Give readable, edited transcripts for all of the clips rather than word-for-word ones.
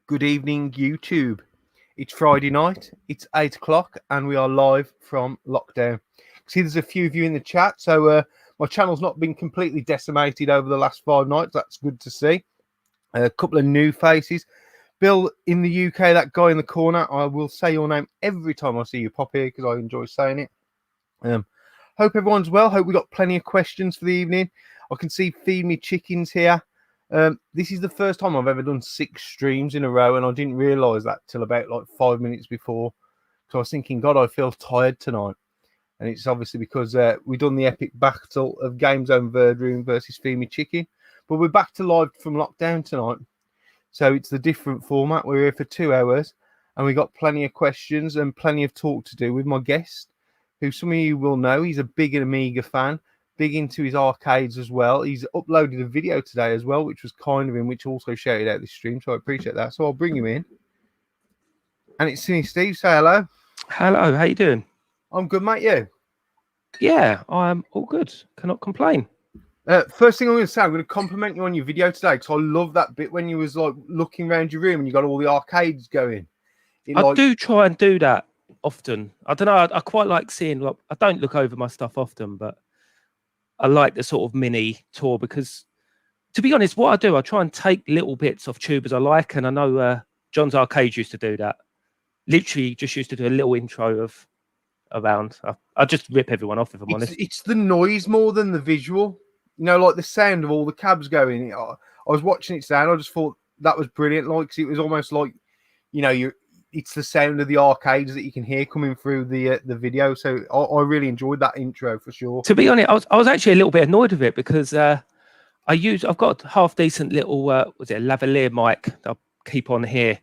Good evening, YouTube. It's Friday night, it's 8 o'clock, and we are live from lockdown. See, there's a few of you in the chat, so my channel's not been completely decimated over the last 5 nights. That's good to see. A couple of new faces. Bill in the UK, that guy in the corner, I will say your name every time I see you pop here because I enjoy saying it. Hope everyone's well. Hope we got plenty of questions for the evening. I can see Feed Me Chickens here. This is the first time I've ever done 6 streams in a row, and I didn't realise that till about like 5 minutes before. So I was thinking, God, I feel tired tonight. And it's obviously because we've done the epic battle of Game Zone Verdroom versus Feed Me Chicken. But we're back to live from lockdown tonight. So it's the different format. We're here for 2 hours, and we got plenty of questions and plenty of talk to do with my guest, who some of you will know. He's a big Amiga fan, big into his arcades as well. He's uploaded a video today as well, which was kind of him, which also shouted out this stream, so I appreciate that. So I'll bring him in. And it's SiniSteve. Say hello. Hello, how you doing? I'm good, mate. You? Yeah, I'm all good. Cannot complain. First thing I'm going to say, I'm going to compliment you on your video today, because I love that bit when you was like looking around your room and you got all the arcades going. I do try and do that often. I don't know. I quite like seeing. Like, I don't look over my stuff often, but I like the sort of mini tour because, to be honest, what I do, I try and take little bits off tubers I like, and I know John's Arcade used to do that. Literally, just used to do a little intro of around. I just rip everyone off if I'm honest. It's the noise more than the visual. You know, like the sound of all the cabs going. I was watching it today, and I just thought that was brilliant. Like, 'cause it was almost like, you know, it's the sound of the arcades that you can hear coming through the video. So I really enjoyed that intro for sure. To be honest, I was actually a little bit annoyed with it because I've got a half decent little was it a lavalier mic that I keep on here,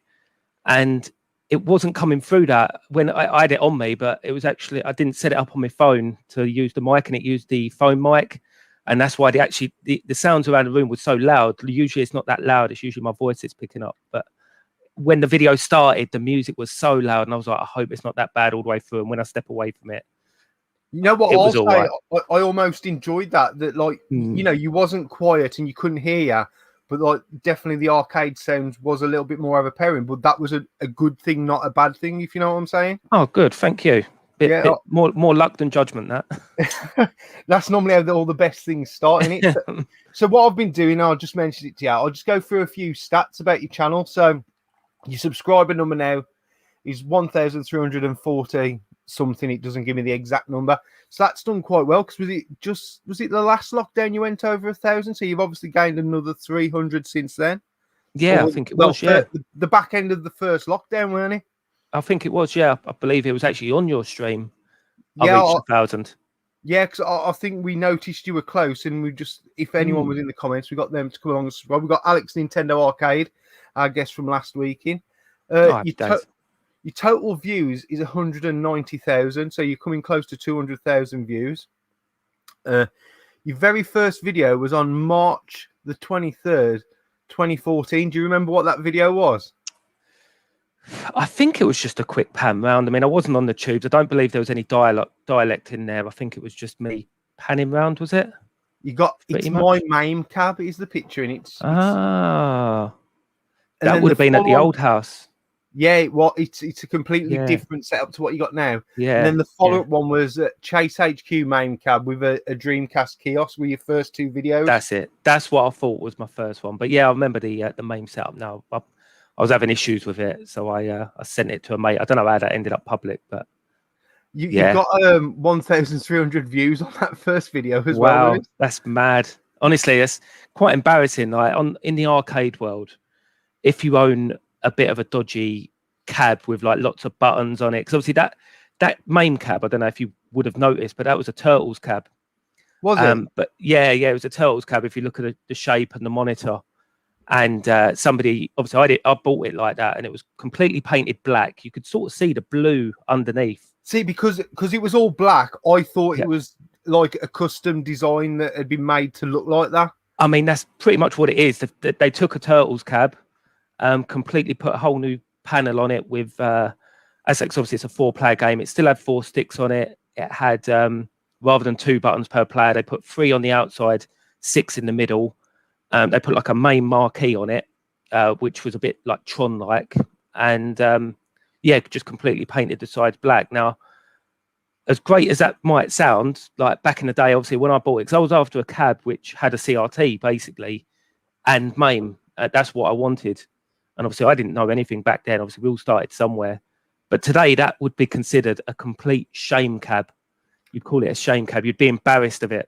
and it wasn't coming through that when I had it on me, but it was actually I didn't set it up on my phone to use the mic, and it used the phone mic, and that's why the sounds around the room was so loud. Usually it's not that loud; it's usually my voice it's picking up, but when the video started, the music was so loud, and I was like, I hope it's not that bad all the way through. And when I step away from it, you know what? It was all right. I almost enjoyed that. That like you know, you wasn't quiet and you couldn't hear you, but like definitely the arcade sounds was a little bit more overpowering. But that was a good thing, not a bad thing. If you know what I'm saying. Oh, good, thank you. Bit more luck than judgment. That that's normally how all the best things start, isn't it? So what I've been doing, I'll just mention it to you. I'll just go through a few stats about your channel. So your subscriber number now is 1,340 something. It doesn't give me the exact number, so that's done quite well. Because was it the last lockdown you went over 1,000? So you've obviously gained another 300 since then. Yeah, I think it was. Yeah, the back end of the first lockdown, weren't it? I think it was. Yeah, I believe it was actually on your stream. Yeah, I reached 1,000. Yeah, because I think we noticed you were close, and we just, if anyone was in the comments, we got them to come along as well. We got Alex Nintendo Arcade, our guest from last week in. Your total views is 190,000, so you're coming close to 200,000 views. Your very first video was on March the 23rd, 2014. Do you remember what that video was? I think it was just a quick pan round. I mean, I wasn't on the tubes. I don't believe there was any dialect in there. I think it was just me panning round, was it? You got It's My MAME cab is the picture, and it's that would have been at the old house. Yeah, it's a completely different setup to what you got now. Yeah. And then the follow-up one was Chase HQ MAME cab with a Dreamcast kiosk. Were your first 2 videos? That's it. That's what I thought was my first one. But yeah, I remember the MAME setup now. I was having issues with it, so I sent it to a mate. I don't know how that ended up public, but you got 1,300 views on that first video as well. Wow, that's mad. Honestly, it's quite embarrassing. Like in the arcade world, if you own a bit of a dodgy cab with like lots of buttons on it, because obviously that MAME cab, I don't know if you would have noticed, but that was a Turtles cab. Was it? But yeah, it was a Turtles cab. If you look at the shape and the monitor. And somebody, obviously, I bought it like that, and it was completely painted black. You could sort of see the blue underneath. See, because it was all black, I thought it was like a custom design that had been made to look like that. I mean, that's pretty much what it is. They took a Turtles cab, completely put a whole new panel on it with, obviously it's a 4-player game. It still had 4 sticks on it. It had, rather than 2 buttons per player, they put 3 on the outside, 6 in the middle. They put like a main marquee on it, which was a bit like Tron-like, and just completely painted the sides black. Now, as great as that might sound, like back in the day, obviously when I bought it, because I was after a cab which had a CRT basically and MAME. That's what I wanted, and obviously I didn't know anything back then. Obviously we all started somewhere, but today that would be considered a complete shame cab. You'd call it a shame cab. You'd be embarrassed of it.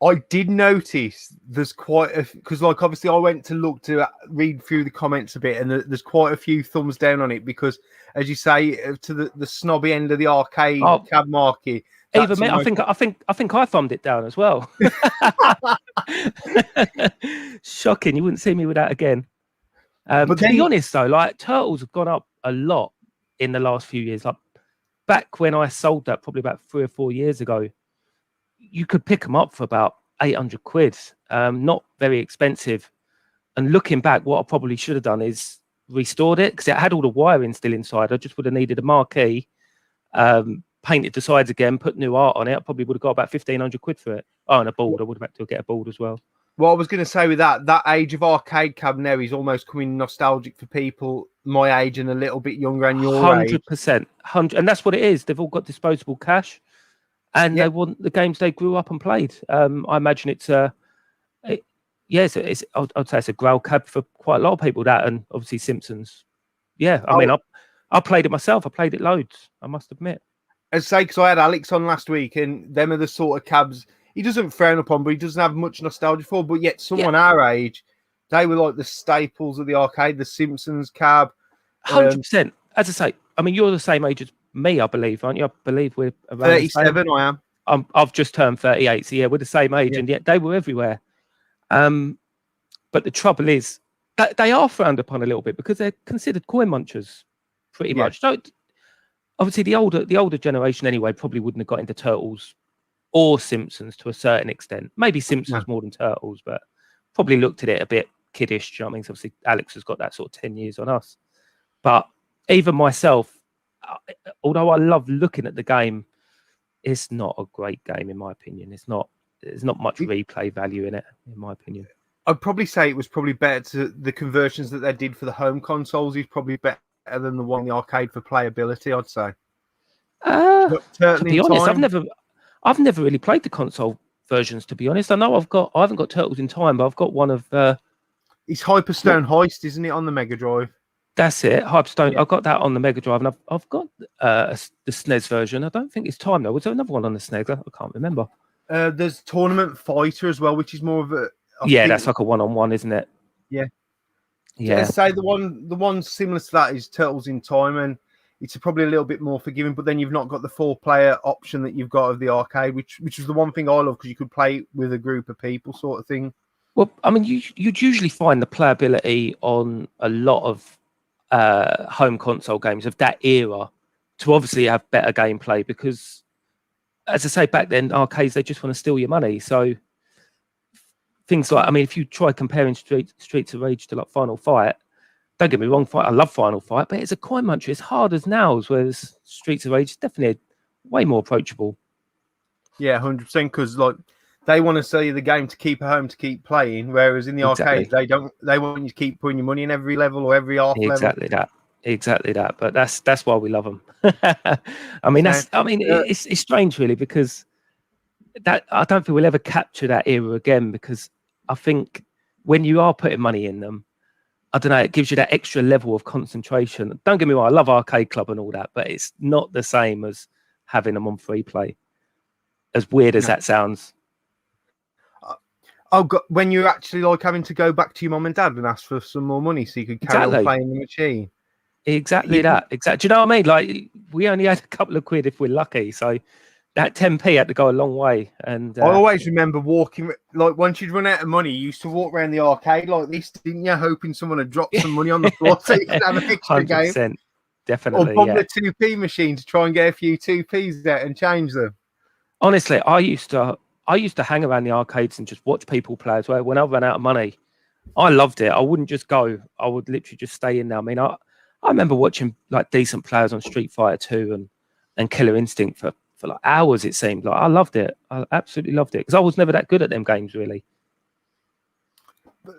I did notice there's quite a, because like obviously I went to look to read through the comments a bit, and there's quite a few thumbs down on it because, as you say, to the snobby end of the arcade cab market. Even me, I think I thumbed it down as well. Shocking! You wouldn't see me with that again. But to be honest, though, like Turtles have gone up a lot in the last few years. Like back when I sold that, probably about 3 or 4 years ago, you could pick them up for about 800 quid. Not very expensive. And looking back, what I probably should have done is restored it because it had all the wiring still inside. I just would have needed a marquee, painted the sides again, put new art on it. I probably would have got about 1,500 quid for it. Oh, and a board. I would have had to get a board as well. Well, I was going to say with that age of arcade cab now is almost coming nostalgic for people my age and a little bit younger and your 100%. And that's what it is. They've all got disposable cash. And they want the games they grew up and played. I imagine it's I'd say it's a growl cab for quite a lot of people. That and obviously Simpsons. Yeah, I mean, I played it myself. I played it loads. I must admit. I'd say because I had Alex on last week, and them are the sort of cabs he doesn't frown upon, but he doesn't have much nostalgia for. But yet, someone our age, they were like the staples of the arcade. The Simpsons cab. 100%. As I say, I mean, you're the same age as me, I believe, aren't you? I believe we're around 37. I am. I've just turned 38, so yeah, we're the same age, and yet they were everywhere. But the trouble is that they are frowned upon a little bit because they're considered coin munchers, pretty much. So obviously, the older generation anyway probably wouldn't have got into Turtles or Simpsons to a certain extent. Maybe Simpsons more than Turtles, but probably looked at it a bit kiddish. Do you know what I mean? So obviously, Alex has got that sort of 10 years on us. But even myself, although I love looking at the game, it's not a great game in my opinion. There's not much replay value in it, in my opinion. I'd probably say it was probably better to the conversions that they did for the home consoles is probably better than the one in the arcade for playability, I'd say. To be honest, I've never really played the console versions, to be honest. I know I haven't got Turtles in Time, but I've got one of it's Hyperstone Heist, isn't it, on the Mega Drive? That's it, Hyperstone. I've got that on the Mega Drive, and I've got the SNES version. I don't think it's Time though. Was there another one on the SNES? I can't remember. There's Tournament Fighter as well, which is more of a that's like a one-on-one, isn't it? Yeah. Yeah. Say the one similar to that is Turtles in Time, and it's probably a little bit more forgiving. But then you've not got the 4-player option that you've got of the arcade, which is the one thing I love because you could play with a group of people, sort of thing. Well, I mean, you'd usually find the playability on a lot of home console games of that era to obviously have better gameplay because, as I say, back then arcades they just want to steal your money. So things like, I mean, if you try comparing Streets of Rage to like Final Fight, don't get me wrong, I love Final Fight, but it's a coin muncher. It's hard as nails, whereas Streets of Rage is definitely way more approachable. Yeah, 100%. Because like they want to sell you the game to keep at home to keep playing, whereas in the arcades they don't. They want you to keep putting your money in every level or every half level. Exactly that. But that's why we love them. I mean, it's strange really because that I don't think we'll ever capture that era again because I think when you are putting money in them, I don't know, it gives you that extra level of concentration. Don't get me wrong, I love Arcade Club and all that, but it's not the same as having them on free play. As weird as that sounds. When you're actually like having to go back to your mum and dad and ask for some more money so you could carry on playing the machine. Exactly that. Exactly. Do you know what I mean? Like we only had a couple of quid if we're lucky. So that 10p had to go a long way. And I always remember walking, like once you'd run out of money, you used to walk around the arcade like this, didn't you? Hoping someone would drop some money on the floor so you could have an extra 100%, game. Definitely. Or bomb the 2p machine to try and get a few 2p's out and change them. Honestly, I used to hang around the arcades and just watch people play as well. When I ran out of money, I loved it. I wouldn't just go. I would literally just stay in there. I mean, I remember watching like decent players on Street Fighter 2 and Killer Instinct for like hours, it seemed. Like I loved it. I absolutely loved it because I was never that good at them games, really.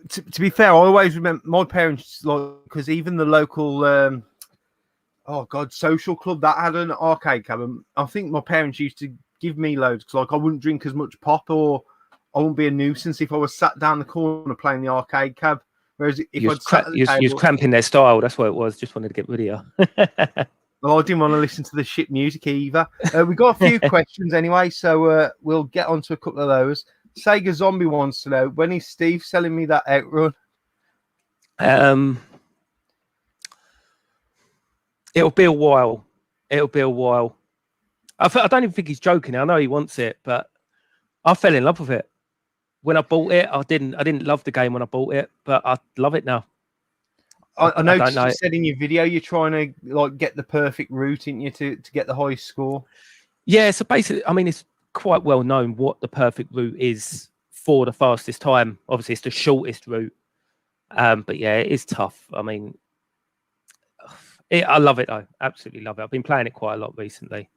To be fair, I always remember my parents, like, because even the local social club that had an arcade cab, and I think my parents used to give me loads because, like, I wouldn't drink as much pop, or I wouldn't be a nuisance if I was sat down the corner playing the arcade cab. Whereas if I'd sat at the table, you was cramping their style. That's what it was. Just wanted to get rid of you. well, I didn't want to listen to the shit music either. We got a few questions anyway, so we'll get on to a couple of those. Sega Zombie wants to know, when is Steve selling me that Outrun? It'll be a while. It'll be a while. I don't even think he's joking. I know he wants it, but I fell in love with it when I bought it. I didn't love the game when I bought it, but I love it now. I noticed you said in your video you're trying to, like, get the perfect route, in you, to get the highest score. Yeah, so basically, I mean, it's quite well known what the perfect route is for the fastest time. Obviously, it's the shortest route. But yeah, it is tough. I mean, I love it though. Absolutely love it. I've been playing it quite a lot recently.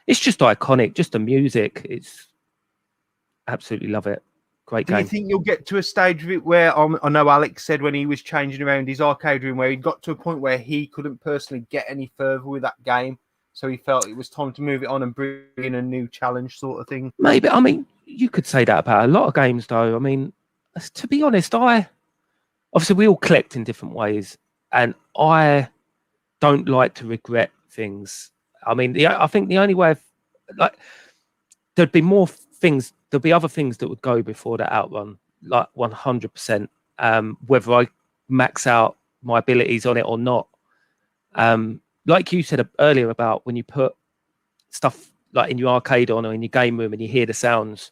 It's just iconic. Just the music. It's absolutely love it. Great game. Do you think you'll get to a stage of it where, I know Alex said when he was changing around his arcade room, where he got to a point where he couldn't personally get any further with that game, so he felt it was time to move it on and bring in a new challenge, sort of thing? Maybe. I mean, you could say that about a lot of games, though. I mean, to be honest, obviously we all collect in different ways, and I don't like to regret things. I mean, I think the only way, like, there'd be more things. There'll be other things that would go before that Outrun, like 100%. Whether I max out my abilities on it or not. Like you said earlier about when you put stuff like in your arcade on or in your game room and you hear the sounds,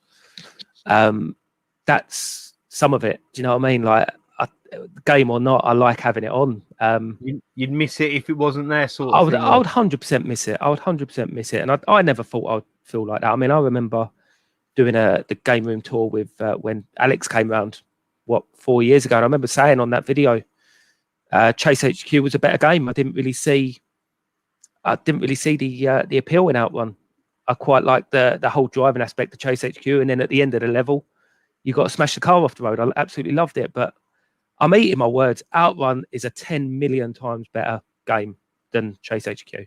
that's some of it. Do you know what I mean? Like, game or not, I like having it on. You'd miss it if it wasn't there, sort of thing. I would 100% miss it. I would 100% miss it, and I never thought I'd feel like that. I mean, I remember doing the game room tour with when Alex came around, 4 years ago. And I remember saying on that video, Chase HQ was a better game. I didn't really see the appeal in Outrun. I quite liked the whole driving aspect of Chase HQ, and then at the end of the level, you got to smash the car off the road. I absolutely loved it, but I'm eating my words. Outrun is a 10 million times better game than Chase HQ.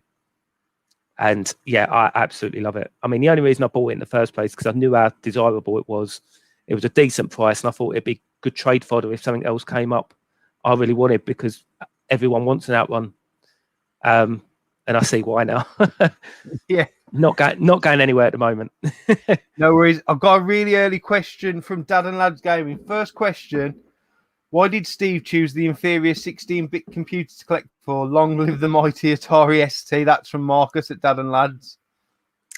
And yeah, I absolutely love it. I mean, the only reason I bought it in the first place because I knew how desirable it was. It was a decent price, and I thought it'd be good trade fodder if something else came up I really wanted, because everyone wants an Outrun. And I see why now. Yeah. Not going anywhere at the moment. No worries. I've got a really early question from Dad and Lads Gaming. First question: why did Steve choose the inferior 16-bit computer to collect for? Long live the mighty Atari ST. That's from Marcus at Dad and Lads.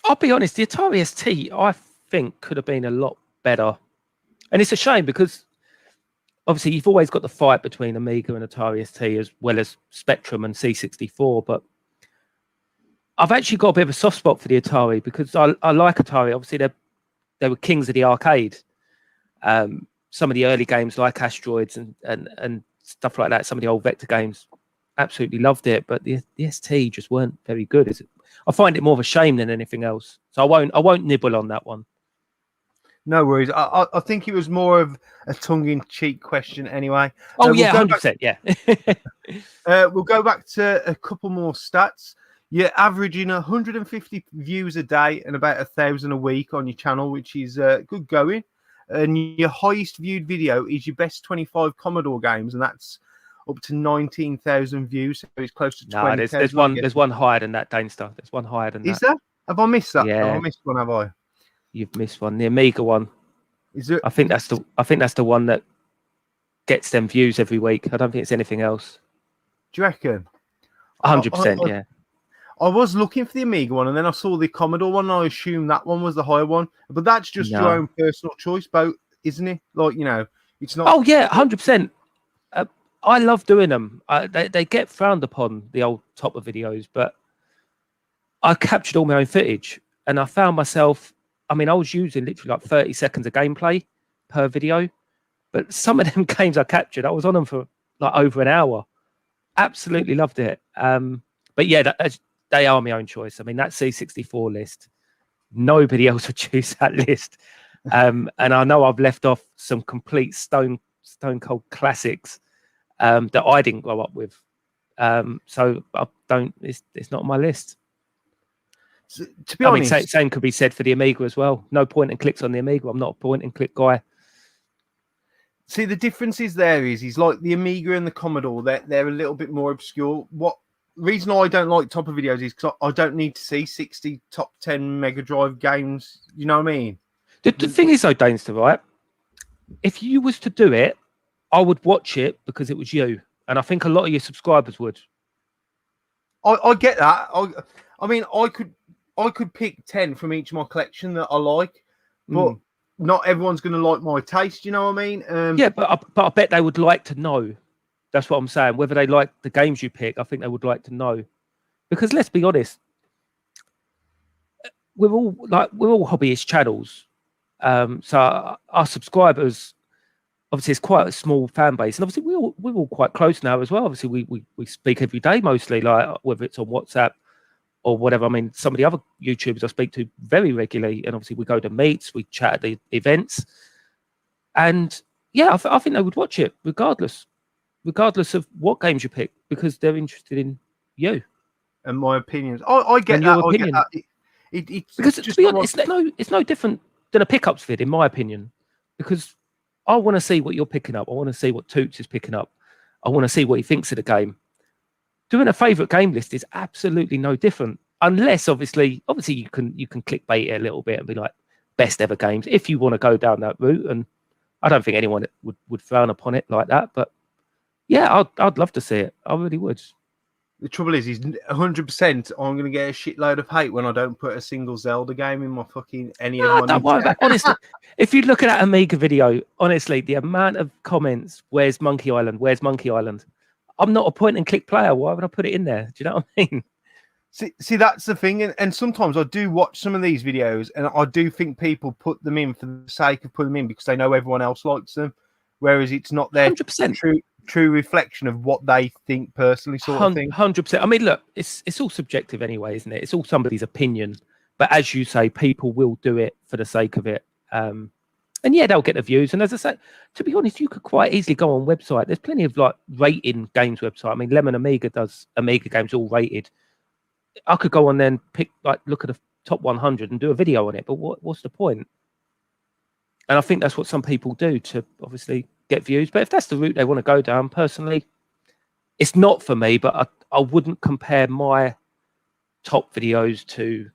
I'll be honest, the Atari ST, I think, could have been a lot better. And it's a shame because obviously you've always got the fight between Amiga and Atari ST, as well as Spectrum and C64. But I've actually got a bit of a soft spot for the Atari because I like Atari. Obviously, they were kings of the arcade. Some of the early games like Asteroids and stuff like that, some of the old Vector games, absolutely loved it. But the ST just weren't very good. I find it more of a shame than anything else. So I won't nibble on that one. No worries. I think it was more of a tongue-in-cheek question anyway. Oh, yeah, 100%, yeah. We'll go back to a couple more stats. You're averaging 150 views a day and about 1,000 a week on your channel, which is good going. And your highest viewed video is your best 25 Commodore games, and that's up to 19,000 views. So it's close to 20,000. No, there's one higher than that, Danester. There's one higher than that. Is there? Have I missed that? Yeah. Have I missed one, have I? You've missed one. The Amiga one. Is it? I think that's the one that gets them views every week. I don't think it's anything else. Do you reckon? 100%, yeah. I was looking for the Amiga one, and then I saw the Commodore one, and I assumed that one was the higher one. But that's just your own personal choice, isn't it? Like, it's not. Oh, yeah, 100%. I love doing them. They get frowned upon, the old top of videos, but I captured all my own footage, and I found myself, I mean, I was using literally like 30 seconds of gameplay per video, but some of them games I captured, I was on them for like over an hour. Absolutely loved it. But yeah, they are my own choice. I mean, that C64 list, nobody else would choose that list. And I know I've left off some complete stone cold classics that I didn't grow up with. So I don't. It's not on my list. So, to be I honest, mean, same could be said for the Amiga as well. No point and clicks on the Amiga. I'm not a point and click guy. see the difference is there is like the Amiga and the Commodore. They're a little bit more obscure. What reason I don't like Topper videos is because I don't need to see 60 top 10 Mega Drive games. You know what I mean? The thing is, though, Dainster, right? If you was to do it, I would watch it because it was you, and I think a lot of your subscribers would. I get that. I mean, I could pick 10 from each of my collection that I like, but not everyone's going to like my taste. You know what I mean? Yeah, but I bet they would like to know. That's what I'm saying. Whether they like the games you pick, I think they would like to know. Because let's be honest, we're all hobbyist channels. So our subscribers, obviously, it's quite a small fan base, and obviously we're all quite close now as well. Obviously, we speak every day mostly, like whether it's on WhatsApp or whatever. I mean, some of the other YouTubers I speak to very regularly, and obviously we go to meets, we chat at the events, and yeah, I think they would watch it regardless of what games you pick, because they're interested in you and my opinions. I get and that. your opinion. I get that. It's Because just to be honest, it's no different than a pickups vid, in my opinion, because I want to see what you're picking up. I want to see what Toots is picking up. I want to see what he thinks of the game. Doing a favourite game list is absolutely no different, unless obviously you can clickbait it a little bit and be like best ever games if you want to go down that route. And I don't think anyone would frown upon it like that. But yeah, I'd love to see it. I really would. The trouble is 100%. I'm going to get a shitload of hate when I don't put a single Zelda game in my fucking Don't worry about it. Honestly, if you look at that Amiga video, honestly, the amount of comments, where's Monkey Island? Where's Monkey Island? I'm not a point and click player. Why would I put it in there? Do you know what I mean? See, that's the thing. And sometimes I do watch some of these videos and I do think people put them in for the sake of putting them in because they know everyone else likes them. Whereas it's not their 100%. true reflection of what they think personally, sort of thing. 100%. I mean, look, it's all subjective anyway, isn't it? It's all somebody's opinion. But as you say, people will do it for the sake of it. And yeah, they'll get the views. And as I say, to be honest, you could quite easily go on website. There's plenty of like rating games website. I mean, Lemon Amiga does Amiga games all rated. I could go on there and look at the top 100 and do a video on it. But what's the point? And I think that's what some people do to obviously get views. But if that's the route they want to go down, personally, it's not for me. But I wouldn't compare my top videos to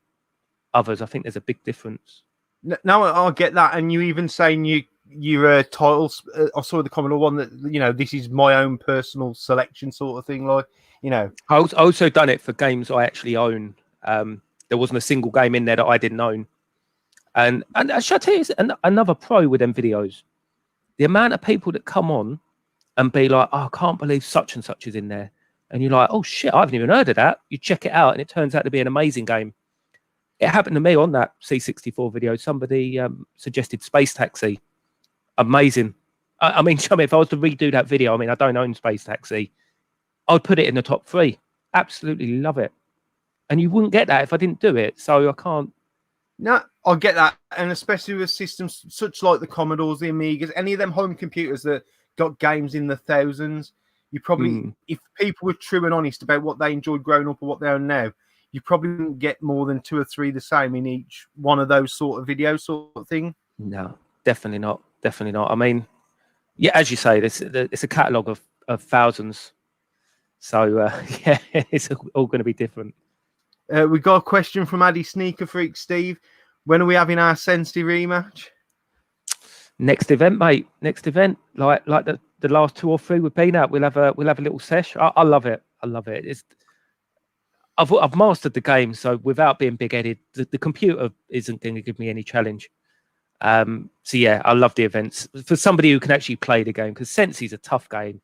others. I think there's a big difference. No, I'll get that. And you even saying your titles, I saw the Commodore one that, you know, this is my own personal selection sort of thing. Like, you know, I also done it for games I actually own. There wasn't a single game in there that I didn't own. And should I tell you, another pro with them videos, the amount of people that come on and be like, oh, I can't believe such and such is in there. And you're like, oh, shit, I haven't even heard of that. You check it out and it turns out to be an amazing game. It happened to me on that C64 video. Somebody suggested Space Taxi. Amazing. I mean, if I was to redo that video, I mean, I don't own Space Taxi. I'd put it in the top 3. Absolutely love it. And you wouldn't get that if I didn't do it. So I can't. No, I get that. And especially with systems such like the Commodores, the Amigas, any of them home computers that got games in the thousands, you probably, if people were true and honest about what they enjoyed growing up or what they own now, you probably wouldn't get more than 2 or 3 the same in each one of those sort of videos sort of thing. No, definitely not. Definitely not. I mean, yeah, as you say, it's a catalogue of thousands. So, yeah, it's all going to be different. We got a question from Addy Sneaker Freak Steve. When are we having our SiniSteve rematch? Next event, mate. Next event. Like the last 2 or 3 we've been at, we'll have a little sesh. I love it. I love it. I've mastered the game, so without being big-headed, the computer isn't going to give me any challenge. So yeah, I love the events for somebody who can actually play the game, because Sensi's a tough game.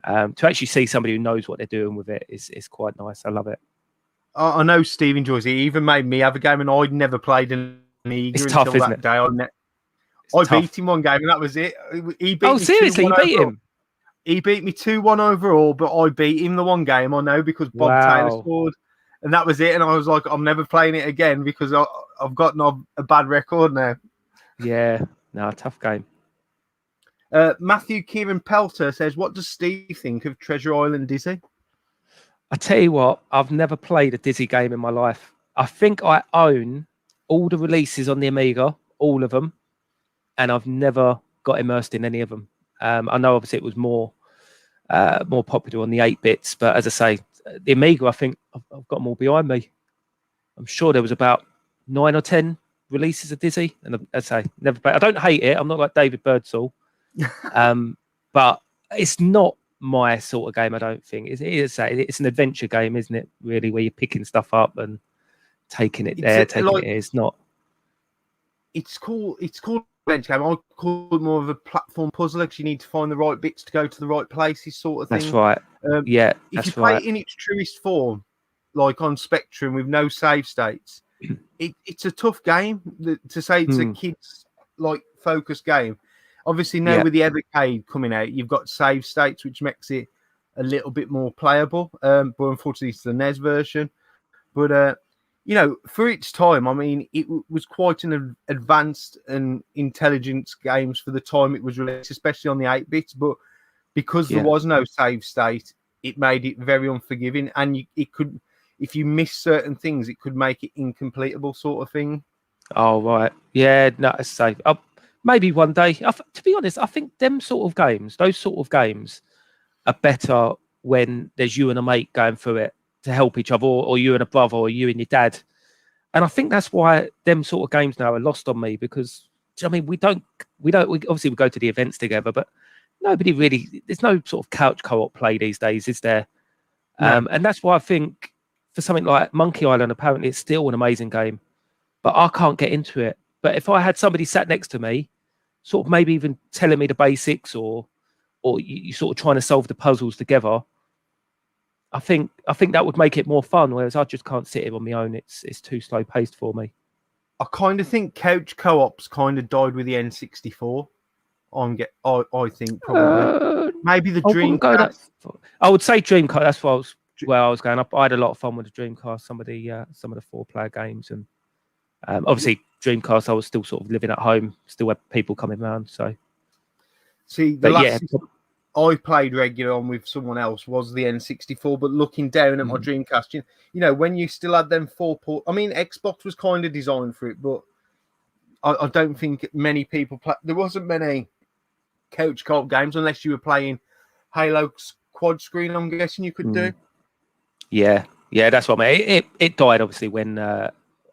To actually see somebody who knows what they're doing with it is quite nice. I love it. I know Steve enjoys it. He even made me have a game, and I'd never played an Amiga until tough, that day. I beat him one game, and that was it. He beat me seriously, you beat him? He beat me 2-1 overall, but I beat him the one game, I know, because Bob Taylor scored, and that was it. And I was like, I'm never playing it again because I've gotten a bad record now. Yeah, no, tough game. Matthew Kieran Pelter says, what does Steve think of Treasure Island Dizzy? I tell you what, I've never played a Dizzy game in my life. I think I own all the releases on the Amiga, all of them, and I've never got immersed in any of them. I know obviously it was more popular on the 8-bits, but as I say, the Amiga, I think I've got them all behind me. I'm sure there was about 9 or 10 releases of Dizzy, and as I say, never played. I don't hate it. I'm not like David Birdsall, but it's not my sort of game. I don't think it's an adventure game, isn't it? Really, where you're picking stuff up and taking it there, taking it here. It's not. It's called adventure game. I call it more of a platform puzzler because you need to find the right bits to go to the right places, sort of thing. That's right. Yeah, if you play it in its truest form, like on Spectrum with no save states, it's a tough game. To say it's a kids like focused game. Obviously, now with the Evercade coming out, you've got save states, which makes it a little bit more playable. But unfortunately, it's the NES version. But for its time, I mean, it was quite an advanced and intelligent games for the time it was released, especially on the 8-bits. But because there was no save state, it made it very unforgiving, and it could, if you miss certain things, it could make it incompletable, sort of thing. Oh right, yeah, no, it's safe. Maybe one day. To be honest, I think those sort of games, are better when there's you and a mate going through it to help each other, or you and a brother, or you and your dad. And I think that's why them sort of games now are lost on me, because I mean, we obviously we go to the events together, but nobody really, there's no sort of couch co-op play these days, is there? No. And that's why I think for something like Monkey Island, apparently it's still an amazing game, but I can't get into it. But if I had somebody sat next to me, sort of maybe even telling me the basics, or you sort of trying to solve the puzzles together, I think that would make it more fun. Whereas I just can't sit here on my own. It's too slow paced for me. I kind of think couch co-ops kind of died with the N64. I think probably maybe the Dreamcast. I would say Dreamcast. That's where I was going. I had a lot of fun with the Dreamcast. Some of the 4-player games, and obviously Dreamcast. I was still sort of living at home. Still had people coming around. So see, I played regular on with someone else was the N64, but looking down at my Dreamcast, you know, when you still had them 4 port. I mean, Xbox was kind of designed for it, but I don't think many people play. There wasn't many couch co-op games unless you were playing Halo quad screen. I'm guessing you could do. Yeah, that's what I mean. It died obviously when I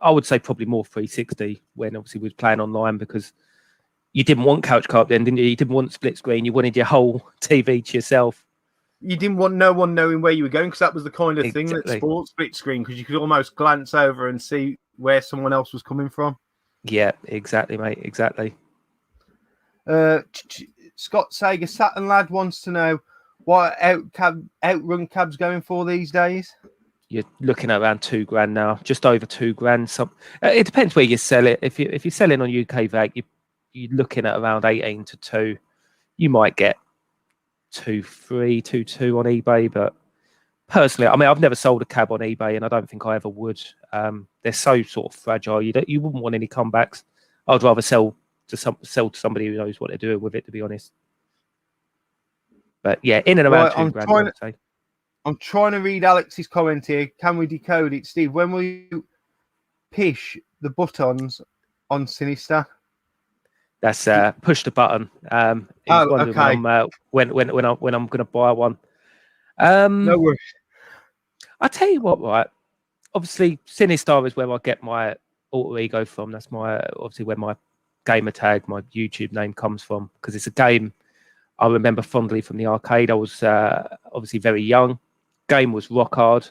would say probably more 360 when obviously we was playing online, because you didn't want couch co-op then, didn't you? You didn't want split screen. You wanted your whole TV to yourself. You didn't want no one knowing where you were going, because that was the kind of thing that sports split screen, because you could almost glance over and see where someone else was coming from. Yeah, exactly, mate. Exactly. Scott Sager, Saturn Lad wants to know what outrun cabs going for these days. You're looking at around $2,000 now, just over $2,000. It depends where you sell it. If you're selling on UK VAG, you're looking at around 18 to 2. You might get 2.3, 2.2 on eBay, but personally, I mean, I've never sold a cab on eBay, and I don't think I ever would. They're so sort of fragile. You wouldn't want any comebacks. I'd rather sell to somebody who knows what they're doing with it, to be honest. But yeah, in and around $2,000. I'm trying to read Alex's comment here. Can we decode it, Steve? When will you push the buttons on Sinister? That's push the button. Okay. When I'm going to buy one. No worries. I tell you what, right? Obviously, Sinister is where I get my alter ego from. That's obviously where my gamer tag, my YouTube name comes from, because it's a game I remember fondly from the arcade. I was obviously very young. Game was rock hard,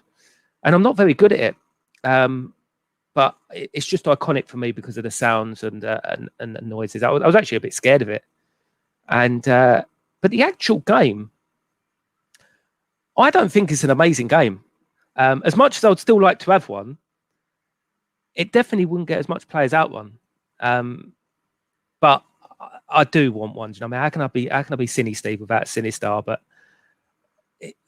and I'm not very good at it. But it's just iconic for me because of the sounds and the noises. I was actually a bit scared of it, but the actual game, I don't think it's an amazing game. As much as I would still like to have one, it definitely wouldn't get as much play as Outrun. But I do want one. You know, I mean, how can I be SiniSteve without Sinister? But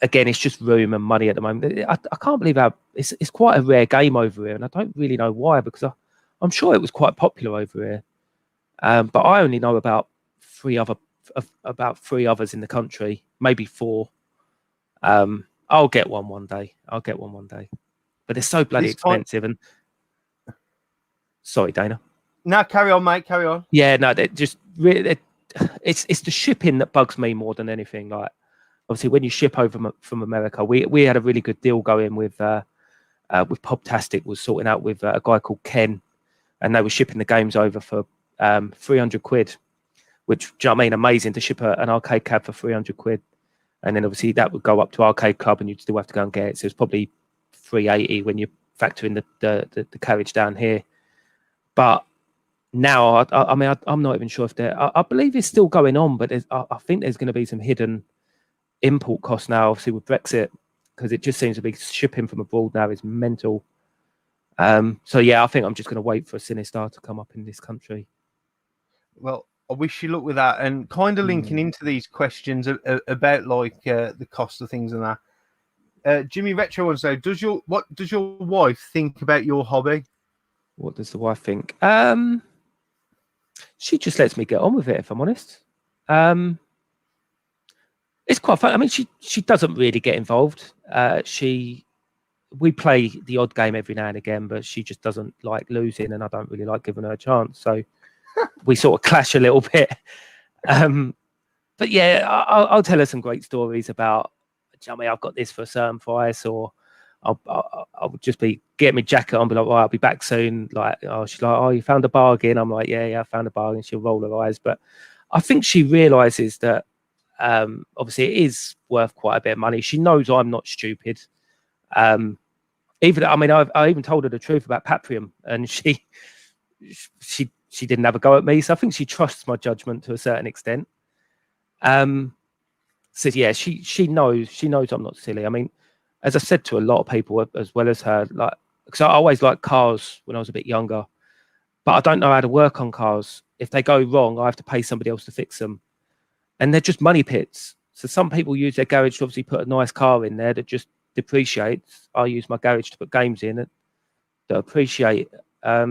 again, it's just room and money at the moment. I can't believe how it's quite a rare game over here, and I don't really know why, because I'm sure it was quite popular over here. But I only know about three others in the country, maybe 4. I'll get one day. But they're so bloody expensive. And sorry, Dana. No, carry on, mate. Carry on. Yeah, no, they're just really. It's the shipping that bugs me more than anything. Like, obviously, when you ship over from America, we had a really good deal going with Pobtastic was sorting out with a guy called Ken, and they were shipping the games over for 300 quid, which, do you know what I mean? Amazing to ship an arcade cab for 300 quid. And then obviously that would go up to Arcade Club and you'd still have to go and get it. So it's probably 380 when you factor in the carriage down here. But now, I mean, I'm not even sure if I believe it's still going on, but I think there's going to be some hidden import costs now, obviously with Brexit, because it just seems to be shipping from abroad now is mental. So yeah, I think I'm just going to wait for a Sinister to come up in this country. Well, I wish you luck with that, and kind of linking into these questions about like the cost of things and that. Jimmy Retro wants to know, what does your wife think about your hobby? What does the wife think? She just lets me get on with it, if I'm honest. It's quite fun. I mean, she doesn't really get involved. We play the odd game every now and again, but she just doesn't like losing, and I don't really like giving her a chance. So we sort of clash a little bit. But yeah, I'll tell her some great stories about, I mean, I've got this for a certain price, or I'll just get my jacket on, be like, well, I'll be back soon. Like, she's like, oh, you found a bargain? I'm like, yeah, I found a bargain. She'll roll her eyes. But I think she realizes that obviously it is worth quite a bit of money. She knows I'm not stupid. I even told her the truth about Paprium, and she didn't have a go at me. So I think she trusts my judgment to a certain extent. So yeah, she knows I'm not silly. I mean, as I said to a lot of people as well as her, like, because I always liked cars when I was a bit younger, but I don't know how to work on cars. If they go wrong, I have to pay somebody else to fix them, and they're just money pits. So some people use their garage to obviously put a nice car in there that just depreciates. I use my garage to put games in that appreciate. I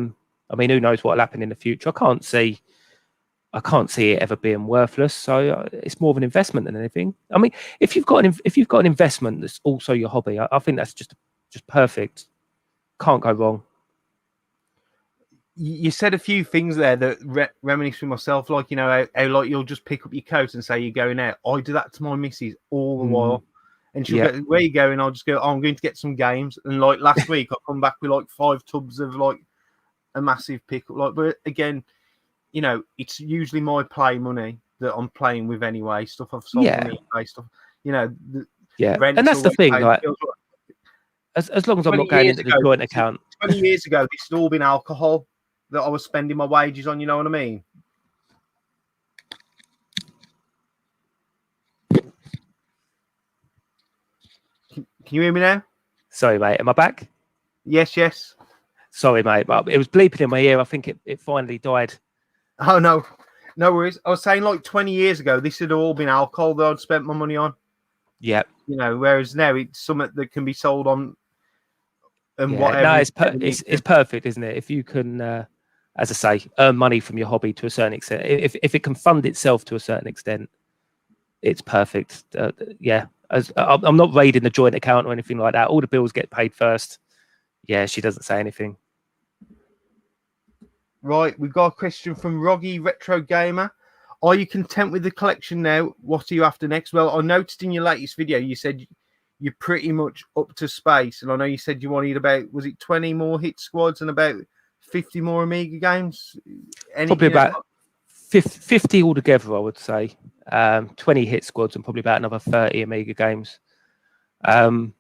mean, who knows what'll happen in the future? I can't see it ever being worthless. So it's more of an investment than anything. I mean, if you've got an investment that's also your hobby, I think that's just perfect. Can't go wrong. You said a few things there that reminisce with myself, like, you know, how like you'll just pick up your coat and say you're going out. I do that to my missus all the while. And she'll go, where are you going? I'll just go, I'm going to get some games. And like last week, I come back with like 5 tubs of like a massive pickup. Like, but again, you know, it's usually my play money that I'm playing with anyway. Stuff I've sold on eBay, stuff, you know. And that's the thing, like, as long as I'm not going into the joint account. 20 years ago, this had all been alcohol that I was spending my wages on. You know what I mean? Can you hear me now? Sorry, mate. Am I back? Yes. Sorry, mate. But it was bleeping in my ear. I think it finally died. Oh, no worries. I was saying, like, 20 years ago, this had all been alcohol that I'd spent my money on. Yeah. You know, whereas now it's something that can be sold on and whatever. No, it's perfect, isn't it? If you can, as I say, earn money from your hobby to a certain extent, if it can fund itself to a certain extent, it's perfect. I'm not raiding the joint account or anything like that. All the bills get paid first. Yeah, she doesn't say anything. Right, we've got a question from Roggy Retro Gamer. Are you content with the collection now? What are you after next? Well, I noticed in your latest video you said you're pretty much up to space, and I know you said you wanted about, was it 20 more hit squads and about 50 more Amiga games? Probably about 50 altogether, I would say. 20 hit squads and probably about another 30 Amiga games. Some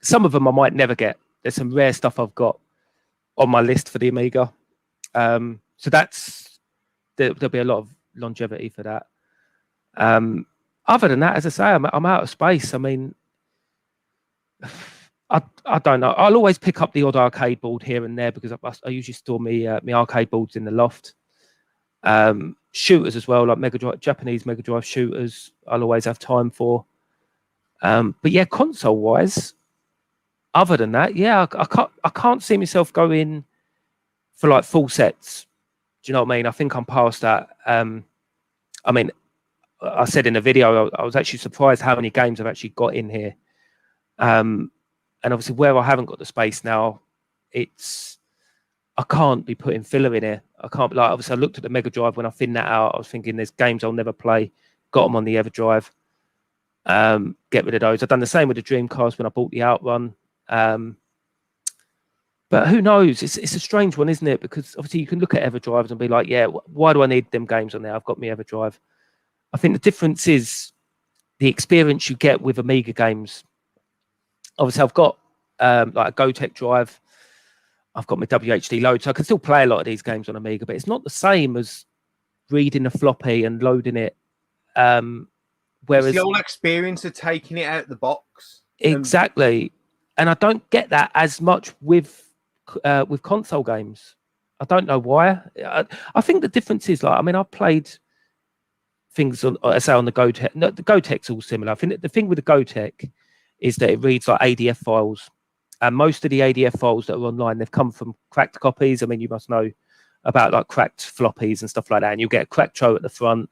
of them I might never get. There's some rare stuff I've got on my list for the Amiga. So there'll be a lot of longevity for that. Other than that, as I say, I'm out of space. I mean, I don't know. I'll always pick up the odd arcade board here and there because I usually store my arcade boards in the loft. Shooters as well, like Japanese Mega Drive shooters, I'll always have time for. But yeah, console wise, other than that, yeah, I can't see myself going for like full sets. you know what I mean? I think I'm past that. I mean, I said in the video, I was actually surprised how many games I've actually got in here. And obviously where I haven't got the space now, I can't be putting filler in here. I can't, like, obviously I looked at the Mega Drive when I thinned that out. I was thinking there's games I'll never play. Got them on the EverDrive. Get rid of those. I've done the same with the Dreamcast when I bought the Outrun. But who knows? It's a strange one, isn't it? Because obviously you can look at EverDrives and be like, yeah, why do I need them games on there? I've got my EverDrive. I think the difference is the experience you get with Amiga games. Obviously, I've got like a GoTech drive. I've got my WHD load, so I can still play a lot of these games on Amiga, but it's not the same as reading a floppy and loading it. Whereas it's the whole experience of taking it out the box. Exactly. And I don't get that as much with console games. I don't know why. I think the difference is, like, I mean, I've played things on, I say, on the GoTech. No, the GoTech's all similar. I think the thing with the GoTech is that it reads like ADF files. And most of the ADF files that are online, they've come from cracked copies. I mean, you must know about like cracked floppies and stuff like that. And you'll get a cracked tro at the front.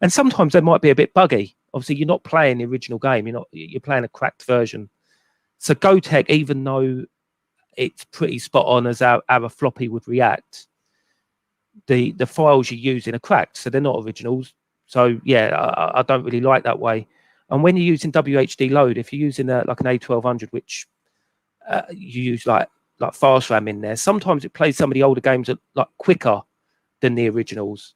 And sometimes they might be a bit buggy. Obviously, you're not playing the original game. You're playing a cracked version. So GoTech, even though it's pretty spot on as how a floppy would react, the files you use are cracked, so they're not originals. So yeah, I don't really like that way. And when you're using WHD load, if you're using like an A1200, which you use like fast RAM in there, sometimes it plays some of the older games like quicker than the originals.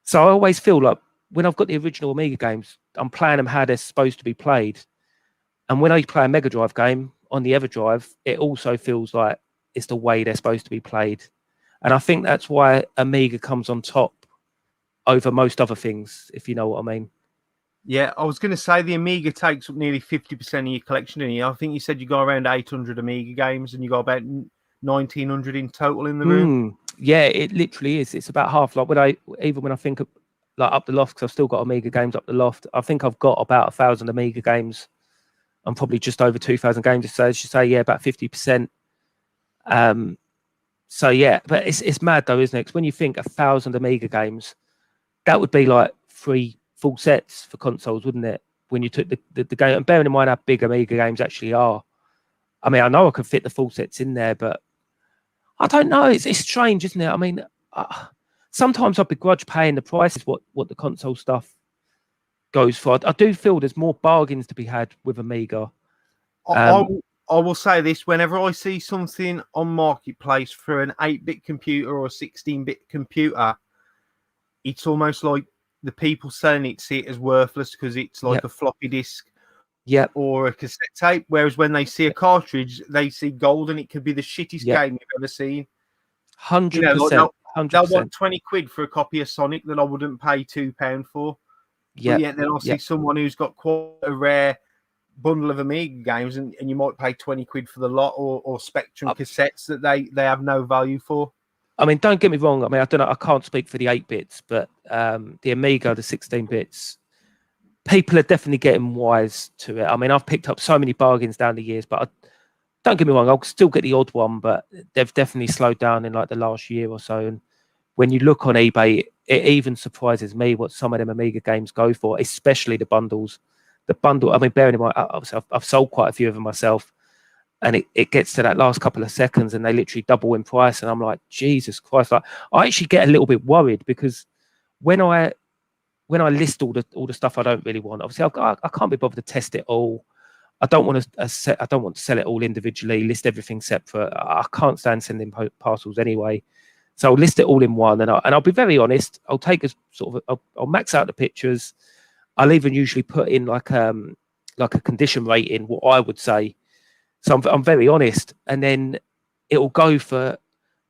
So I always feel like when I've got the original Amiga games, I'm playing them how they're supposed to be played. And when I play a Mega Drive game on the EverDrive, it also feels like it's the way they're supposed to be played. And I think that's why Amiga comes on top over most other things, if you know what I mean. Yeah, I was going to say the Amiga takes up nearly 50% of your collection in here. I think you said you got around 800 Amiga games and you got about 1,900 in total in the room. Yeah, it literally is. It's about half. Like when I think of like up the loft, because I've still got Amiga games up the loft, I think I've got about 1,000 Amiga games. I'm probably just over 2,000 games. So I should say, yeah, about 50%. So yeah, but it's mad though, isn't it? Because when you think 1,000 Amiga games, that would be like 3 full sets for consoles, wouldn't it? When you took the game, and bearing in mind how big Amiga games actually are. I mean, I know I could fit the full sets in there, but I don't know. It's strange, isn't it? I mean, sometimes I begrudge paying the prices what the console stuff goes for. I do feel there's more bargains to be had with Amiga. I will say this: whenever I see something on Marketplace for an 8-bit computer or a 16-bit computer, it's almost like the people selling it see it as worthless because it's like a floppy disk or a cassette tape. Whereas when they see a cartridge, they see gold and it could be the shittest game you've ever seen. 100%. They'll want 20 quid for a copy of Sonic that I wouldn't pay £2 for. Then I'll see someone who's got quite a rare bundle of Amiga games and you might pay 20 quid for the lot or Spectrum cassettes that they have no value for. I mean, don't get me wrong. I mean, I don't know. I can't speak for the 8-bits, but the Amiga, the 16-bits, people are definitely getting wise to it. I mean, I've picked up so many bargains down the years, but don't get me wrong. I'll still get the odd one, but they've definitely slowed down in like the last year or so. And when you look on eBay, it even surprises me what some of them Amiga games go for, especially the bundles. The bundle, I mean, bearing in mind, obviously I've sold quite a few of them myself. And it gets to that last couple of seconds and they literally double in price. And I'm like, Jesus Christ. Like, I actually get a little bit worried because when I list all the stuff I don't really want, obviously I can't be bothered to test it all. I don't want to sell it all individually, list everything separate. I can't stand sending parcels anyway. So I'll list it all in one. And I'll be very honest. I'll take a sort of, I'll max out the pictures. I'll even usually put in like a condition rating, what I would say. So I'm very honest, and then it'll go for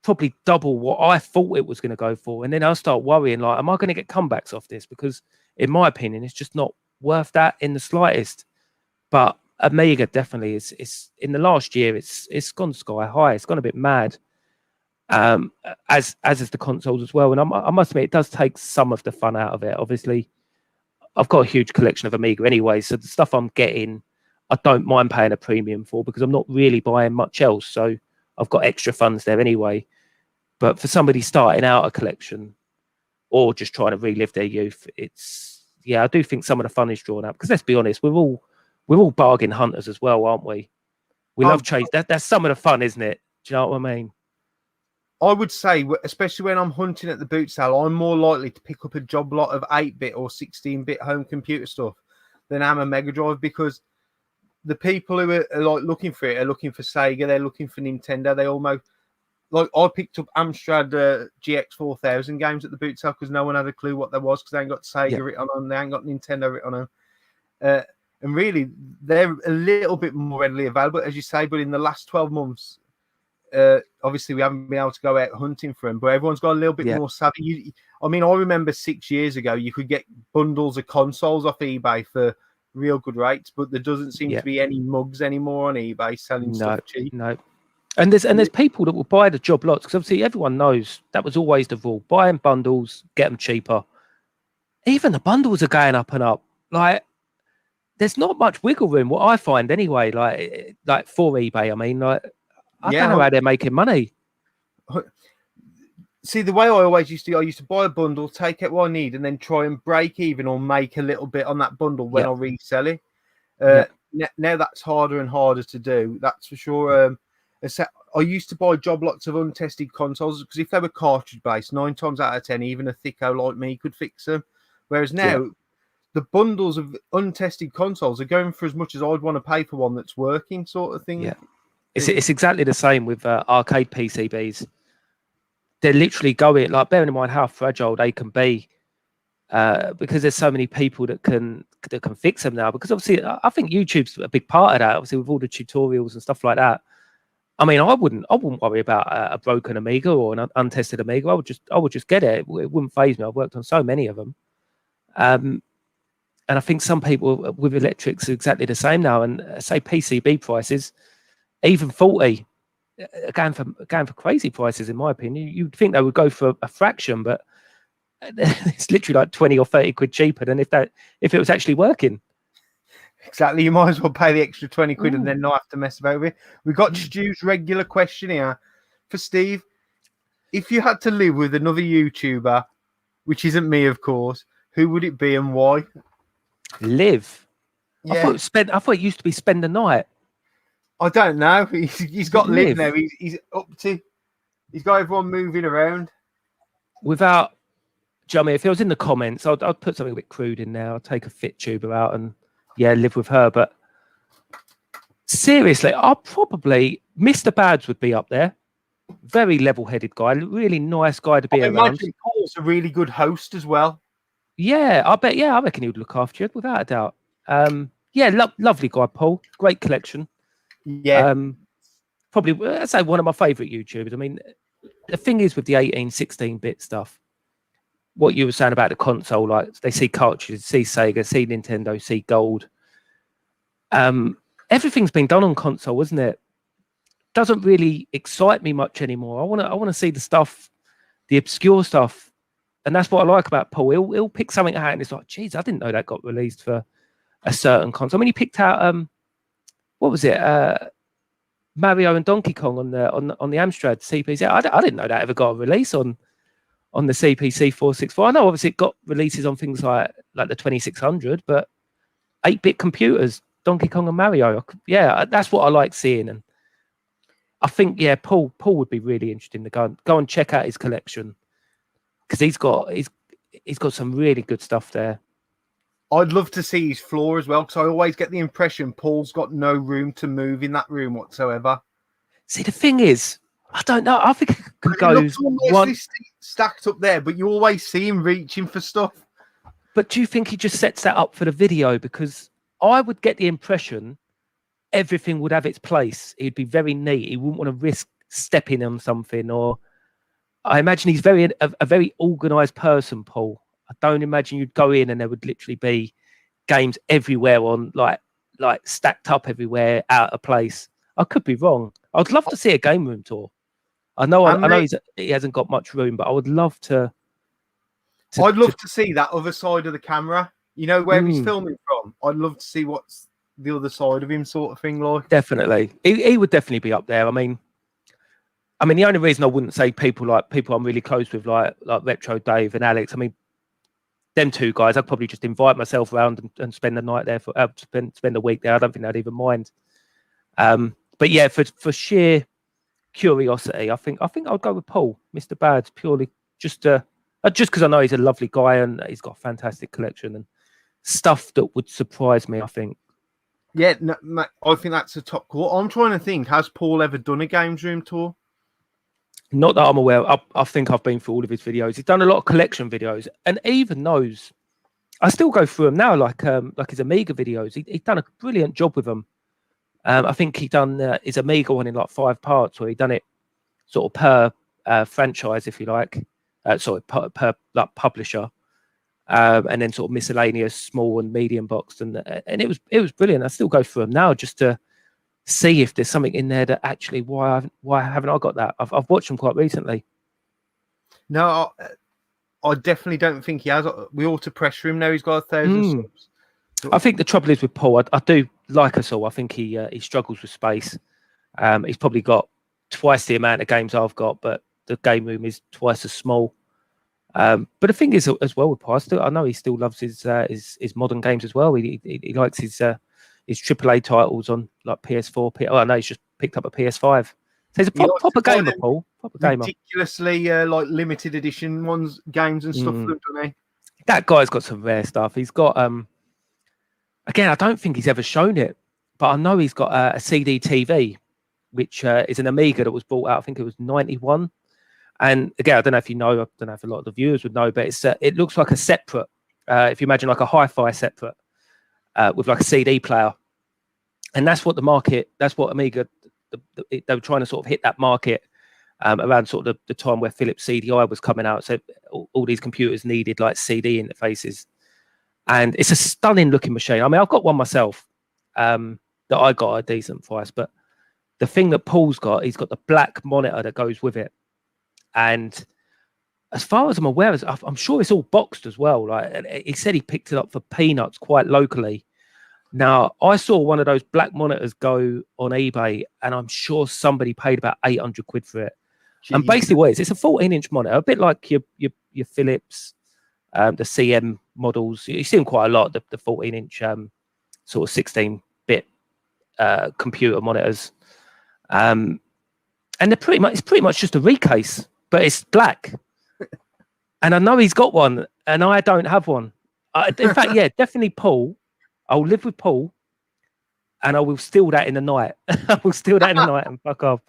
probably double what I thought it was going to go for, and then I'll start worrying, like, am I going to get comebacks off this? Because in my opinion, it's just not worth that in the slightest. But Amiga definitely is in the last year, it's gone sky high. It's gone a bit mad, as is the consoles as well. And I must admit, it does take some of the fun out of it. Obviously, I've got a huge collection of Amiga anyway, so the stuff I'm getting, I don't mind paying a premium for because I'm not really buying much else. So I've got extra funds there anyway. But for somebody starting out a collection or just trying to relive their youth, I do think some of the fun is drawn out, because let's be honest, we're all bargain hunters as well, aren't we? We love chase. That's some of the fun, isn't it? Do you know what I mean? I would say, especially when I'm hunting at the boot sale, I'm more likely to pick up a job lot of 8-bit or 16-bit home computer stuff than I'm a Mega Drive, because the people who are like looking for it are looking for Sega, they're looking for Nintendo. They almost, like, I picked up Amstrad GX 4000 games at the boot sale because no one had a clue what there was, because they ain't got Sega written on them, they ain't got Nintendo written on them. And really, they're a little bit more readily available, as you say, but in the last 12 months, obviously we haven't been able to go out hunting for them, but everyone's got a little bit more savvy. I remember 6 years ago you could get bundles of consoles off eBay for real good rates, but there doesn't seem to be any mugs anymore on eBay selling stuff cheap. No. And there's people that will buy the job lots, because obviously everyone knows that was always the rule: buy in bundles, get them cheaper. Even the bundles are going up and up. Like, there's not much wiggle room, what I find anyway. Like for eBay, I don't know how they're making money. See, the way I used to buy a bundle, take out what I need, and then try and break even or make a little bit on that bundle when I resell it. Now that's harder and harder to do, that's for sure. I used to buy job lots of untested consoles, because if they were cartridge based, 9 times out of 10, even a thicko like me could fix them. Whereas now, the bundles of untested consoles are going for as much as I'd want to pay for one that's working, sort of thing. Yeah. It's exactly the same with arcade PCBs. They're literally going, like, bearing in mind how fragile they can be, because there's so many people that can fix them now. Because obviously, I think YouTube's a big part of that. Obviously, with all the tutorials and stuff like that. I wouldn't worry about a broken Amiga or an untested Amiga. I would just get it. It wouldn't faze me. I've worked on so many of them. And I think some people with electrics are exactly the same now. And say PCB prices, even 40, going for crazy prices, in my opinion. You'd think they would go for a fraction, but it's literally like 20 or 30 quid cheaper than if it was actually working. Exactly. You might as well pay the extra 20 quid and then not have to mess about with it. We've got Stu's regular question here for Steve. If you had to live with another YouTuber, which isn't me, of course, who would it be and why? Live? Yeah. I thought it used to be spend the night. I don't know. He's got live now. He's got everyone moving around. Without, do you know what I mean? If it was in the comments, I'd put something a bit crude in there. I'd take a fit tuber out and live with her. But seriously, I'll probably, Mr. Bads would be up there. Very level-headed guy, really nice guy to be around. I imagine Paul's a really good host as well. Yeah, I bet. Yeah, I reckon he would look after you without a doubt. Lovely guy, Paul. Great collection. Yeah. Probably, I'd say one of my favourite YouTubers. The thing is with the 18, 16-bit stuff, what you were saying about the console, like they see cartridges, see Sega, see Nintendo, see gold. Everything's been done on console, isn't it? Doesn't really excite me much anymore. I want to see the stuff, the obscure stuff, and that's what I like about Paul. He'll pick something out and it's like, geez, I didn't know that got released for a certain console. He picked out what was it? Mario and Donkey Kong on the Amstrad CPC. I didn't know that ever got a release on the CPC 464. I know obviously it got releases on things like the 2600, but 8-bit computers, Donkey Kong and Mario. Yeah, that's what I like seeing. And I think, Paul would be really interesting to go and check out his collection, because he's got some really good stuff there. I'd love to see his floor as well, because I always get the impression Paul's got no room to move in that room whatsoever. See, the thing is, I don't know. I think it could go one stacked up there, but you always see him reaching for stuff. But do you think he just sets that up for the video? Because I would get the impression everything would have its place. He'd be very neat. He wouldn't want to risk stepping on something. Or I imagine he's a very organised person, Paul. I don't imagine you'd go in and there would literally be games everywhere on like stacked up everywhere out of place. I could be wrong. I'd love to see a game room tour. I know he hasn't got much room, but I would love to. I'd love to see that other side of the camera. You know, where he's filming from. I'd love to see what's the other side of him, sort of thing. Like, definitely, he would definitely be up there. I mean, the only reason I wouldn't say people I'm really close with, like Retro Dave and Alex. I mean, them two guys, I'd probably just invite myself around and spend the night there spend a week there. I don't think they'd even mind. But yeah, for sheer curiosity, I think I'd go with Paul, Mr. Bad, purely just because I know he's a lovely guy and he's got a fantastic collection and stuff that would surprise me, I think. Yeah, no, mate, I think that's a top call. I'm trying to think, has Paul ever done a games room tour? Not that I'm aware of. I think I've been through all of his videos. He's done a lot of collection videos, and even those, I still go through them now, like his Amiga videos. He's done a brilliant job with them. I think he done his Amiga one in like 5 parts, where he done it sort of per franchise, if you like. Per like publisher, and then sort of miscellaneous, small and medium boxed, and it was brilliant. I still go through them now just to see if there's something in there that actually why haven't I got that? I've watched them quite recently. No, I definitely don't think he has. We ought to pressure him now. He's got 1,000 subs. I think the trouble is with Paul. I do like us all. I think he struggles with space. He's probably got twice the amount of games I've got, but the game room is twice as small. But the thing is, as well with Paul, I know he still loves his modern games as well. He likes his AAA titles on like PS4. I know he's just picked up a PS5. So he's a proper gamer, Paul. Proper gamer. Ridiculously like limited edition games and stuff. Doesn't he? That guy's got some rare stuff. He's got again, I don't think he's ever shown it, but I know he's got a CD TV, which is an Amiga that was bought out. I think it was 91. And again, I don't know if you know. I don't know if a lot of the viewers would know, but it looks like a separate. If you imagine like a hi-fi separate with like a CD player. And that's what Amiga, they were trying to sort of hit that market around sort of the time where Philips CDI was coming out. So all these computers needed like CD interfaces. And it's a stunning looking machine. I mean, I've got one myself that I got at a decent price. But the thing that Paul's got, he's got the black monitor that goes with it. And as far as I'm aware, I'm sure it's all boxed as well. Like he said, he picked it up for peanuts quite locally. Now, I saw one of those black monitors go on eBay, and I'm sure somebody paid about 800 quid for it. Jeez. And basically, what it's a 14-inch monitor, a bit like your Philips, the CM models. You see them quite a lot, the 14-inch sort of 16-bit computer monitors. And it's pretty much just a recase, but it's black. And I know he's got one, and I don't have one. In fact, yeah, definitely Paul. I'll live with Paul, and I will steal that in the night. I will steal that in the night and fuck off.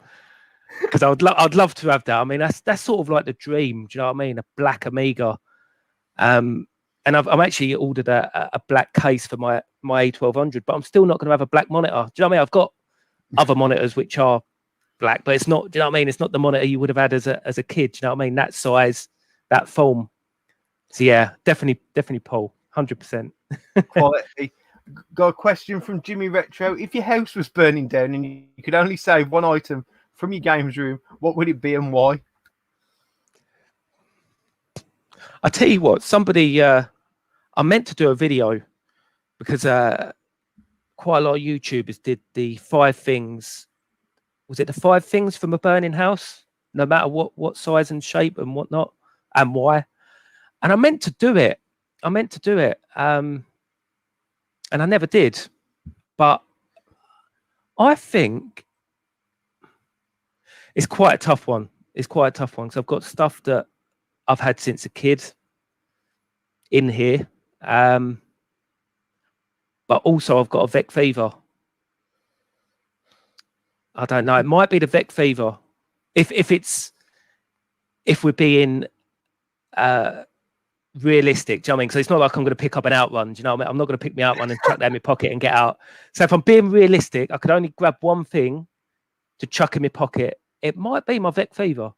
Because I'd love to have that. I mean, that's sort of like the dream. Do you know what I mean? A black Amiga. And I've actually ordered a black case for my A1200, but I'm still not going to have a black monitor. Do you know what I mean? I've got other monitors which are black, but it's not. Do you know what I mean? It's not the monitor you would have had as a kid. Do you know what I mean? That size, that form. So yeah, definitely Paul, 100%. Quality. Got a question from Jimmy Retro. If your house was burning down and you could only save one item from your games room, what would it be and why? I tell you what, somebody I meant to do a video because quite a lot of YouTubers did the 5 things. Was it the 5 things from a burning house? No matter what size and shape and whatnot, and why. And I meant to do it. And I never did. But I think it's quite a tough one. Because I've got stuff that I've had since a kid in here. But also I've got a Vec Fever. I don't know. It might be the Vec Fever. If we're being realistic, do you know what I mean? Because it's not like I'm going to pick up an Outrun. Do you know what I mean? I'm not going to pick my Outrun and chuck that in my pocket and get out. So if I'm being realistic, I could only grab one thing to chuck in my pocket. It might be my Vec Fever.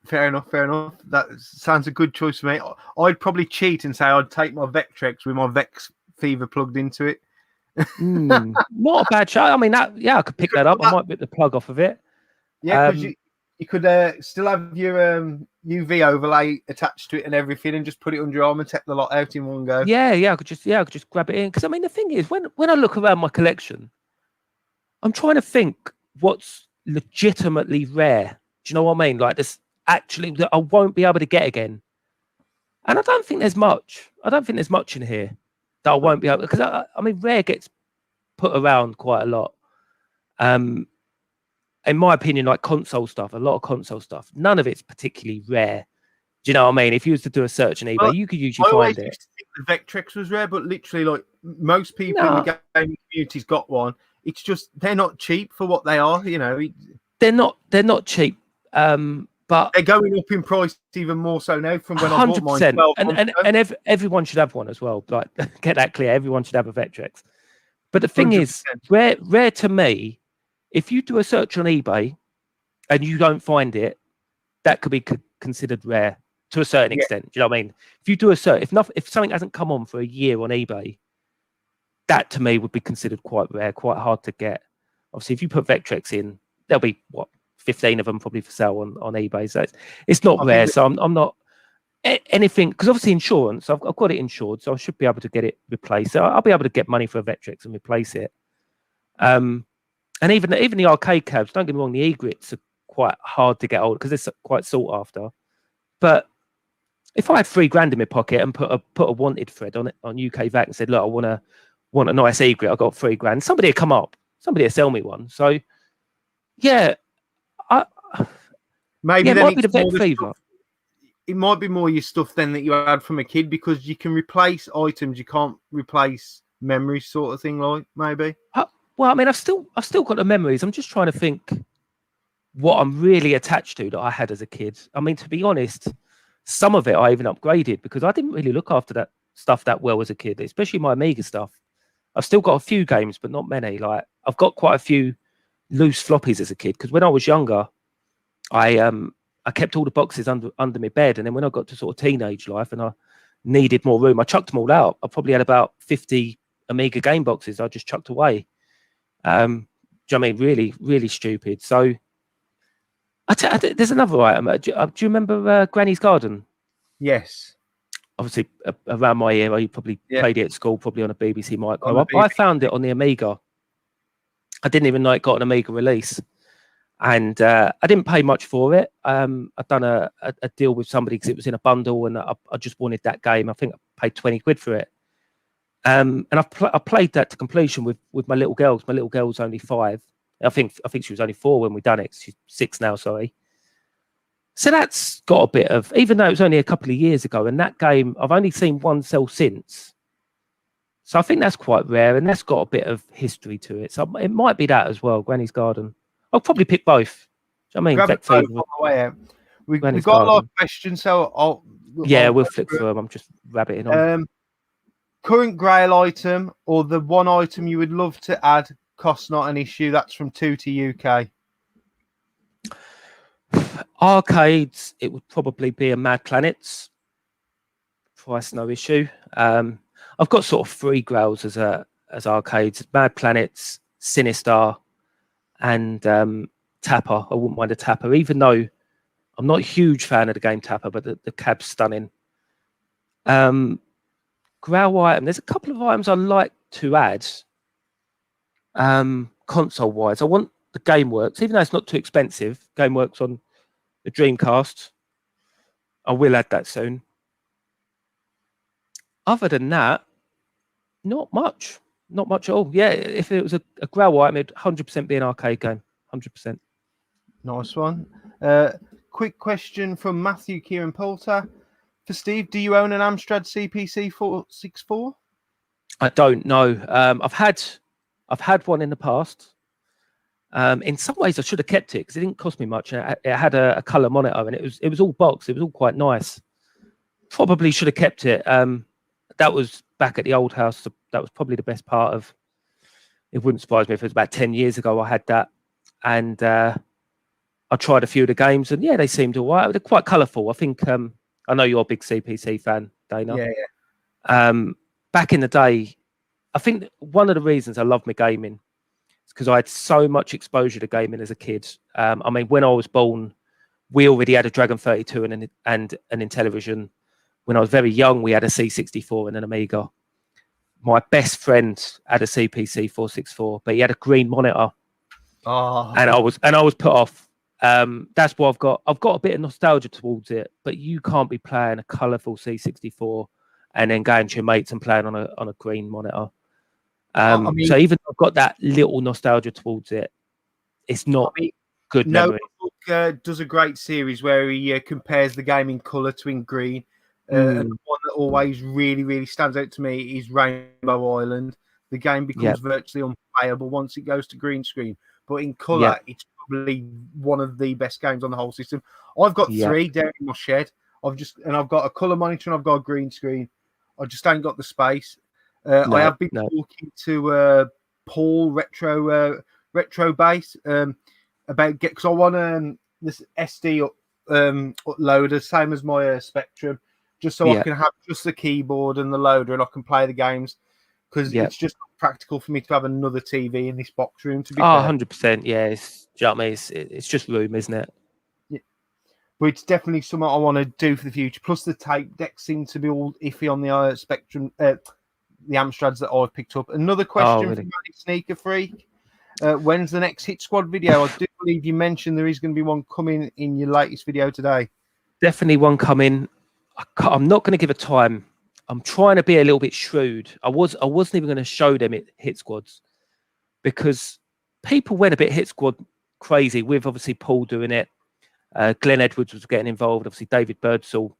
Fair enough. That sounds a good choice for me. I'd probably cheat and say I'd take my Vectrex with my Vec Fever plugged into it. Not a bad shot. I mean, I could pick that up. I might rip the plug off of it. Yeah, because you could still have your UV overlay attached to it and everything, and just put it under your arm and take the lot out in one go. Yeah, I could just grab it in. Because I mean, the thing is, when I look around my collection, I'm trying to think what's legitimately rare. Do you know what I mean? Like this actually that I won't be able to get again. And I don't think there's much. I don't think there's much in here that I won't be able, because I mean, rare gets put around quite a lot. In my opinion, like console stuff, a lot of console stuff, none of it's particularly rare. Do you know what I mean? If you was to do a search on eBay, you could usually find it. Used to think the Vectrex was rare, but literally, like most people in the gaming community's got one. It's just they're not cheap for what they are. You know, they're not cheap. But they're going up in price even more so now from when I bought mine. 100%. And everyone should have one as well. Like, get that clear. Everyone should have a Vectrex. But the thing 100%. Is, rare to me, if you do a search on eBay and you don't find it, that could be considered rare to a certain extent. Do you know what I mean? If you do a search, if something hasn't come on for a year on eBay, that to me would be considered quite rare, quite hard to get. Obviously, if you put Vectrex in, there'll be 15 of them probably for sale on eBay. So it's not rare. So I'm not anything, because obviously insurance, I've got it insured, so I should be able to get it replaced. So I'll be able to get money for a Vectrex and replace it. And even the arcade cabs, don't get me wrong, the e-grits are quite hard to get hold because they're quite sought after. But if I had $3,000 in my pocket and put a wanted thread on it on UK VAC and said, look, I want a nice e-grit, I got $3,000, somebody would come up, somebody would sell me one. So yeah, maybe it might be the Vec Fever. It might be more your stuff then that you had from a kid, because you can replace items, you can't replace memories, sort of thing, like maybe. Well, I mean, I've still got the memories. I'm just trying to think what I'm really attached to that I had as a kid. I mean, to be honest, some of it I even upgraded because I didn't really look after that stuff that well as a kid, especially my Amiga stuff. I've still got a few games, but not many. Like, I've got quite a few loose floppies as a kid because when I was younger, I kept all the boxes under my bed, and then when I got to sort of teenage life and I needed more room, I chucked them all out. I probably had about 50 Amiga game boxes I just chucked away. Do you know what I mean? Really, really stupid. So there's another item. Do you remember Granny's Garden? Yes. Obviously, around my era, you probably played it at school, probably on a BBC Micro. I found it on the Amiga. I didn't even know it got an Amiga release. And I didn't pay much for it. I'd done a deal with somebody because it was in a bundle, and I just wanted that game. I think I paid 20 quid for it. And I played that to completion with my little girls. My little girl was only 5. I think she was only 4 when we done it. She's 6 now, sorry. So that's got a bit of, even though it was only a couple of years ago, and that game I've only seen one sell since. So I think that's quite rare, and that's got a bit of history to it. So it might be that as well, Granny's Garden. I'll probably pick both. Do you know what I mean? We've got a lot of questions, so we'll flick through them. I'm just rabbiting on. Current Grail item, or the one item you would love to add, cost not an issue. That's from 2to UK. Arcades, it would probably be a Mad Planets. Price no issue. I've got sort of 3 grails as arcades: Mad Planets, Sinister, and Tapper. I wouldn't mind a Tapper, even though I'm not a huge fan of the game Tapper, but the cab's stunning. Grail item, there's a couple of items I like to add. Console wise, I want the GameWorks, even though it's not too expensive. GameWorks on the Dreamcast. I will add that soon. Other than that, not much at all. Yeah, if it was a Grail item, it'd 100% be an arcade game. 100%. Nice one. Quick question from Matthew Kieran Poulter. For Steve, do you own an Amstrad CPC 464? I don't know. I've had one in the past. In some ways, I should have kept it because it didn't cost me much. It had a color monitor, and it was all boxed. It was all quite nice. Probably should have kept it. That was back at the old house. So that was probably the best part of. It wouldn't surprise me if it was about 10 years ago I had that, and I tried a few of the games, and yeah, they seemed all right. They're quite colourful. I think. I know you're a big CPC fan, Dana. Yeah. Back in the day, I think one of the reasons I love my gaming is because I had so much exposure to gaming as a kid. I mean, when I was born, we already had a Dragon 32 and an Intellivision. When I was very young, we had a C64 and an Amiga. My best friend had a CPC 464, but he had a green monitor. and Oh, I was put off. That's why I've got a bit of nostalgia towards it, but you can't be playing a colourful C64 and then going to your mates and playing on a green monitor. I mean, So even though I've got that little nostalgia towards it, it's not good No memory. Book does a great series where he compares the game in colour to in green. And the one that always really stands out to me is Rainbow Island. The game becomes virtually unplayable once it goes to green screen, but in colour, it's probably one of the best games on the whole system. I've got 3 down in my shed. I've got a colour monitor and I've got a green screen. I just ain't got the space. I have been talking to Paul Retro Base about because I want this SD loader, same as my Spectrum, just so I can have just the keyboard and the loader and I can play the games, because it's just not practical for me to have another TV in this box room, to be fair. 100%. Yeah, do you know what I mean? It's just room, isn't it? Yeah. But it's definitely something I want to do for the future. Plus, the tape decks seem to be all iffy on the Spectrum, the Amstrads that I've picked up. Another question from Sneaker Freak. When's the next Hit Squad video? I do believe you mentioned there is going to be one coming in your latest video today. Definitely one coming. I'm not going to give a time. I'm trying to be a little bit shrewd. I wasn't even going to show them Hit Squads, because people went a bit Hit Squad crazy with obviously Paul doing it. Glenn Edwards was getting involved. Obviously David Birdsall,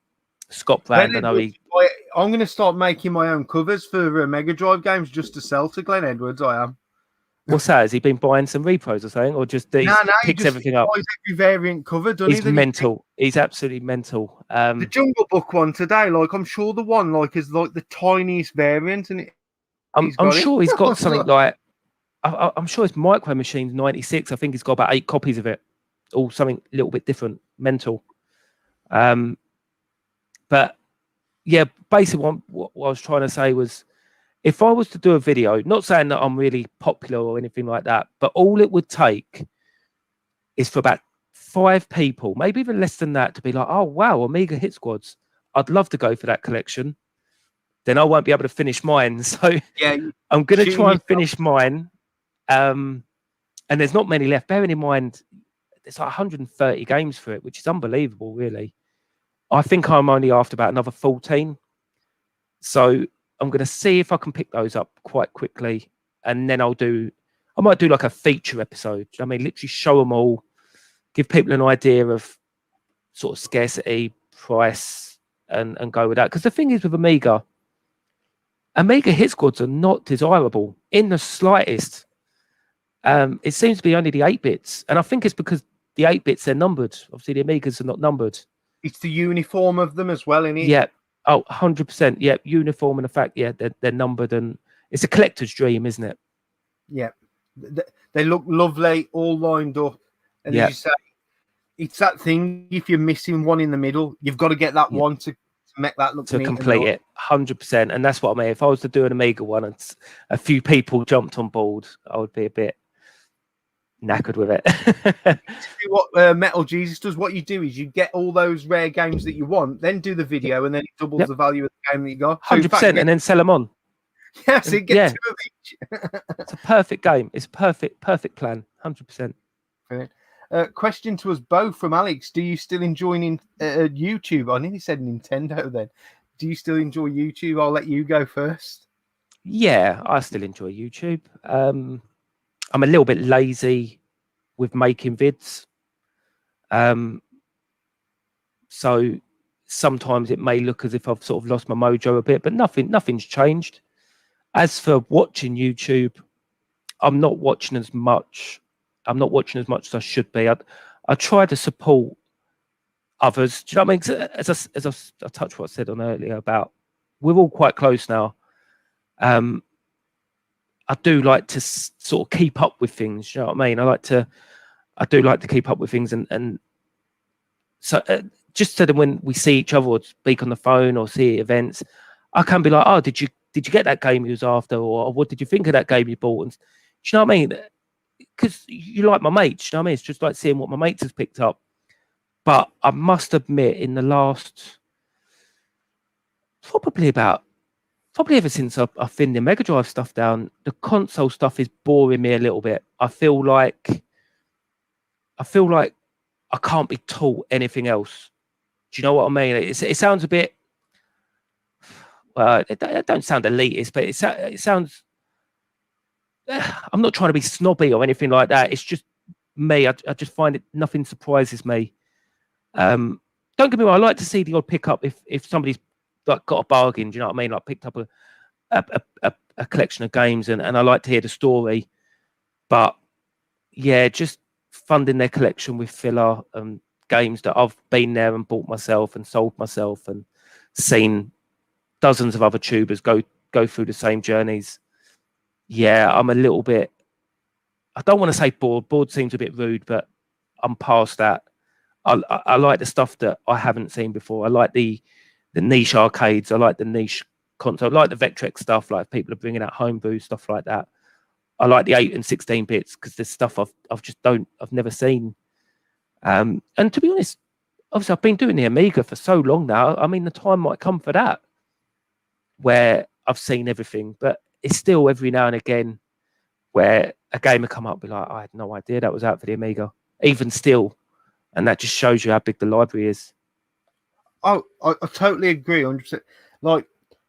Scott Brand. I'm going to start making my own covers for Mega Drive games just to sell to Glenn Edwards. I am. What's that? Has he been buying some repros or something, or just he picks everything up? Every variant cover, doesn't He's mental. He's absolutely mental. The Jungle Book one today, like I'm sure the one is like the tiniest variant, and I'm sure he's got something like I'm sure it's Micro Machines 96. I think he's got about 8 copies of it, all something a little bit different, mental. But yeah, basically what I was trying to say was, if I was to do a video, not saying that I'm really popular or anything like that, but all it would take is for about 5 people, maybe even less than that, to be like, oh, wow, Amiga Hit Squads. I'd love to go for that collection. Then I won't be able to finish mine. So I'm going to try and finish mine. And there's not many left. Bearing in mind, there's like 130 games for it, which is unbelievable, really. I think I'm only after about another 14. So I'm going to see if I can pick those up quite quickly, and then I might do like a feature episode. I mean, literally show them all, give people an idea of sort of scarcity, price, and go with that. Because the thing is with Amiga Hit Squads are not desirable in the slightest. It seems to be only the 8-bits, and I think it's because the 8-bits, they're numbered. Obviously, the Amigas are not numbered. It's the uniform of them as well, isn't it? Yeah. Oh, 100%. Yeah, uniform, and the fact, they're numbered, and it's a collector's dream, isn't it? Yeah, they look lovely, all lined up, and as you say, it's that thing. If you're missing one in the middle, you've got to get that one to make that look to complete it. 100%, and that's what I mean. If I was to do an Amiga one and a few people jumped on board, I would be a bit knackered with it. What Metal Jesus does, what you do is you get all those rare games that you want, then do the video, and then it doubles the value of the game that you got. 100%, and then sell them on. Yes, it gets 2 of each. It's a perfect game. It's a perfect plan. 100%. Question to us both from Alex: do you still enjoy YouTube? I nearly said Nintendo then. Do you still enjoy YouTube? I'll let you go first. Yeah, I still enjoy YouTube. I'm a little bit lazy with making vids. So sometimes it may look as if I've sort of lost my mojo a bit, but nothing's changed. As for watching YouTube, I'm not watching as much. I'm not watching as much as I should be. I try to support others. Do you know what I mean? As I touched what I said on earlier about, we're all quite close now. I do like to sort of keep up with things. You know what I mean? I do like to keep up with things, and so just so that when we see each other or speak on the phone or see events, I can be like, oh, did you get that game you was after, or what did you think of that game you bought? And do you know what I mean? Because you like my mates. You know what I mean? It's just like seeing what my mates has picked up. But I must admit, in the last probably ever since I thinned the Mega Drive stuff down, the console stuff is boring me a little bit. I feel like I feel like I can't be taught anything else. Do you know what I mean? It sounds a bit, well, it don't sound elitist, but it sounds, I'm not trying to be snobby or anything like that. It's just me. I just find it, nothing surprises me. Don't get me wrong, I like to see the odd pickup if somebody's like got a bargain, do you know what I mean? Like picked up a collection of games and I like to hear the story. But yeah, just funding their collection with filler and games that I've been there and bought myself and sold myself and seen dozens of other tubers go through the same journeys. Yeah, I'm a little bit, I don't want to say bored. Bored seems a bit rude, but I'm past that. I like the stuff that I haven't seen before. I like the niche arcades. I like the niche console. I like the Vectrex stuff, like people are bringing out homebrew, stuff like that. I like the 8 and 16 bits because there's stuff I've never seen. And to be honest, obviously I've been doing the Amiga for so long now. I mean, the time might come for that where I've seen everything, but it's still every now and again where a game will come up and be like, I had no idea that was out for the Amiga, even still. And that just shows you how big the library is. Oh, I totally agree, 100%. Like,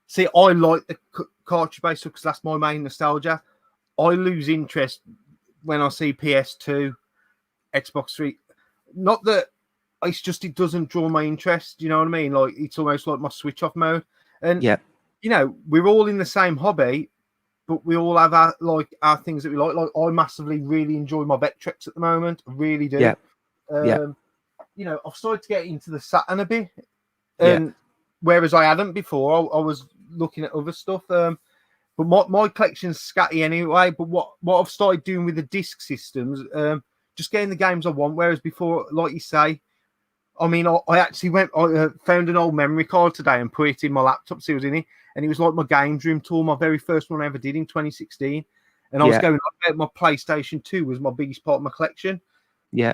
see, I like the cartridge-based stuff because that's my main nostalgia. I lose interest when I see PS2, Xbox 3. Not that it's just it doesn't draw my interest. You know what I mean? Like, it's almost like my switch-off mode. And, you know, we're all in the same hobby, but we all have our things that we like. Like, I massively really enjoy my Vectrex at the moment. I really do. You know, I've started to get into the Saturn a bit. And whereas I hadn't before, I was looking at other stuff. But my collection's scatty anyway. But what I've started doing with the disc systems, just getting the games I want. Whereas before, like you say, I mean, I actually found an old memory card today and put it in my laptop, see what was in it. And it was like my games room tour, my very first one I ever did in 2016. And I was going on about my PlayStation 2 was my biggest part of my collection. Yeah.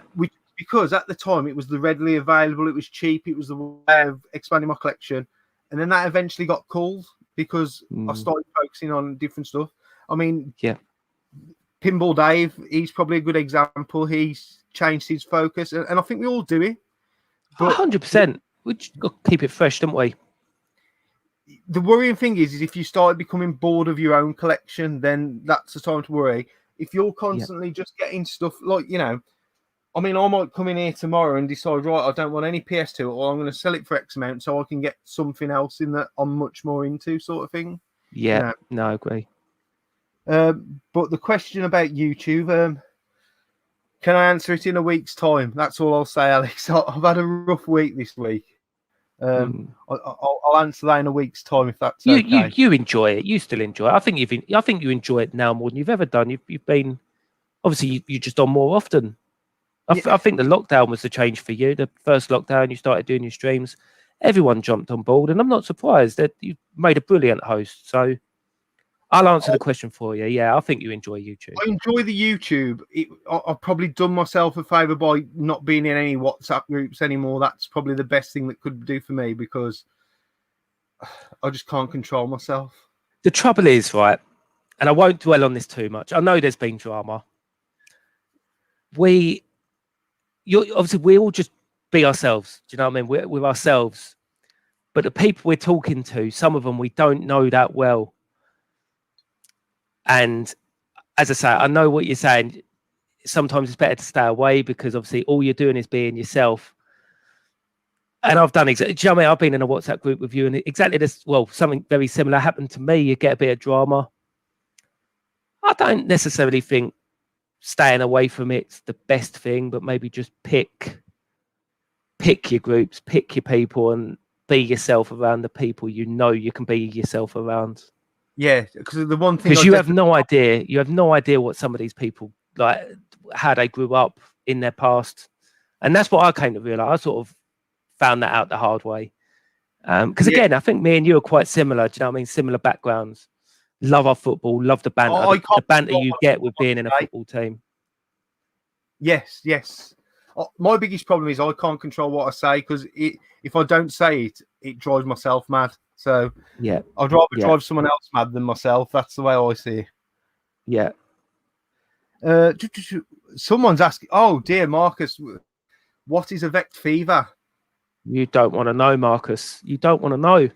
Because at the time it was the readily available, it was cheap, it was the way of expanding my collection. And then that eventually got cooled because I started focusing on different stuff. I mean, Pinball Dave, he's probably a good example. He's changed his focus, and I think we all do it. 100%. We just got to keep it fresh, don't we? The worrying thing is if you start becoming bored of your own collection, then that's the time to worry. If you're constantly just getting stuff like, you know, I mean, I might come in here tomorrow and decide, right, I don't want any PS2, or I'm going to sell it for X amount so I can get something else in that I'm much more into, sort of thing. Yeah, you know? No, I agree. But the question about YouTube, can I answer it in a week's time? That's all I'll say, Alex. I've had a rough week this week. I'll answer that in a week's time if that's okay. You enjoy it. You still enjoy it. I think you enjoy it now more than you've ever done. You've been, obviously, you're just on more often. I think the lockdown was the change for you. The first lockdown, you started doing your streams. Everyone jumped on board, and I'm not surprised that you made a brilliant host. So I'll answer the question for you. Yeah, I think you enjoy YouTube. I enjoy the YouTube. I've probably done myself a favour by not being in any WhatsApp groups anymore. That's probably the best thing that could do for me because I just can't control myself. The trouble is, right, and I won't dwell on this too much. I know there's been drama. Obviously, we all just be ourselves. Do you know what I mean? We're ourselves. But the people we're talking to, some of them we don't know that well. And as I say, I know what you're saying. Sometimes it's better to stay away because obviously all you're doing is being yourself. And I've done exactly, do you know what I mean? I've been in a WhatsApp group with you and exactly this, well, something very similar happened to me. You get a bit of drama. I don't necessarily think staying away from it's the best thing, but maybe just pick your groups, pick your people, and be yourself around the people you know you can be yourself around. Yeah, because the one thing, because you have no idea what some of these people like, how they grew up in their past, and that's what I came to realize. I sort of found that out the hard way. Because again, I think me and you are quite similar. Do you know what I mean? Similar backgrounds. Love our football. Love the banter. The banter you get with being in a football team. Yes. My biggest problem is I can't control what I say because if I don't say it, it drives myself mad. So I'd rather drive someone else mad than myself. That's the way I see it. Yeah. Someone's asking, oh dear, Marcus, what is a Vect Fever? You don't want to know, Marcus. You don't want to know.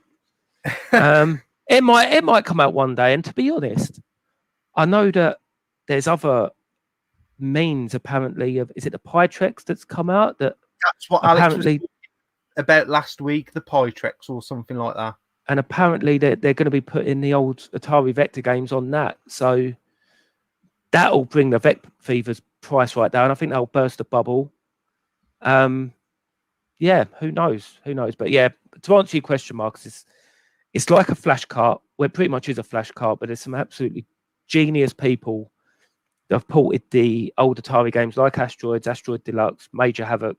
It might come out one day. And to be honest, I know that there's other means apparently of, is it the Pytrex that's come out? That's what Alex was talking about last week, the Pytrex or something like that. And apparently they're going to be putting the old Atari Vector games on that. So that'll bring the Vect Fever's price right down. I think that'll burst a bubble. Yeah, who knows? Who knows? But yeah, to answer your question, Marcus, it's like a flash cart. Well, it pretty much is a flash cart, but there's some absolutely genius people that have ported the old Atari games like Asteroids, Asteroid Deluxe, Major Havoc,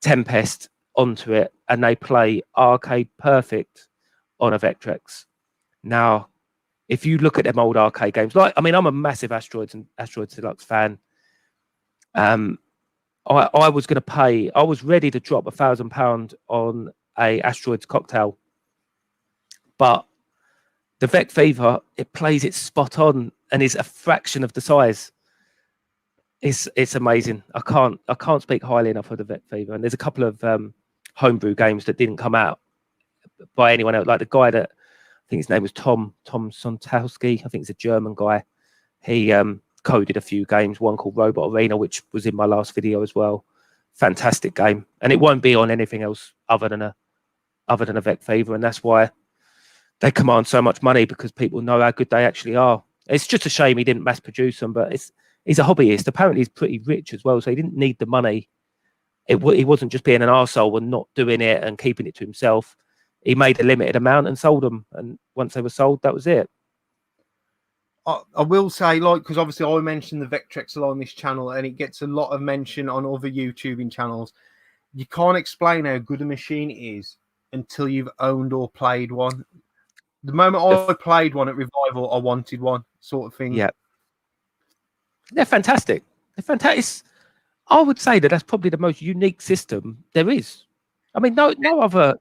Tempest onto it, and they play arcade perfect on a Vectrex. Now, if you look at them old arcade games, like, I mean, I'm a massive Asteroids and Asteroids Deluxe fan. I was going to pay, I was ready to drop £1,000 on a Asteroids cocktail, but the Vect Fever, it plays it spot on and is a fraction of the size. It's amazing. I can't speak highly enough of the Vect Fever. And there's a couple of homebrew games that didn't come out by anyone else. Like the guy that, I think his name was Tom Sontowski. I think he's a German guy. He coded a few games, one called Robot Arena, which was in my last video as well. Fantastic game. And it won't be on anything else other than a Vect Fever. And that's why they command so much money, because people know how good they actually are. It's just a shame he didn't mass produce them, but he's a hobbyist. Apparently he's pretty rich as well, so he didn't need the money. He wasn't just being an arsehole and not doing it and keeping it to himself. He made a limited amount and sold them. And once they were sold, that was it. I will say, like, because obviously I mentioned the Vectrex a lot on this channel, and it gets a lot of mention on other YouTubing channels. You can't explain how good a machine is until you've owned or played one. The moment I played one at Revival, I wanted one, sort of thing. Yeah. They're fantastic. They're fantastic. I would say that's probably the most unique system there is. I mean, no other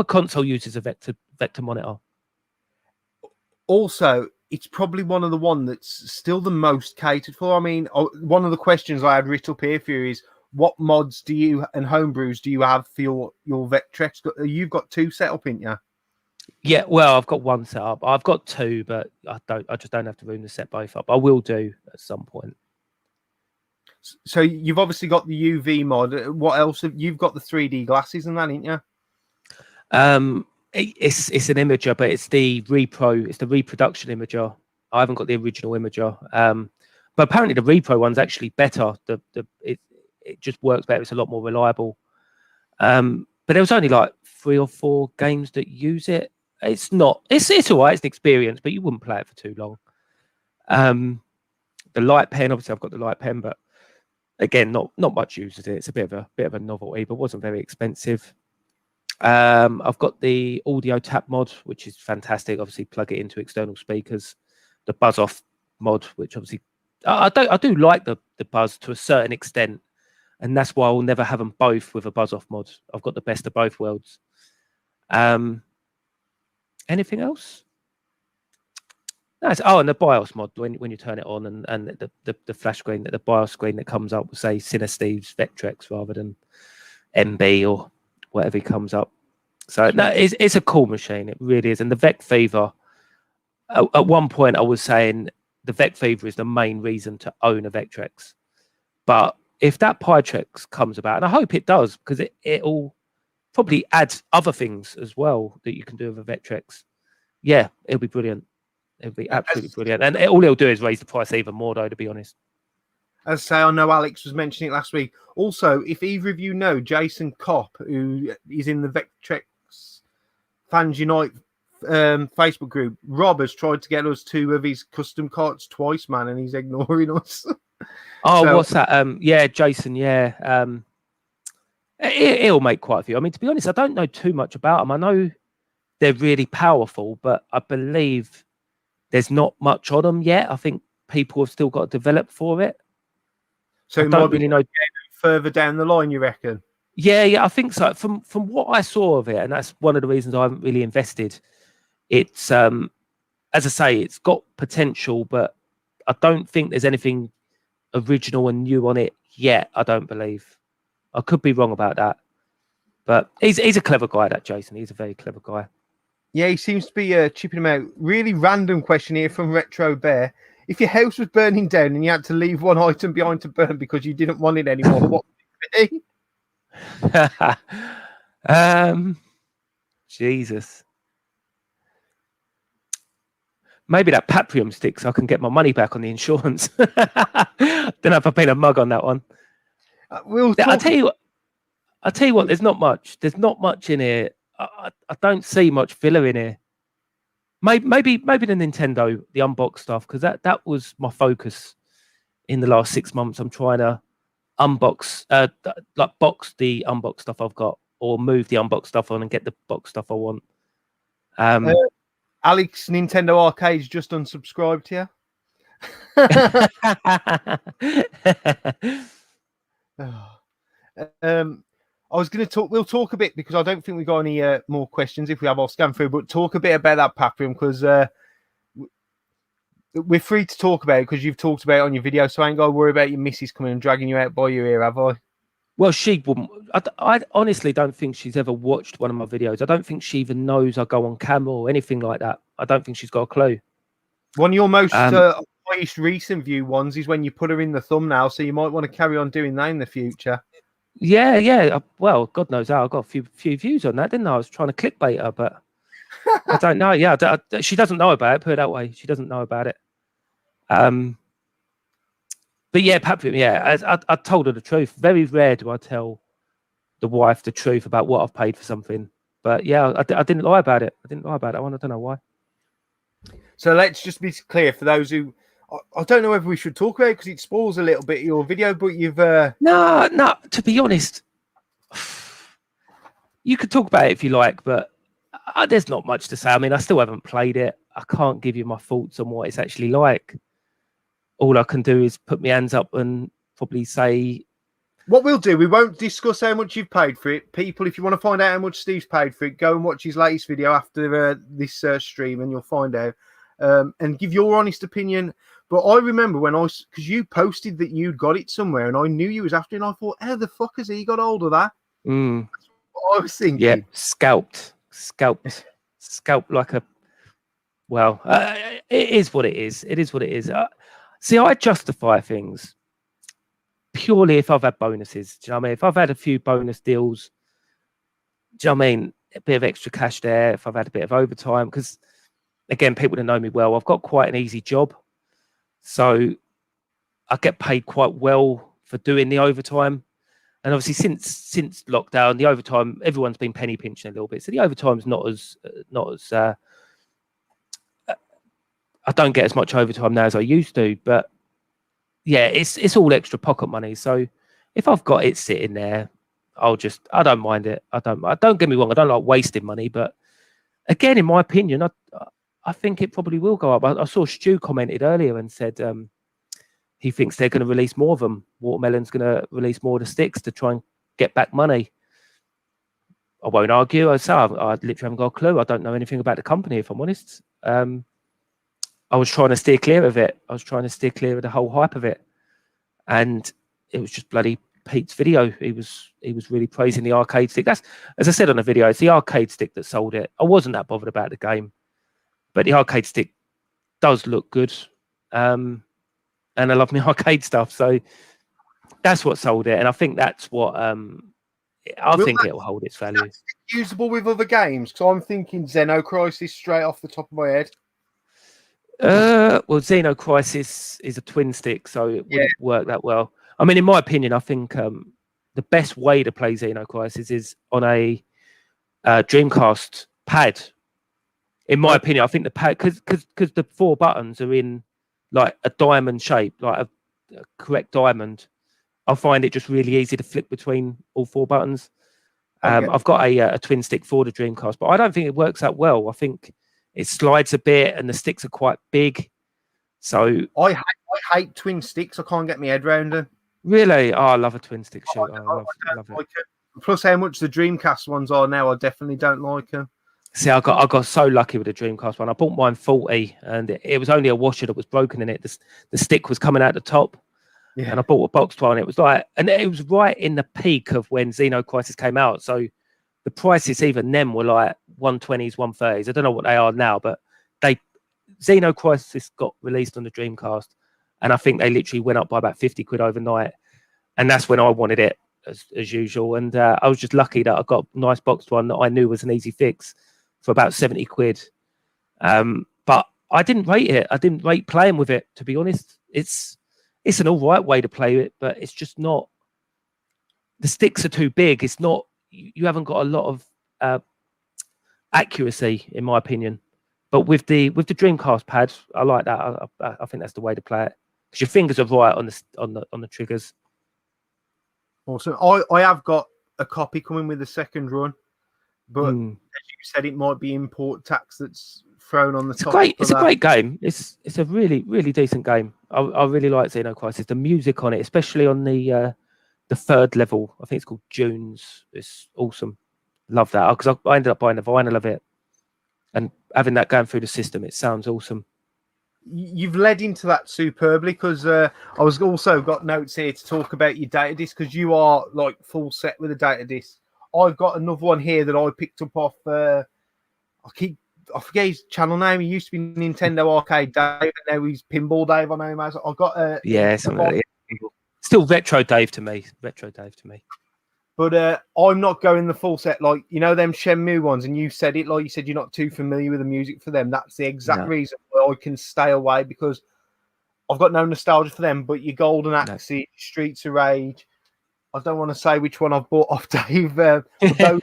console uses a vector monitor. Also, it's probably one of the one that's still the most catered for. I mean, one of the questions I had written up here for you is, what mods do you and homebrews do you have for your Vectrex? You've got two set up, ain't you? Yeah, well, I've got one set up. I've got two, but I just don't have the room to set both up. I will do at some point. So you've obviously got the UV mod. What else? You've got the 3D glasses and that, ain't you? It's an imager, but it's the repro. It's the reproduction imager. I haven't got the original imager. But apparently the repro one's actually better. It just works better. It's a lot more reliable. But there was only like 3 or 4 games that use it. It's all right. It's an experience, but you wouldn't play it for too long. The light pen, obviously, I've got the light pen, but again, not much uses it. It's a bit of a novelty, but wasn't very expensive. I've got the audio tap mod, which is fantastic. Obviously, plug it into external speakers. The buzz off mod, which obviously I do like the buzz to a certain extent, and that's why I'll never have them both with a buzz off mod. I've got the best of both worlds. Anything else? No, and the BIOS mod, when you turn it on, and the flash screen, the BIOS screen that comes up will say SiniSteve's Vectrex rather than MB or whatever comes up. So no, it's a cool machine. It really is. And the Vect Fever, at one point I was saying the Vect Fever is the main reason to own a Vectrex. But if that Pytrex comes about, and I hope it does, because it'll probably add other things as well that you can do with a Vectrex. Yeah, it'll be brilliant. It'll be absolutely brilliant. And all it'll do is raise the price even more, though, to be honest. As I say, I know Alex was mentioning it last week. Also, if either of you know Jason Kopp, who is in the Vectrex Fans Unite Facebook group, Rob has tried to get us 2 of his custom carts twice, man, and he's ignoring us. Oh, what's that? Yeah, Jason, yeah. It'll make quite a few. I mean, to be honest, I don't know too much about them. I know they're really powerful, but I believe there's not much on them yet. I think people have still got to develop for it. So I don't really know further down the line, you reckon? Yeah, I think so. From what I saw of it, and that's one of the reasons I haven't really invested. It's as I say, it's got potential, but I don't think there's anything original and new on it yet. I don't believe. I could be wrong about that, but he's a clever guy. That Jason, he's a very clever guy. Yeah, he seems to be chipping him out. Really random question here from Retro Bear. If your house was burning down and you had to leave one item behind to burn because you didn't want it anymore, what would it be? Jesus. Maybe that Paprium stick so I can get my money back on the insurance. Don't know if I paid a mug on that one. I'll tell you what. There's not much. There's not much in here. I don't see much filler in here. Maybe the Nintendo, the unbox stuff, because that was my focus in the last 6 months. I'm trying to unbox, box the unbox stuff I've got, or move the unbox stuff on and get the box stuff I want. Alex, Nintendo Arcade's just unsubscribed here. I was going to talk. We'll talk a bit because I don't think we got any more questions. If we have, I'll scan through. But talk a bit about that Paprium because we're free to talk about it because you've talked about it on your video. So I ain't got to worry about your missus coming and dragging you out by your ear, have I? Well, she wouldn't. I honestly don't think she's ever watched one of my videos. I don't think she even knows I go on camera or anything like that. I don't think she's got a clue. One of your most highest recent view ones is when you put her in the thumbnail, so you might want to carry on doing that in the future. Yeah. Well, God knows how I got a few views on that, didn't I? I was trying to clickbait her, but I don't know. Yeah, she doesn't know about it. Put it that way, she doesn't know about it. But yeah, Paprium, yeah, I told her the truth. Very rare do I tell the wife the truth about what I've paid for something. But yeah, I didn't lie about it. I don't know why. So let's just be clear for those who... I don't know whether we should talk about it because it spoils a little bit of your video, but you've... No, to be honest, you could talk about it if you like, but there's not much to say. I mean, I still haven't played it. I can't give you my thoughts on what it's actually like. All I can do is put my hands up and probably say... What we'll do, we won't discuss how much you've paid for it. People, if you want to find out how much Steve's paid for it, go and watch his latest video after this stream and you'll find out. And give your honest opinion. But I remember because you posted that you'd got it somewhere and I knew you was after it and I thought, how the fuck has he got hold of that? That's what I was thinking. Yeah, scalped like a... Well, it is what it is. It is what it is. See, I justify things purely if I've had bonuses. Do you know what I mean? If I've had a few bonus deals, do you know what I mean? A bit of extra cash there. If I've had a bit of overtime, because again, people that know me well, I've got quite an easy job. So I get paid quite well for doing the overtime. And obviously since lockdown, the overtime, everyone's been penny pinching a little bit. So the overtime's not as I don't get as much overtime now as I used to, but yeah, it's all extra pocket money. So if I've got it sitting there, I don't mind it. Don't get me wrong, I don't like wasting money, but again, in my opinion, I think it probably will go up. I saw Stu commented earlier and said he thinks they're going to release more of them. Watermelon's going to release more of the sticks to try and get back money. I won't argue. I literally haven't got a clue. I don't know anything about the company, if I'm honest. I was trying to steer clear of it. I was trying to steer clear of the whole hype of it. And it was just bloody Pete's video. He was really praising the arcade stick. That's, as I said on the video, it's the arcade stick that sold it. I wasn't that bothered about the game. But the arcade stick does look good. And I love my arcade stuff. So that's what sold it. And I think that's what think it'll hold its value. Usable with other games? Because I'm thinking Xenocrisis straight off the top of my head. Well, Xenocrisis is a twin stick, so it wouldn't work that well. I mean, in my opinion, I think the best way to play Xenocrisis is on a Dreamcast pad. In my opinion, I think the pad, because the 4 buttons are in like a diamond shape, like a correct diamond. I find it just really easy to flick between all 4 buttons. I've got a twin stick for the Dreamcast, but I don't think it works that well. I think it slides a bit and the sticks are quite big. So I hate twin sticks. I can't get my head around them. Really? Oh, I love a twin stick shoot. I love it. Plus how much the Dreamcast ones are now, I definitely don't like them. See, I got so lucky with the Dreamcast one. I bought mine 40 and it was only a washer that was broken in it. The stick was coming out the top. Yeah. And I bought a boxed one. It was like, and it was right in the peak of when Xenocrisis came out. So the prices even then were like 120s, 130s. I don't know what they are now, but Xenocrisis got released on the Dreamcast, and I think they literally went up by about 50 quid overnight. And that's when I wanted it as usual. And I was just lucky that I got a nice boxed one that I knew was an easy fix for about 70 quid. But I didn't rate it. I didn't rate playing with it, to be honest. It's an all right way to play it, but it's just not. The sticks are too big. It's not. You haven't got a lot of accuracy, in my opinion. But with the Dreamcast pad, I like that. I think that's the way to play it because your fingers are right on the triggers. Awesome. I have got a copy coming with the second run, but as you said, it might be import tax that's thrown on the top. It's a great game. It's a really, really decent game. I really like Xenocrisis. The music on it, especially on the third level, I think it's called Junes. It's awesome. Love that because I ended up buying the vinyl of it and having that going through the system. It sounds awesome. You've led into that superbly because I was also got notes here to talk about your data disc because you are like full set with a data disc. I've got another one here that I picked up off. I forget his channel name. He used to be Nintendo Arcade Dave, and now he's Pinball Dave. I know him as. I got something like that. Still Retro Dave to me. But I'm not going the full set like them Shenmue ones, and you said it like you said you're not too familiar with the music for them. That's the exact reason why I can stay away because I've got no nostalgia for them. But your Golden Axe, Streets of Rage, I don't want to say which one I've bought off Dave. But those,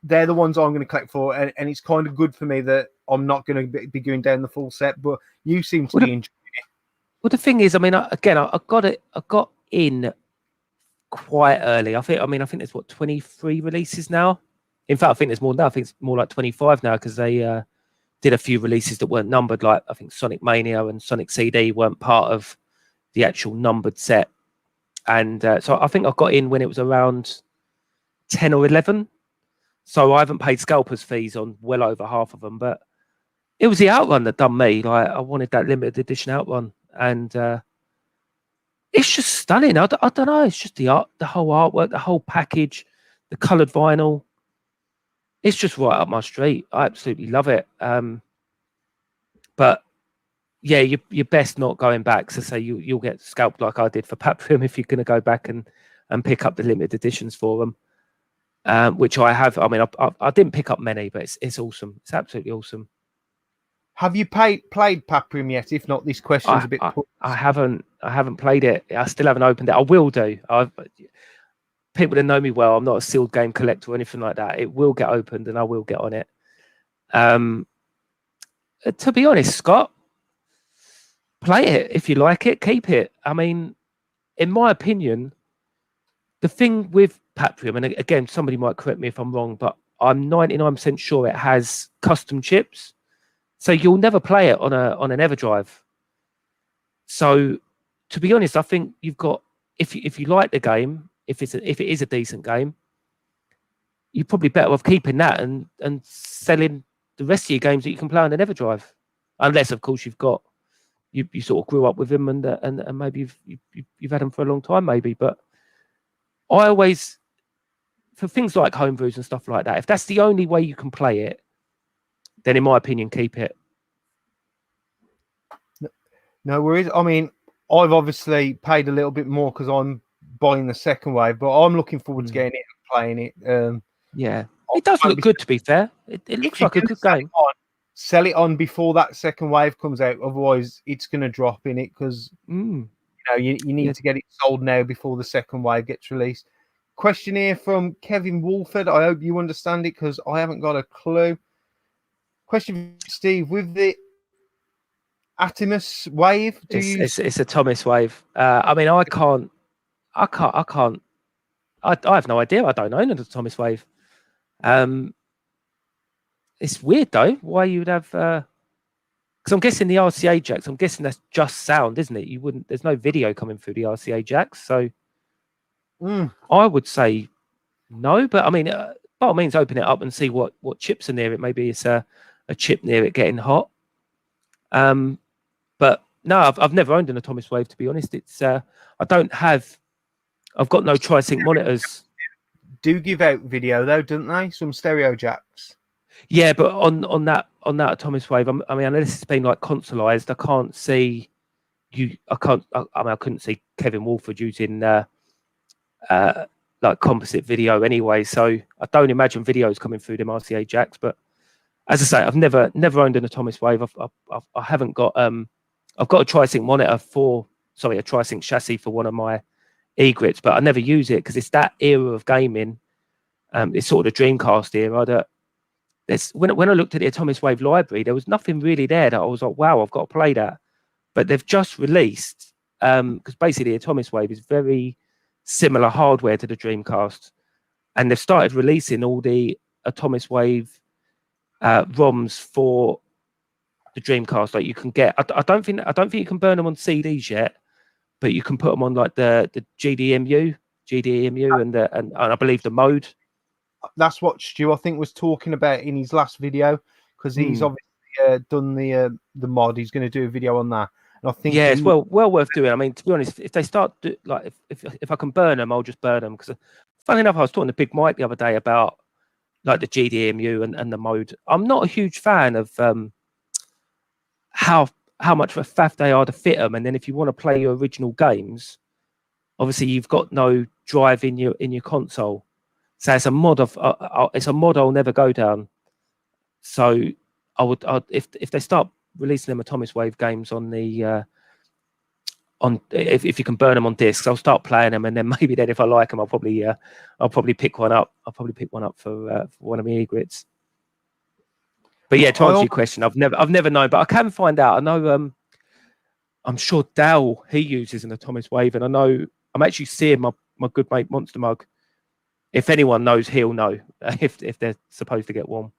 they're the ones I'm going to collect for, and it's kind of good for me that I'm not going to be going down the full set. But you seem to be enjoying it. Well, the thing is, I mean, I got in quite early. I think there's 23 releases now. In fact, I think there's more now. I think it's more like 25 now because they did a few releases that weren't numbered. Like I think Sonic Mania and Sonic CD weren't part of the actual numbered set. And so I think I got in when it was around 10 or 11. So I haven't paid scalpers fees on well over half of them. But it was the Outrun that done me. Like I wanted that limited edition Outrun, and it's just stunning. I don't know. It's just the art, the whole artwork, the whole package, the coloured vinyl. It's just right up my street. I absolutely love it. But yeah, you're best not going back. So say you'll get scalped like I did for Paprium if you're going to go back and pick up the limited editions for them, which I have. I mean, I didn't pick up many, but it's awesome. It's absolutely awesome. Have you played Paprium yet? If not, this question's a bit. I haven't played it. I still haven't opened it. I will do. People that know me well, I'm not a sealed game collector or anything like that. It will get opened, and I will get on it. To be honest, Scott, play it if you like it. Keep it. I mean, in my opinion, the thing with Paprium, and again, somebody might correct me if I'm wrong, but I'm 99% sure it has custom chips. So you'll never play it on an EverDrive. So, to be honest, I think you've got if you like the game, if it is a decent game, you're probably better off keeping that and selling the rest of your games that you can play on an EverDrive, unless of course you sort of grew up with them and maybe you've had them for a long time maybe. But I always, for things like homebrews and stuff like that, if that's the only way you can play it, then in my opinion, keep it. No worries. I mean, I've obviously paid a little bit more because I'm buying the second wave, but I'm looking forward to getting it and playing it. Yeah, it does look good, to be fair. It looks like a good game. Sell it on before that second wave comes out, otherwise it's going to drop in it because you need to get it sold now before the second wave gets released. Question here from Kevin Wolford. I hope you understand it because I haven't got a clue. Question for Steve, with the Atimus wave, it's a Thomas wave. I mean, I have no idea. I don't own a Thomas wave. It's weird though. Why you would have? Because I'm guessing the RCA jacks. I'm guessing that's just sound, isn't it? You wouldn't. There's no video coming through the RCA jacks, so I would say no. But I mean, by all means, open it up and see what chips are near it. Maybe it's a chip near it getting hot. But No, I've never owned an Atomic Wave, to be honest. It's I don't have. I've got no tri-sync monitors. Do give out video though, don't they? Some stereo jacks. Yeah, but on that Atomic Wave, I mean, unless it's been like consoleized, I can't see you. I can't. I mean, I couldn't see Kevin Wolford using like composite video anyway. So I don't imagine videos coming through them RCA jacks. But as I say, I've never owned an Atomic Wave. I haven't got. I've got a tri-sync monitor a tri-sync chassis for one of my egrets, but I never use it because it's that era of gaming. It's sort of the Dreamcast era that when I looked at the Atomic Wave library, there was nothing really there that I was like, wow, I've got to play that. But they've just released, because basically the Atomic Wave is very similar hardware to the Dreamcast, and they've started releasing all the Atomic Wave ROMs for the Dreamcast. Like you can get, I don't think you can burn them on CDs yet, but you can put them on like the GDEMU, and I believe the mode. That's what Stu, I think, was talking about in his last video, because he's obviously done the mod. He's going to do a video on that. And I think it's well worth doing. I mean, to be honest, if they start like if I can burn them, I'll just burn them. Because funny enough, I was talking to Big Mike the other day about like the GDEMU and the mode. I'm not a huge fan of how much of a faff they are to fit them. And then if you want to play your original games, obviously you've got no drive in your console. So it's a mod I'll never go down. So if they start releasing them Atomic Wave games on the if you can burn them on discs, I'll start playing them, and then maybe then if I like them, I'll probably pick one up. I'll probably pick one up for one of my egrets. But yeah, to answer your question, I've never known, but I can find out. I know I'm sure Dal, he uses an Atomic Wave, and I know I'm actually seeing my good mate Monster Mug. If anyone knows, he'll know if they're supposed to get one.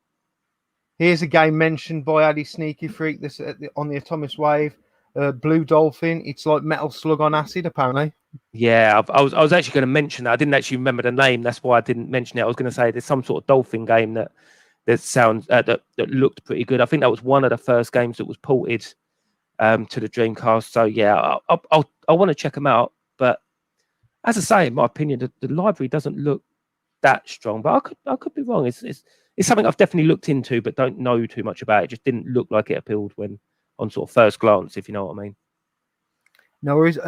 Here's a game mentioned by Addy Sneaky Freak this on the Atomic Wave. Blue Dolphin. It's like Metal Slug on acid, apparently. Yeah, I was actually going to mention that. I didn't actually remember the name. That's why I didn't mention it. I was going to say there's some sort of dolphin game that sounds that looked pretty good. I think that was one of the first games that was ported to the Dreamcast. So yeah, I want to check them out. But as I say, in my opinion, the library doesn't look that strong. But I could be wrong. It's something I've definitely looked into, but don't know too much about. It just didn't look like it appealed when on sort of first glance, if you know what I mean. No worries.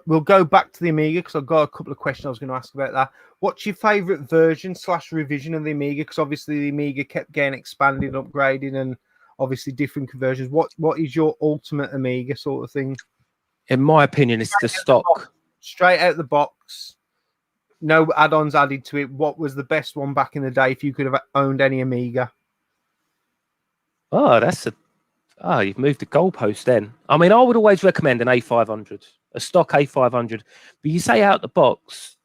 We'll go back to the Amiga because I've got a couple of questions I was going to ask about that. What's your favourite version / revision of the Amiga? Because obviously the Amiga kept getting expanded, upgraded, and obviously different conversions. What is your ultimate Amiga sort of thing? In my opinion, it's the stock. Straight out the box. No add-ons added to it. What was the best one back in the day if you could have owned any Amiga? Oh, you've moved the goalpost then. I mean, I would always recommend an A500, a stock A500. But you say out the box,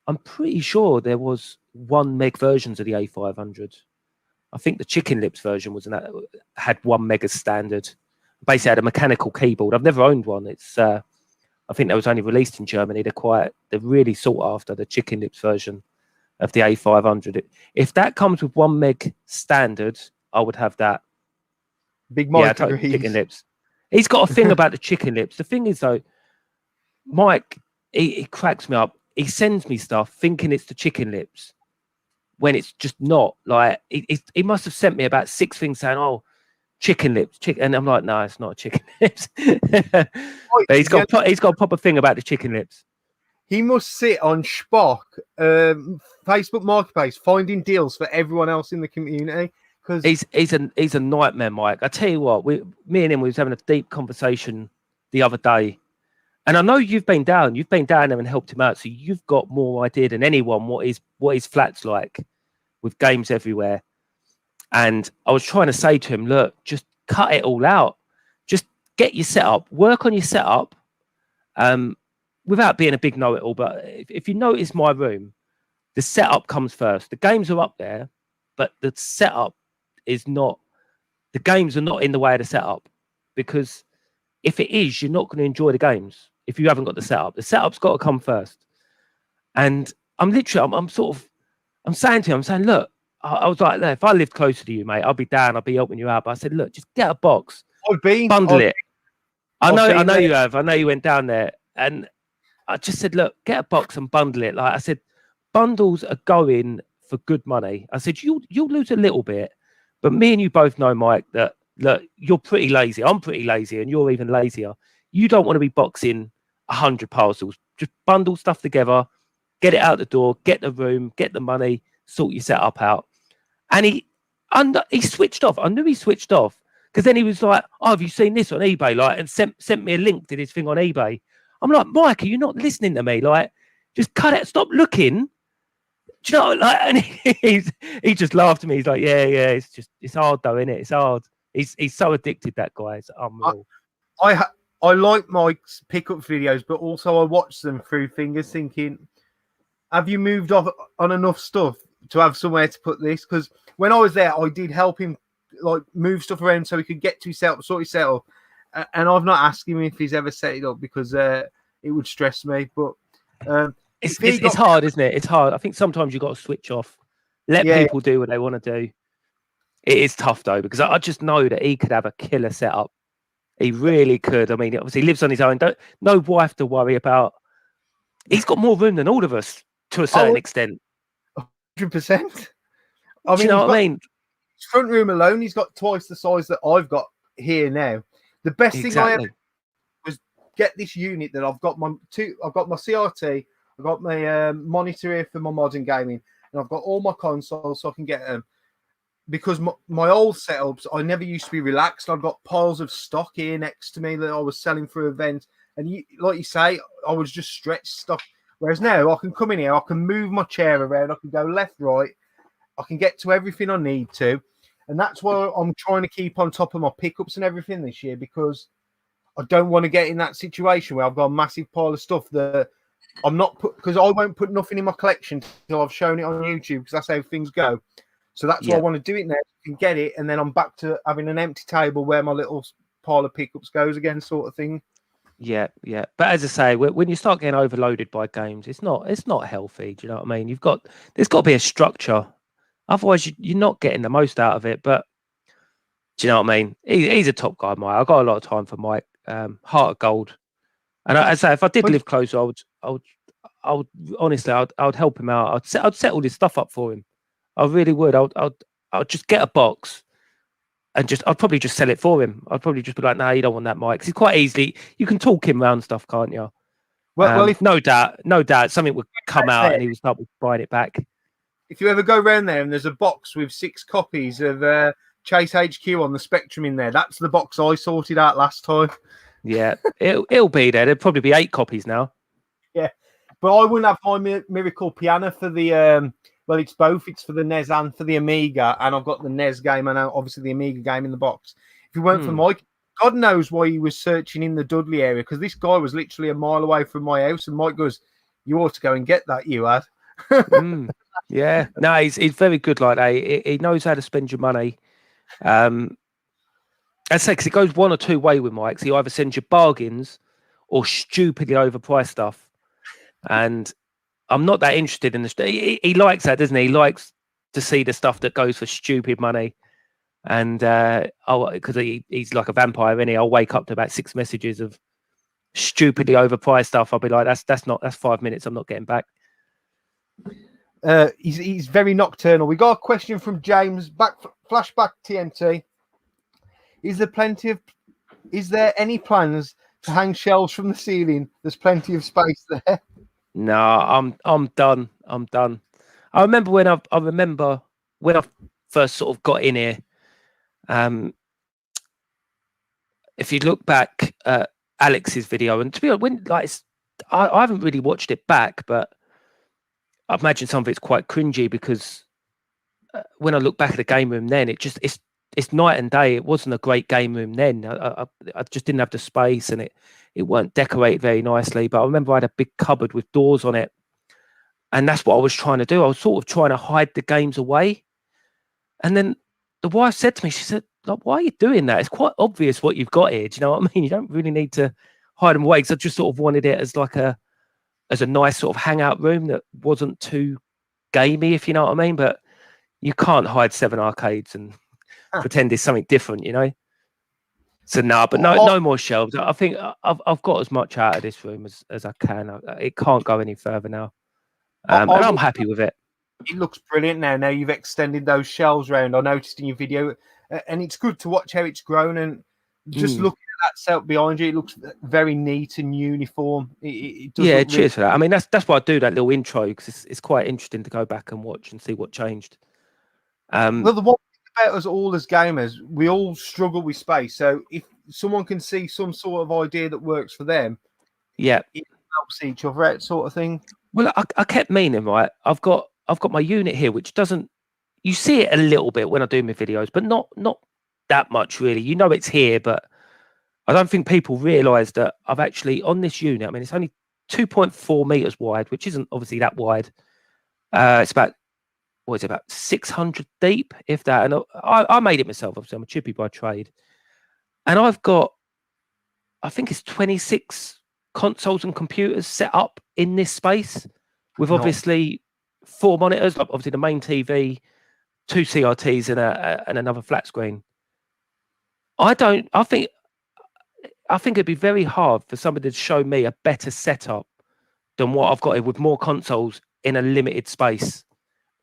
I'm pretty sure there was 1 meg versions of the A500. I think the Chicken Lips version had 1 meg as standard. Basically had a mechanical keyboard. I've never owned one. It's I think that was only released in Germany. They're really sought after, the Chicken Lips version of the A500. If that comes with 1 meg standard, I would have that. Big Mike agrees. Chicken Lips. He's got a thing about the Chicken Lips. The thing is, though, Mike, he cracks me up. He sends me stuff thinking it's the Chicken Lips when it's just not. Like he must have sent me about 6 things saying, "Oh, Chicken Lips, chicken," and I'm like, "No, it's not Chicken Lips." But he's got a proper thing about the Chicken Lips. He must sit on Spock, Facebook Marketplace, finding deals for everyone else in the community. Because he's a nightmare, Mike. I tell you what, me and him was having a deep conversation the other day, and I know you've been down there and helped him out, so you've got more idea than anyone what his flat's like with games everywhere. And I was trying to say to him, look, just cut it all out, just get your setup, work on your setup, without being a big know-it-all. But if you notice my room, the setup comes first. The games are up there, but the setup is not. The games are not in the way of the setup, because if it is, you're not going to enjoy the games if you haven't got the setup. The setup's got to come first. And I'm saying to him, look, I was like, if I lived closer to you, mate, I'll be down, I'll be helping you out. But I said, look, just get a box, bundle it. I I've know been there. you have. I know you went down there, and I just said, look, get a box and bundle it. Like I said, bundles are going for good money. I said, you'll lose a little bit, but me and you both know, Mike, that look, you're pretty lazy. I'm pretty lazy, and you're even lazier. You don't want to be boxing 100 parcels. Just bundle stuff together, get it out the door, get the room, get the money, sort your setup out. And he switched off. I knew he switched off because then he was like, "Oh, have you seen this on eBay?" Like, and sent me a link to this thing on eBay. I'm like, Mike, are you not listening to me? Like, just cut it. Stop looking. Do you know? Like, and he just laughed at me. He's like, yeah, it's hard though, isn't it? It's hard. He's so addicted, that guy. It's unreal. I like Mike's pickup videos, but also I watch them through fingers, thinking, have you moved off on enough stuff to have somewhere to put this? Because when I was there, I did help him like move stuff around so he could get to his setup, sort his setup. And I've not asked him if he's ever set it up because it would stress me. But it's hard, isn't it? It's hard. I think sometimes you've got to switch off, let people do what they want to do. It is tough though, because I just know that he could have a killer setup. He really could. I mean, obviously he lives on his own. No wife to worry about. He's got more room than all of us to a certain extent. 100%. I mean, you know what I mean? His front room alone, he's got twice the size that I've got here now. The best thing I ever was get this unit that I've got I've got my CRT, I've got my monitor here for my modern gaming, and I've got all my consoles so I can get them. Because my old setups, I never used to be relaxed. I've got piles of stock here next to me that I was selling for events. And like you say, I was just stretched stuff. Whereas now I can come in here, I can move my chair around, I can go left, right, I can get to everything I need to. And that's why I'm trying to keep on top of my pickups and everything this year, because I don't want to get in that situation where I've got a massive pile of stuff that I'm not because I won't put nothing in my collection until I've shown it on YouTube, because that's how things go. So that's why I want to do it now. I can get it, and then I'm back to having an empty table where my little pile of pickups goes again, sort of thing. Yeah. But as I say, when you start getting overloaded by games, it's not healthy. Do you know what I mean? There's got to be a structure. Otherwise, you're not getting the most out of it. But do you know what I mean? He's a top guy, Mike. I've got a lot of time for Mike. Heart of gold. And I say, if I did live closer, I would honestly, I'd help him out. I'd set all this stuff up for him. I really would. I'd just get a box and I'd probably just sell it for him. I'd probably just be like, "No, you don't want that, Mike." Because quite easily you can talk him around stuff, can't you? Well, if no doubt, something would come out and he would start buying it back. If you ever go around there and there's a box with 6 copies of Chase HQ on the Spectrum in there, that's the box I sorted out last time. Yeah, it'll be there. There'll probably be 8 copies now. Yeah, but I wouldn't have my Miracle Piano for the. Well, it's both. It's for the NES and for the Amiga, and I've got the NES game and obviously the Amiga game in the box. If it weren't for Mike, God knows why he was searching in the Dudley area, because this guy was literally a mile away from my house, and Mike goes, "You ought to go and get that, you had." Yeah, no, he's very good like that. He knows how to spend your money. I say, because it goes one or two ways with Mike. So he either sends you bargains or stupidly overpriced stuff, and I'm not that interested in the stuff. He likes that, doesn't he? He likes to see the stuff that goes for stupid money. And because he's like a vampire, and I'll wake up to about 6 messages of stupidly overpriced stuff. I'll be like, that's 5 minutes I'm not getting back. He's very nocturnal. We got a question from James. Flashback TNT. Is there any plans to hang shelves from the ceiling? There's plenty of space there. No, I'm done. I remember when I first sort of got in here. If you look back at Alex's video, and to be honest, I haven't really watched it back, but I imagine some of it's quite cringy, because when I look back at the game room then, it's night and day. It wasn't a great game room then. I just didn't have the space, and it weren't decorated very nicely. But I remember I had a big cupboard with doors on it, and that's what I was trying to do. I was sort of trying to hide the games away. And then the wife said to me, she said, like, "Why are you doing that? It's quite obvious what you've got here. Do you know what I mean? You don't really need to hide them away." Because I just sort of wanted it as a nice sort of hangout room that wasn't too gamey, if you know what I mean. But you can't hide 7 arcades and pretend it's something different, you know. So no, but no more shelves. I think I've got as much out of this room as I can. It can't go any further now, and I'm happy with it. It looks brilliant now. Now you've extended those shelves round. I noticed in your video, and it's good to watch how it's grown. And just looking at that setup behind you, it looks very neat and uniform. It does. Yeah, cheers for that. I mean, that's why I do that little intro, because it's quite interesting to go back and watch and see what changed. Well, the one thing about us all as gamers, we all struggle with space. So if someone can see some sort of idea that works for them, yeah, it helps each other out, sort of thing. Well, I kept meaning, right? I've got my unit here, which doesn't. You see it a little bit when I do my videos, but not that much really. You know it's here, but I don't think people realise that I've actually on this unit. I mean, it's only 2.4 meters wide, which isn't obviously that wide. It's about about 600 deep, if that. And I made it myself. Obviously, I'm a chippy by trade, and I've got, I think it's 26 consoles and computers set up in this space, with obviously 4 monitors, obviously the main TV, 2 CRTs, and another flat screen. I think it'd be very hard for somebody to show me a better setup than what I've got here, with more consoles in a limited space,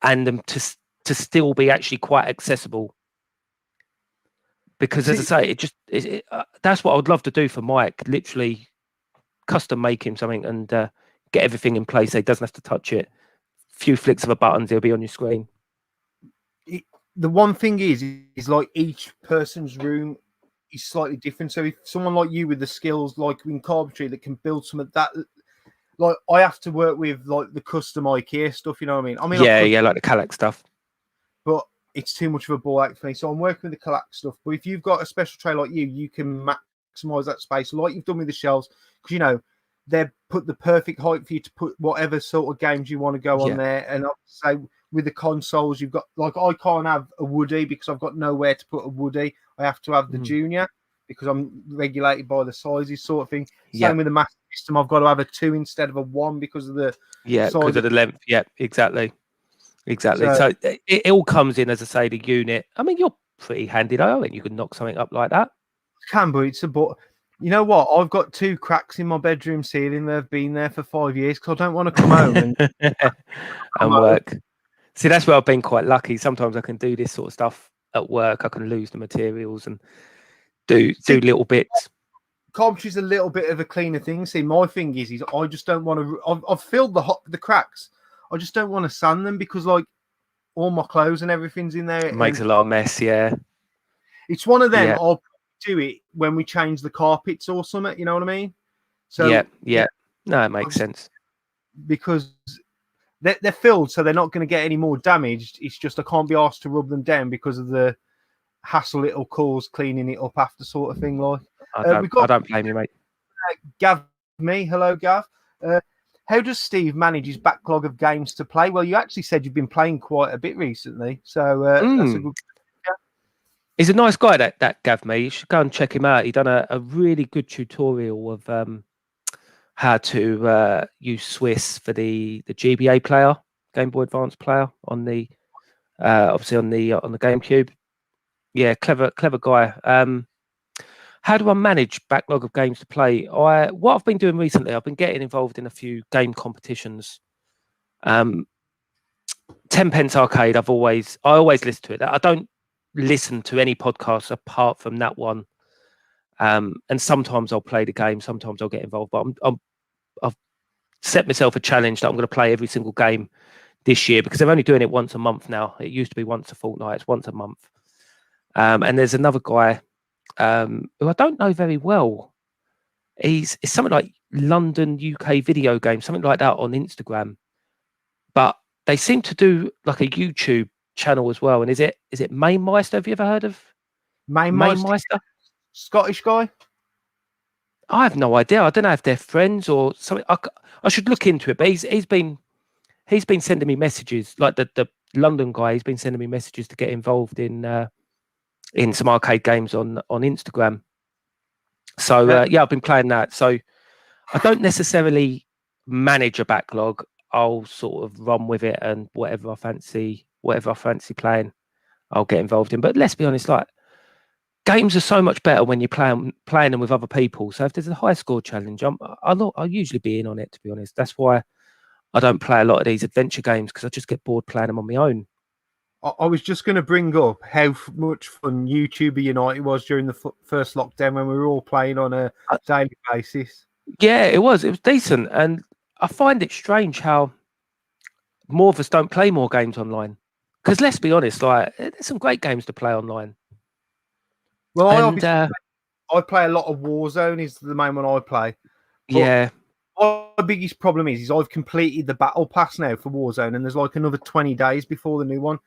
and them to still be actually quite accessible. Because, as I say, that's what I would love to do for Mike. Literally, custom make him something and get everything in place so he doesn't have to touch it. Few flicks of a button, it'll be on your screen. The one thing is like each person's room is slightly different. So if someone like you with the skills like in carpentry that can build some of that, like I have to work with like the custom IKEA stuff, you know what I mean? Yeah, like the Kallax stuff. But it's too much of a ball ache for me. So I'm working with the Kallax stuff. But if you've got a special tray like you can maximize that space like you've done with the shelves, because you know they're put the perfect height for you to put whatever sort of games you want to go on there. And I'll say with the consoles, you've got, like, I can't have a Woody because I've got nowhere to put a Woody. I have to have the Junior because I'm regulated by the sizes, sort of thing. Same with the Master System, I've got to have a 2 instead of a 1 because of the size because of the length. Yeah, exactly. So it all comes in, as I say, the unit. I mean, you're pretty handy though, and you can knock something up like that. Can, but it's a but. You know what? I've got 2 cracks in my bedroom ceiling. They've been there for 5 years because I don't want to come home and work. See, that's where I've been quite lucky. Sometimes I can do this sort of stuff at work. I can lose the materials and do little bits. Carpentry's a little bit of a cleaner thing. See, my thing is I just don't want to. I've filled the cracks. I just don't want to sand them because, like, all my clothes and everything's in there. It makes a lot of mess. Yeah, it's one of them. Yeah. I'll do it when we change the carpets or something. You know what I mean? So yeah. No, it makes sense because they're filled, so they're not going to get any more damaged. It's just I can't be asked to rub them down because of the hassle it'll cause cleaning it up after, sort of thing. Like, I don't blame you, mate. Gav, hello, Gav. How does Steve manage his backlog of games to play? Well, you actually said you've been playing quite a bit recently, so that's a good. He's a nice guy, that Gav me. You should go and check him out. He done a really good tutorial of how to use Swiss for the GBA player, Game Boy Advance player, on the obviously on the GameCube. Yeah, clever guy. How do I manage backlog of games to play? What I've been doing recently, I've been getting involved in a few game competitions. 10 Pence Arcade, I always listen to it. I don't listen to any podcasts apart from that one. And sometimes I'll play the game, sometimes I'll get involved. But I've set myself a challenge that I'm going to play every single game this year, because they're only doing it once a month now. It used to be once a fortnight. It's once a month. And there's another guy who I don't know very well. It's something like London UK video game, something like that, on Instagram. But they seem to do like a YouTube channel as well. And is it Mainmeister? Have you ever heard of Mainmeister? Scottish guy? I have no idea. I don't know if they're friends or something. I should look into it. But he's been sending me messages, like the London guy. He's been sending me messages to get involved in some arcade games on Instagram. So I've been playing that. So I don't necessarily manage a backlog. I'll sort of run with it, and whatever I fancy playing, I'll get involved in. But let's be honest, like, games are so much better when you're playing them with other people. So if there's a high score challenge, I'll usually be in on it, to be honest. That's why I don't play a lot of these adventure games, because I just get bored playing them on my own. I was just going to bring up how much fun YouTuber United was during the first lockdown when we were all playing on a daily basis. Yeah, it was decent. And I find it strange how more of us don't play more games online. Because let's be honest, like, there's some great games to play online. Well, I play a lot of Warzone. Is the main one I play. But yeah. my biggest problem is I've completed the battle pass now for Warzone, and there's like another 20 days before the new one.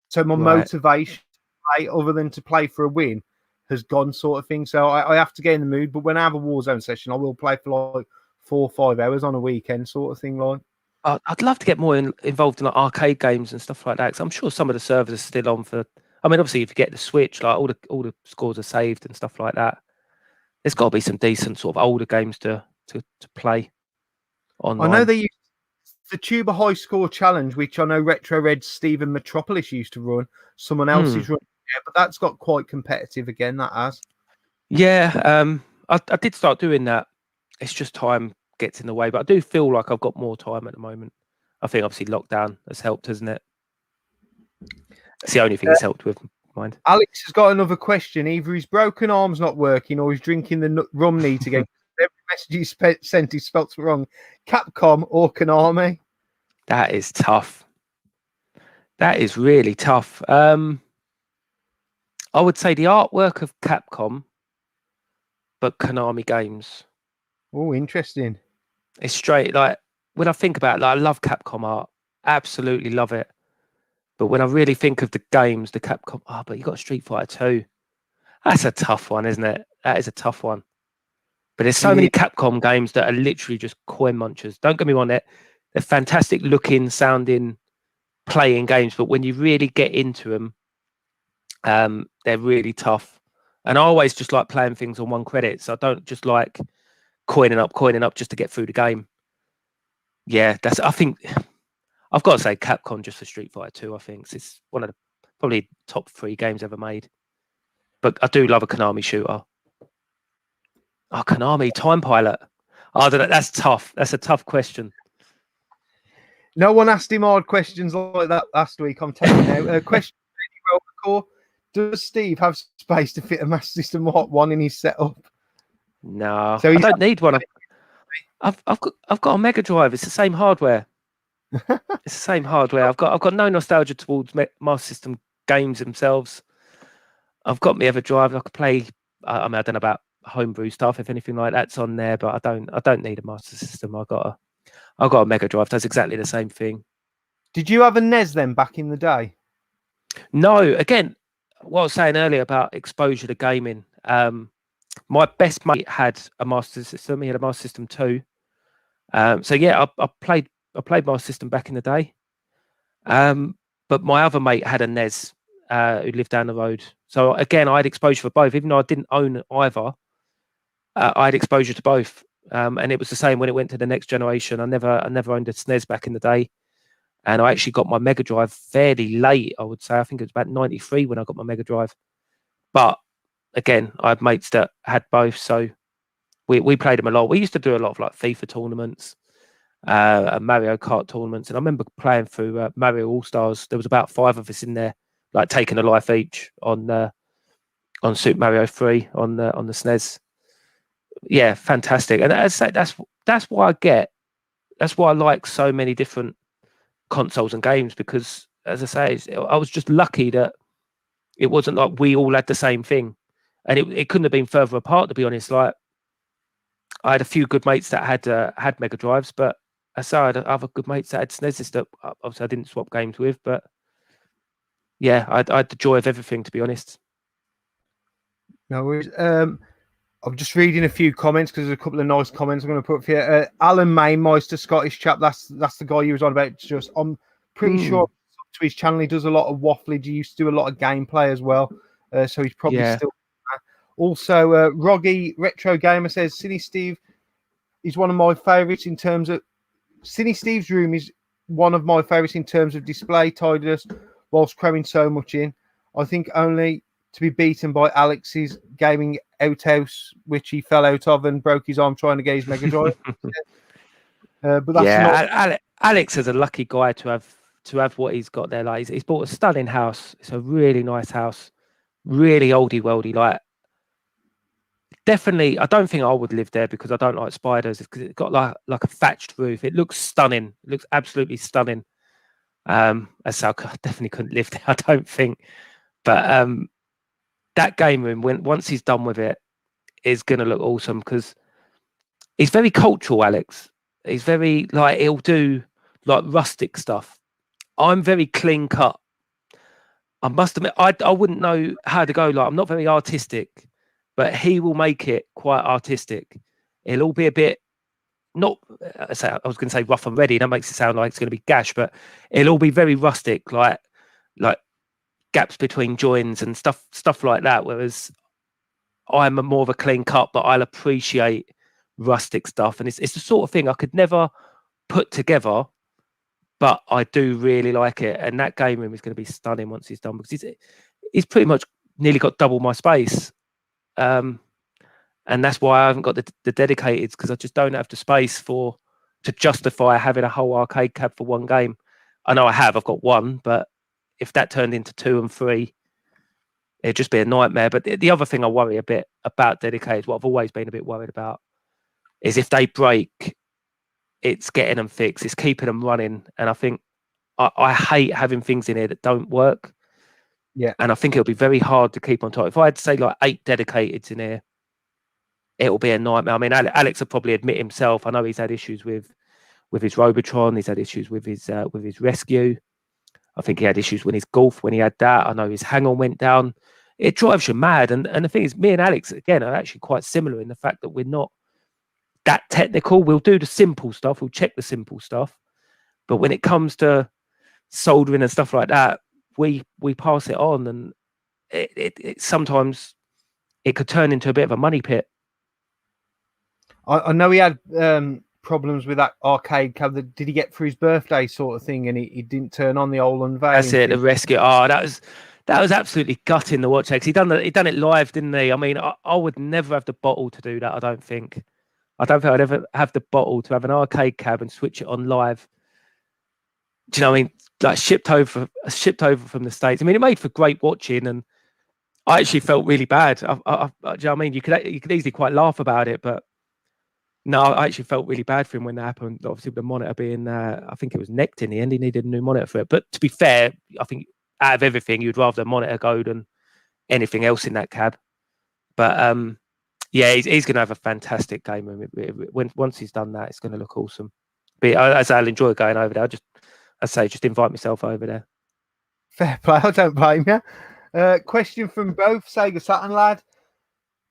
So my motivation to play, other than to play for a win, has gone, sort of thing. So I have to get in the mood. But when I have a Warzone session, I will play for like 4 or 5 hours on a weekend, sort of thing. Like, I'd love to get more involved in like arcade games and stuff like that. Cause I'm sure some of the servers are still on for. I mean, obviously, if you get the Switch, like all the scores are saved and stuff like that. There's got to be some decent sort of older games to play online. I know they use the Tuber High Score Challenge, which I know Retro Red Stephen Metropolis used to run. Someone else is running it, but that's got quite competitive again. That has. Yeah, I did start doing that. It's just time gets in the way, but I do feel like I've got more time at the moment. I think obviously lockdown has helped, hasn't it? It's the only thing it's helped with. Mind. Alex has got another question. Either his broken arm's not working, or he's drinking the rum neat again. Every message he sent is spelt wrong. Capcom or Konami? That is tough. That is really tough. I would say the artwork of Capcom, but Konami games. Oh, interesting. It's straight, like, when I think about it, like, I love Capcom art. Absolutely love it. But when I really think of the games, the Capcom, but you got Street Fighter 2. That's a tough one, isn't it? That is a tough one. But there's so many Capcom games that are literally just coin munchers. Don't get me wrong, they're fantastic looking, sounding, playing games. But when you really get into them, they're really tough. And I always just like playing things on one credit. So I don't just like coining up just to get through the game. Yeah, I think I've got to say Capcom just for Street Fighter 2, I think. It's one of the probably top 3 games ever made. But I do love a Konami shooter. Oh, Konami, Time Pilot. Oh, that's tough. That's a tough question. No one asked him hard questions like that last week. I'm telling you now. Question: does Steve have space to fit a Master System 1 in his setup? No, so I don't need one. I've got a Mega Drive. It's the same hardware. It's the same hardware. I've got no nostalgia towards Master System games themselves. I've got my EverDrive. I could play. I mean, I don't know about homebrew stuff, if anything like that's on there, but I don't need a Master System. I've got a Mega Drive. Does exactly the same thing. Did you have a NES then back in the day? No. Again, what I was saying earlier about exposure to gaming. My best mate had a Master System. He had a Master System 2. So yeah, I played Master System back in the day. But my other mate had a NES who lived down the road. So again, I had exposure for both, even though I didn't own either. I had exposure to both, and it was the same when it went to the next generation. I never owned a SNES back in the day, and I actually got my Mega Drive fairly late. I would say I think it was about '93 when I got my Mega Drive. But again, I had mates that had both, so we played them a lot. We used to do a lot of like FIFA tournaments, Mario Kart tournaments, and I remember playing through Mario All Stars. There was about 5 of us in there, like taking a life each on Super Mario 3 on the SNES. Yeah, fantastic. And as I say, that's why I like so many different consoles and games, because as I say, I was just lucky that it wasn't like we all had the same thing, and it couldn't have been further apart, to be honest. Like, I had a few good mates that had Mega Drives, but I had other good mates that had SNESes that obviously I didn't swap games with. But yeah, I had the joy of everything, to be honest. No worries. I'm just reading a few comments because there's a couple of nice comments I'm going to put for you. Alan Maymeister, Scottish chap. That's the guy you was on about. Just I'm pretty sure to his channel he does a lot of waffling. He used to do a lot of gameplay as well. So he's probably still. Also, Roggy Retro Gamer says SiniSteve is one of my favourites in terms of SiniSteve's room is one of my favourites in terms of display tidiness, whilst cramming so much in. I think only to be beaten by Alex's gaming outhouse, which he fell out of and broke his arm trying to get his Mega Drive. But that's Alex is a lucky guy to have what he's got there. Like he's bought a stunning house. It's a really nice house, really oldie worldy. Like definitely, I don't think I would live there because I don't like spiders. It's got like a thatched roof. It looks stunning. It looks absolutely stunning. So I definitely couldn't live there, I don't think. But that game room, once he's done with it, is going to look awesome because he's very cultural, Alex. He's very like he'll do like rustic stuff. I'm very clean cut. I must admit, I wouldn't know how to go. Like I'm not very artistic, but he will make it quite artistic. It'll all be a bit not. I was going to say rough and ready. That makes it sound like it's going to be gash, but it'll all be very rustic, like gaps between joins and stuff like that. Whereas I'm more of a clean cut, but I'll appreciate rustic stuff, and it's the sort of thing I could never put together, but I do really like it. And that game room is going to be stunning once he's done because he's pretty much nearly got double my space, and that's why I haven't got the dedicated because I just don't have the space to justify having a whole arcade cab for one game. I know I've got one, but if that turned into 2 and 3, it'd just be a nightmare. But the other thing I worry a bit about dedicated, what I've always been a bit worried about, is if they break, it's getting them fixed, it's keeping them running. And I think I hate having things in here that don't work. Yeah. And I think it'll be very hard to keep on top. If I had to say like 8 dedicateds in here, it'll be a nightmare. I mean, Alex will probably admit himself. I know he's had issues with his Robotron. He's had issues with his Rescue. I think he had issues with his Golf when he had that. I know his hang-on went down. It drives you mad. And the thing is, me and Alex, again, are actually quite similar in the fact that we're not that technical. We'll do the simple stuff. We'll check the simple stuff. But when it comes to soldering and stuff like that, we pass it on. And it sometimes it could turn into a bit of a money pit. I know he had problems with that arcade cab. Did he get for his birthday sort of thing, and he didn't turn on the old unveiling? That's it, the Rescue. Oh, that was absolutely gutting the watch. He done it live, didn't he? I mean, I would never have the bottle to do that. I don't think I'd ever have the bottle to have an arcade cab and switch it on live. Do you know what I mean? Like shipped over from the States. I mean, it made for great watching, and I actually felt really bad. Do you know what I mean? You could easily quite laugh about it, but no, I actually felt really bad for him when that happened. Obviously, with the monitor being, I think it was necked in the end. He needed a new monitor for it. But to be fair, I think out of everything, you'd rather the monitor go than anything else in that cab. But yeah, he's going to have a fantastic game. Once he's done that, it's going to look awesome. But as I'll enjoy going over there, just invite myself over there. Fair play. I don't blame you. Question from both Sega Saturn lad.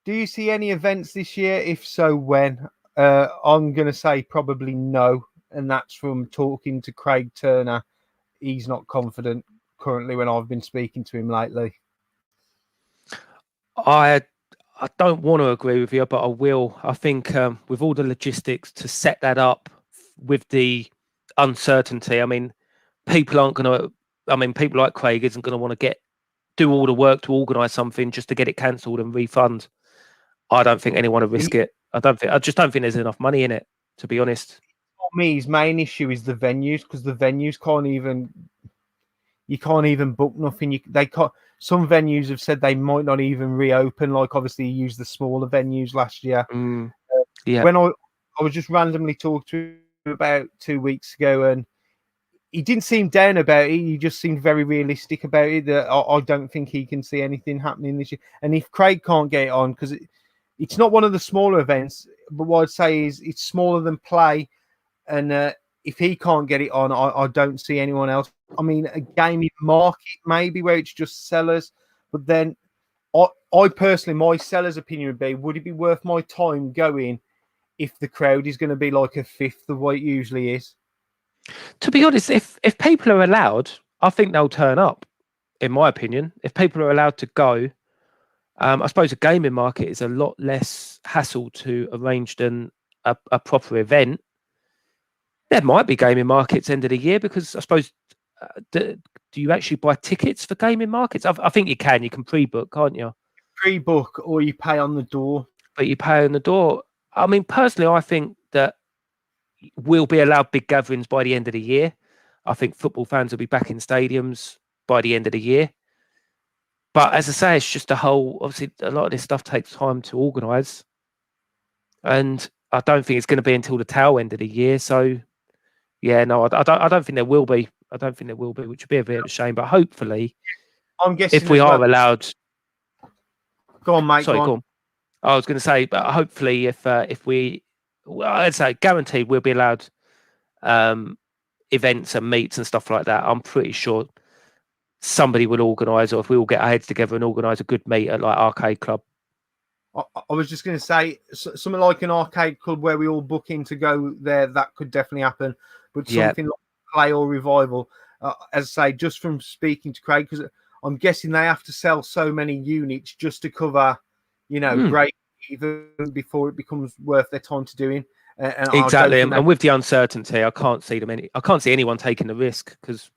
Do you see any events this year? If so, when? I'm going to say probably no. And that's from talking to Craig Turner. He's not confident currently when I've been speaking to him lately. I don't want to agree with you, but I will. I think with all the logistics to set that up with the uncertainty, I mean, people aren't going to, people like Craig isn't going to want to do all the work to organise something just to get it cancelled and refund. I don't think anyone will risk it. I just don't think there's enough money in it, to be honest. For me, his main issue is the venues, because the venues you can't even book nothing. Some venues have said they might not even reopen. Like obviously, he used the smaller venues last year. Yeah. When I was just randomly talking to him about 2 weeks ago, and he didn't seem down about it. He just seemed very realistic about it. That I don't think he can see anything happening this year. And if Craig can't get it on, because it's not one of the smaller events, but what I'd say is it's smaller than Play. And if he can't get it on, I don't see anyone else. I mean, a gaming market maybe where it's just sellers. But then I personally, my seller's opinion would it be worth my time going if the crowd is going to be like a fifth of what it usually is? To be honest, if people are allowed, I think they'll turn up, in my opinion. If people are allowed to go, I suppose a gaming market is a lot less hassle to arrange than a proper event. There might be gaming markets end of the year because I suppose do you actually buy tickets for gaming markets? I think you can. You can pre-book, can't you? Pre-book or you pay on the door. But you pay on the door. I mean, personally, I think that we'll be allowed big gatherings by the end of the year. I think football fans will be back in stadiums by the end of the year. But as I say, it's just obviously, a lot of this stuff takes time to organise. And I don't think it's going to be until the tail end of the year. So, yeah, no, I don't think there will be. I don't think there will be, which would be a bit of a shame. But hopefully, I'm guessing if we are allowed. Go on, mate. Sorry, go on. I was going to say, but hopefully, if we, well, I'd say guaranteed we'll be allowed events and meets and stuff like that. I'm pretty sure somebody will organise, or if we all get our heads together and organise a good meet at like Arcade Club. I was just going to say something like an arcade club where we all book in to go there. That could definitely happen. But something like Play or Revival, as I say, just from speaking to Craig, because I'm guessing they have to sell so many units just to cover, break even before it becomes worth their time to doing. And exactly, and with the uncertainty, I can't see anyone taking the risk, because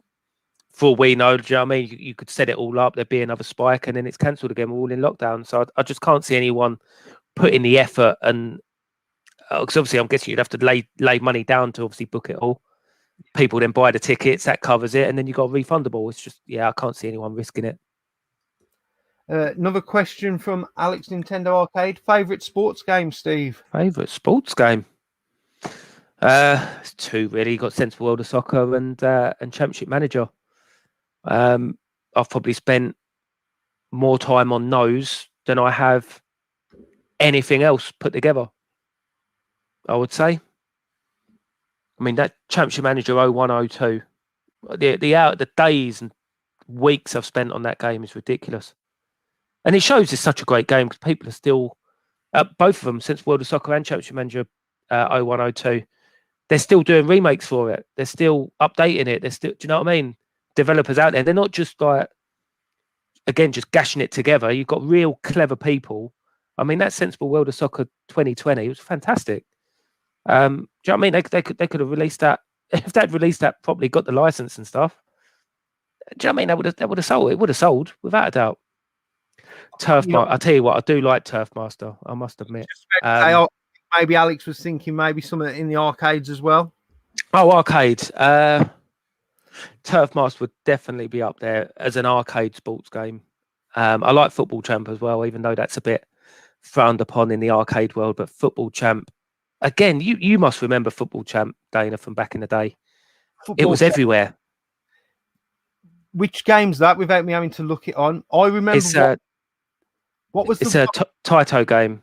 for all we know, do you know what I mean? You could set it all up, there'd be another spike, and then it's cancelled again. We're all in lockdown, so I just can't see anyone putting the effort. And because obviously, I'm guessing you'd have to lay money down to obviously book it all. People then buy the tickets, that covers it, and then you got refundable. It's just, I can't see anyone risking it. Another question from Alex, Nintendo Arcade. Favorite sports game, Steve? Favorite sports game? It's two really. You got Sensible World of Soccer and Championship Manager. I've probably spent more time on those than I have anything else put together, I would say. I mean, that Championship Manager 0102, the days and weeks I've spent on that game is ridiculous. And it shows it's such a great game because people are still, both of them, since World of Soccer and Championship Manager 0102, they're still doing remakes for it. They're still updating it. They're still, do you know what I mean? Developers out there. They're not just like, again, just gashing it together. You've got real clever people. I mean, that Sensible World of Soccer 2020 was fantastic. Do you know what I mean? They could have released that if they'd released that properly, got the license and stuff. Do you know what I mean? That would have sold. It would have sold without a doubt. I'll tell you what, I do like Turf Master. I must admit. Maybe Alex was thinking maybe something in the arcades as well. Oh, arcade. Turf Master would definitely be up there as an arcade sports game. I like Football Champ as well, even though that's a bit frowned upon in the arcade world. But Football Champ, again, you must remember Football Champ, Dana, from back in the day. It was everywhere. Which game's that? Without me having to look it on, I remember. What was it's a Taito game?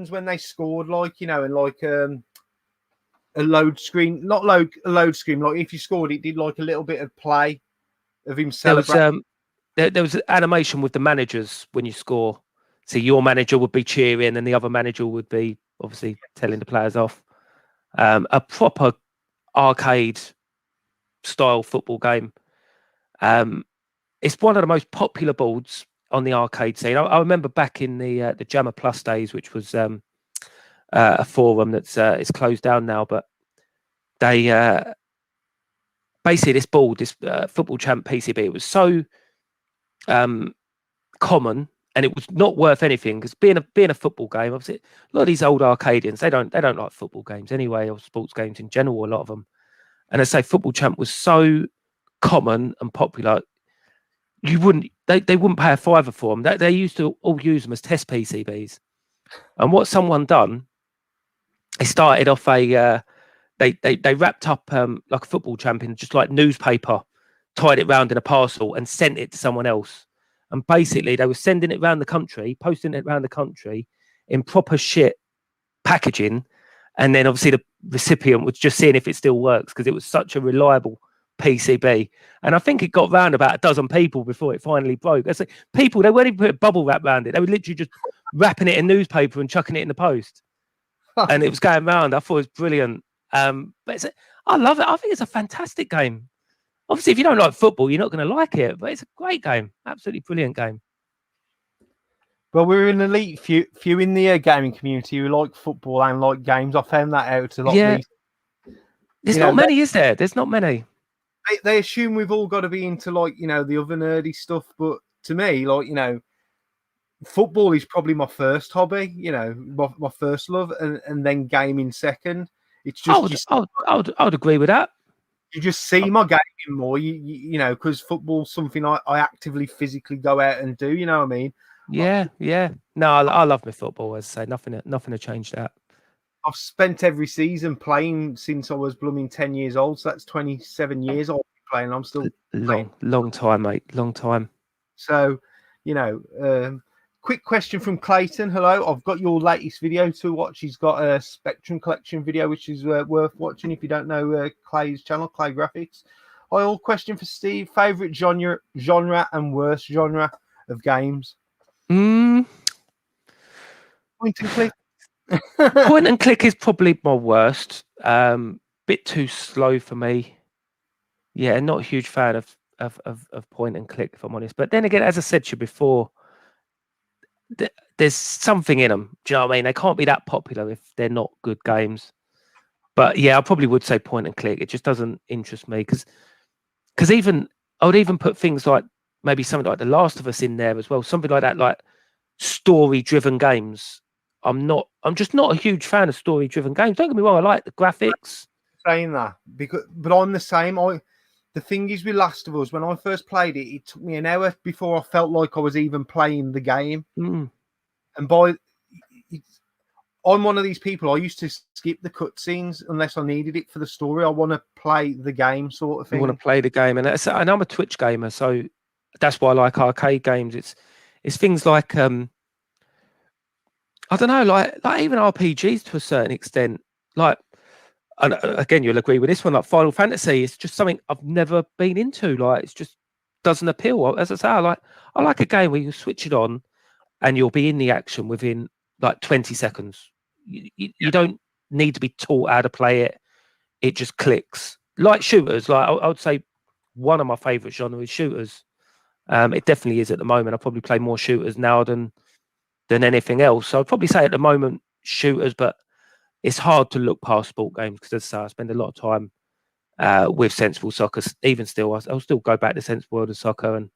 When they scored, and a load screen, not a load screen. Like if you scored, it did like a little bit of play of him celebrating. There was an animation with the managers when you score. So your manager would be cheering, and the other manager would be obviously telling the players off. A proper arcade style football game. It's one of the most popular boards on the arcade scene. I remember back in the Jammer Plus days, which was a forum that's it's closed down now, but they basically this board, this Football Champ PCB, it was so common, and it was not worth anything because being a football game, obviously a lot of these old Arcadians they don't like football games anyway, or sports games in general, a lot of them. And I say Football Champ was so common and popular, they wouldn't pay a fiver for them. They used to all use them as test PCBs. And what someone done, they started off they wrapped up like a Football Champ in just like newspaper, tied it round in a parcel and sent it to someone else. And basically they were sending it around the country, posting it around the country in proper shit packaging. And then obviously the recipient was just seeing if it still works because it was such a reliable PCB. And I think it got round about a dozen people before it finally broke. It's like people, they weren't even putting bubble wrap around it. They were literally just wrapping it in newspaper and chucking it in the post. And it was going round. I thought it was brilliant. But I love it. I think it's a fantastic game. Obviously, if you don't like football, you're not going to like it. But it's a great game. Absolutely brilliant game. Well, we're an elite few in the gaming community who like football and like games. I found that out a lot. Yeah. There's not many, is there? There's not many. they assume we've all got to be into like, you know, the other nerdy stuff, but to me, like, you know, football is probably my first hobby, you know, my first love, and then gaming second. It's just I would agree with that. you just see my gaming more, you know, because football's something I actively physically go out and do. You know what I mean? Yeah. No, I love my football. As I say, nothing to change that. I've spent every season playing since I was blooming 10 years old. So that's 27 years I've been playing. I'm still long time, mate. Long time. So, you know, quick question from Clayton. Hello, I've got your latest video to watch. He's got a Spectrum collection video, which is worth watching if you don't know Clay's channel, Clay Graphics. Hi, all. Question for Steve: favorite genre and worst genre of games? Point and click. Point and click is probably my worst. Bit too slow for me. Yeah, not a huge fan of point and click, if I'm honest. But then again, as I said to you before, there's something in them. Do you know what I mean? They can't be that popular if they're not good games. But yeah, I probably would say point and click. It just doesn't interest me because even I would even put things like maybe something like The Last of Us in there as well. Something like that, like story-driven games. I'm just not a huge fan of story-driven games. Don't get me wrong, I like the graphics. Saying that but I'm the same. The thing is with Last of Us, when I first played it, it took me an hour before I felt like I was even playing the game. And I'm one of these people. I used to skip the cutscenes unless I needed it for the story. I want to play the game, sort of thing. You want to play the game, and I'm a Twitch gamer, so that's why I like arcade games. It's things like I don't know, like even RPGs to a certain extent. Like, and again, you'll agree with this one. Like Final Fantasy, it's just something I've never been into. Like, it just doesn't appeal. As I say, I like a game where you switch it on, and you'll be in the action within like 20 seconds. You don't need to be taught how to play it. It just clicks. Like shooters, like I would say one of my favorite genres is shooters. It definitely is at the moment. I probably play more shooters now than anything else. So I'd probably say at the moment shooters, but it's hard to look past sport games because, as I say, I spend a lot of time with Sensible Soccer. Even still, I'll still go back to Sensible World of Soccer and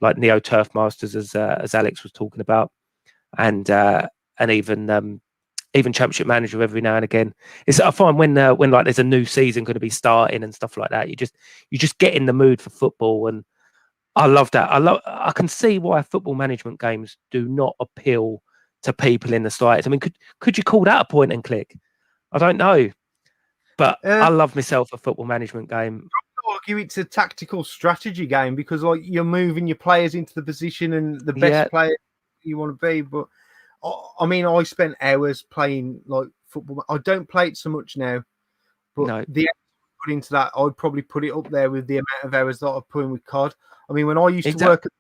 like Neo Turf Masters, as Alex was talking about, and even Championship Manager every now and again. I find when like there's a new season going to be starting and stuff like that, you just get in the mood for football, and I love that. I can see why football management games do not appeal to people in the slightest. I mean, could you call that a point and click? I don't know, but I love myself a football management game. I'll argue it's a tactical strategy game because like you're moving your players into the position and the best player you want to be. But I mean, I spent hours playing like football. I don't play it so much now, but the effort put into that, I'd probably put it up there with the amount of hours that I put in with COD. I mean, when I used to work at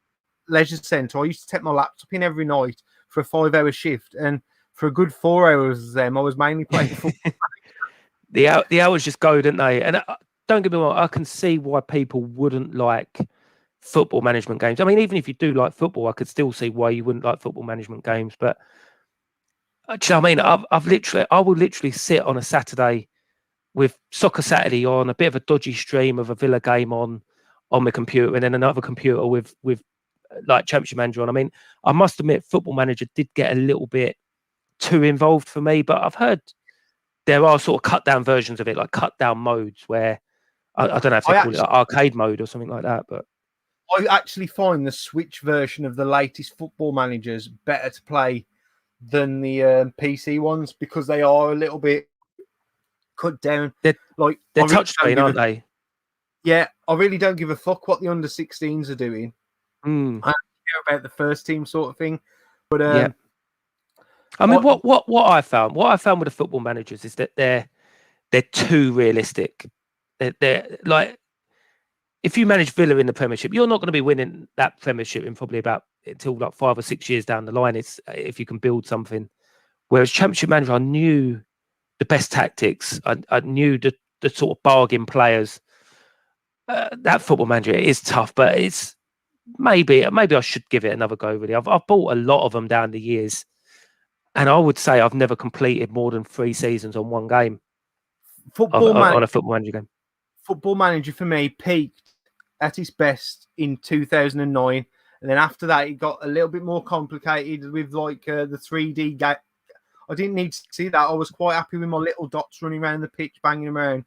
leisure centre, I used to take my laptop in every night for a 5-hour shift, and for a good 4 hours of them, I was mainly playing football. The hours just go, don't they? And don't get me wrong, I can see why people wouldn't like football management games. I mean, even if you do like football, I could still see why you wouldn't like football management games. But do you know what I mean? I will literally sit on a Saturday with Soccer Saturday on, a bit of a dodgy stream of a Villa game on my computer, and then another computer with like Championship Manager on. I mean, I must admit, Football Manager did get a little bit too involved for me, but I've heard there are sort of cut down versions of it, like cut down modes where I don't know if they call it like arcade mode or something like that. But I actually find the Switch version of the latest Football Managers better to play than the PC ones because they are a little bit cut down. They're touchscreen, aren't they? Yeah, I really don't give a fuck what the under 16s are doing. I don't care about the first team sort of thing. But I mean, what I found with the Football Managers is that they're too realistic. They're like, if you manage Villa in the Premiership, you're not going to be winning that Premiership in probably about until like 5 or 6 years down the line. It's if you can build something. Whereas Championship Manager, I knew the best tactics. I knew the sort of bargain players. That Football Manager is tough, but it's maybe I should give it another go. Really, I've bought a lot of them down the years, and I would say I've never completed more than 3 seasons on one game on a Football Manager game. Football Manager for me peaked at its best in 2009, and then after that it got a little bit more complicated with like the 3D game. I didn't need to see that. I was quite happy with my little dots running around the pitch, banging them around.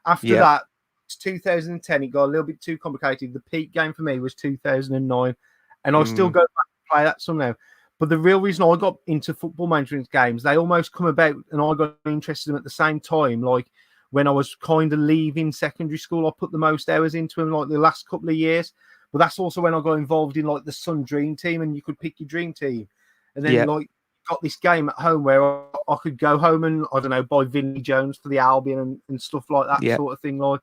After that, it's 2010, it got a little bit too complicated. The peak game for me was 2009, and I still go back and play that some now. But the real reason I got into Football Management games, they almost come about, and I got interested in them at the same time. Like when I was kind of leaving secondary school, I put the most hours into them, like the last couple of years. But that's also when I got involved in like the Sun Dream Team, and you could pick your dream team, and then like got this game at home where I could go home and I don't know buy Vinnie Jones for the Albion and stuff like that sort of thing. Like,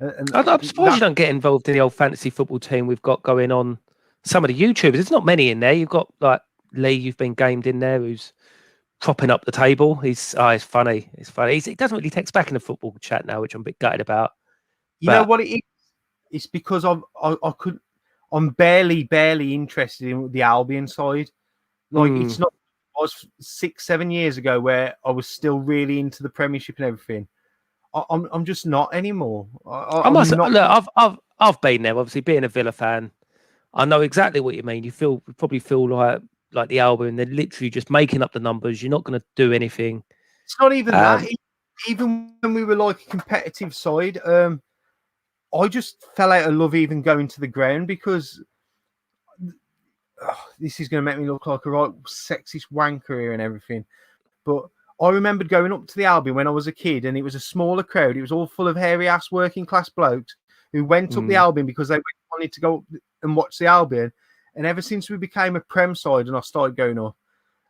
and I'm surprised you don't get involved in the old fantasy football team we've got going on. Some of the YouTubers, there's not many in there. You've got like Lee, you've been gamed in there, who's propping up the table. It's funny. It's funny. He doesn't really text back in the football chat now, which I'm a bit gutted about. You know what it is? It's because I'm barely interested in the Albion side. Like it's not. I was 6-7 years ago where I was still really into the Premiership and everything. I'm just not anymore. I've been there. Obviously, being a Villa fan, I know exactly what you mean. You probably feel like the Albion. They're literally just making up the numbers. You're not going to do anything. It's not even that. Even when we were like a competitive side, I just fell out of love even going to the ground because this is going to make me look like a right sexist wanker here and everything. But I remembered going up to the Albion when I was a kid, and it was a smaller crowd. It was all full of hairy ass working class blokes who went up the Albion because they wanted to go up and watch the Albion. And ever since we became a Prem side and I started going up,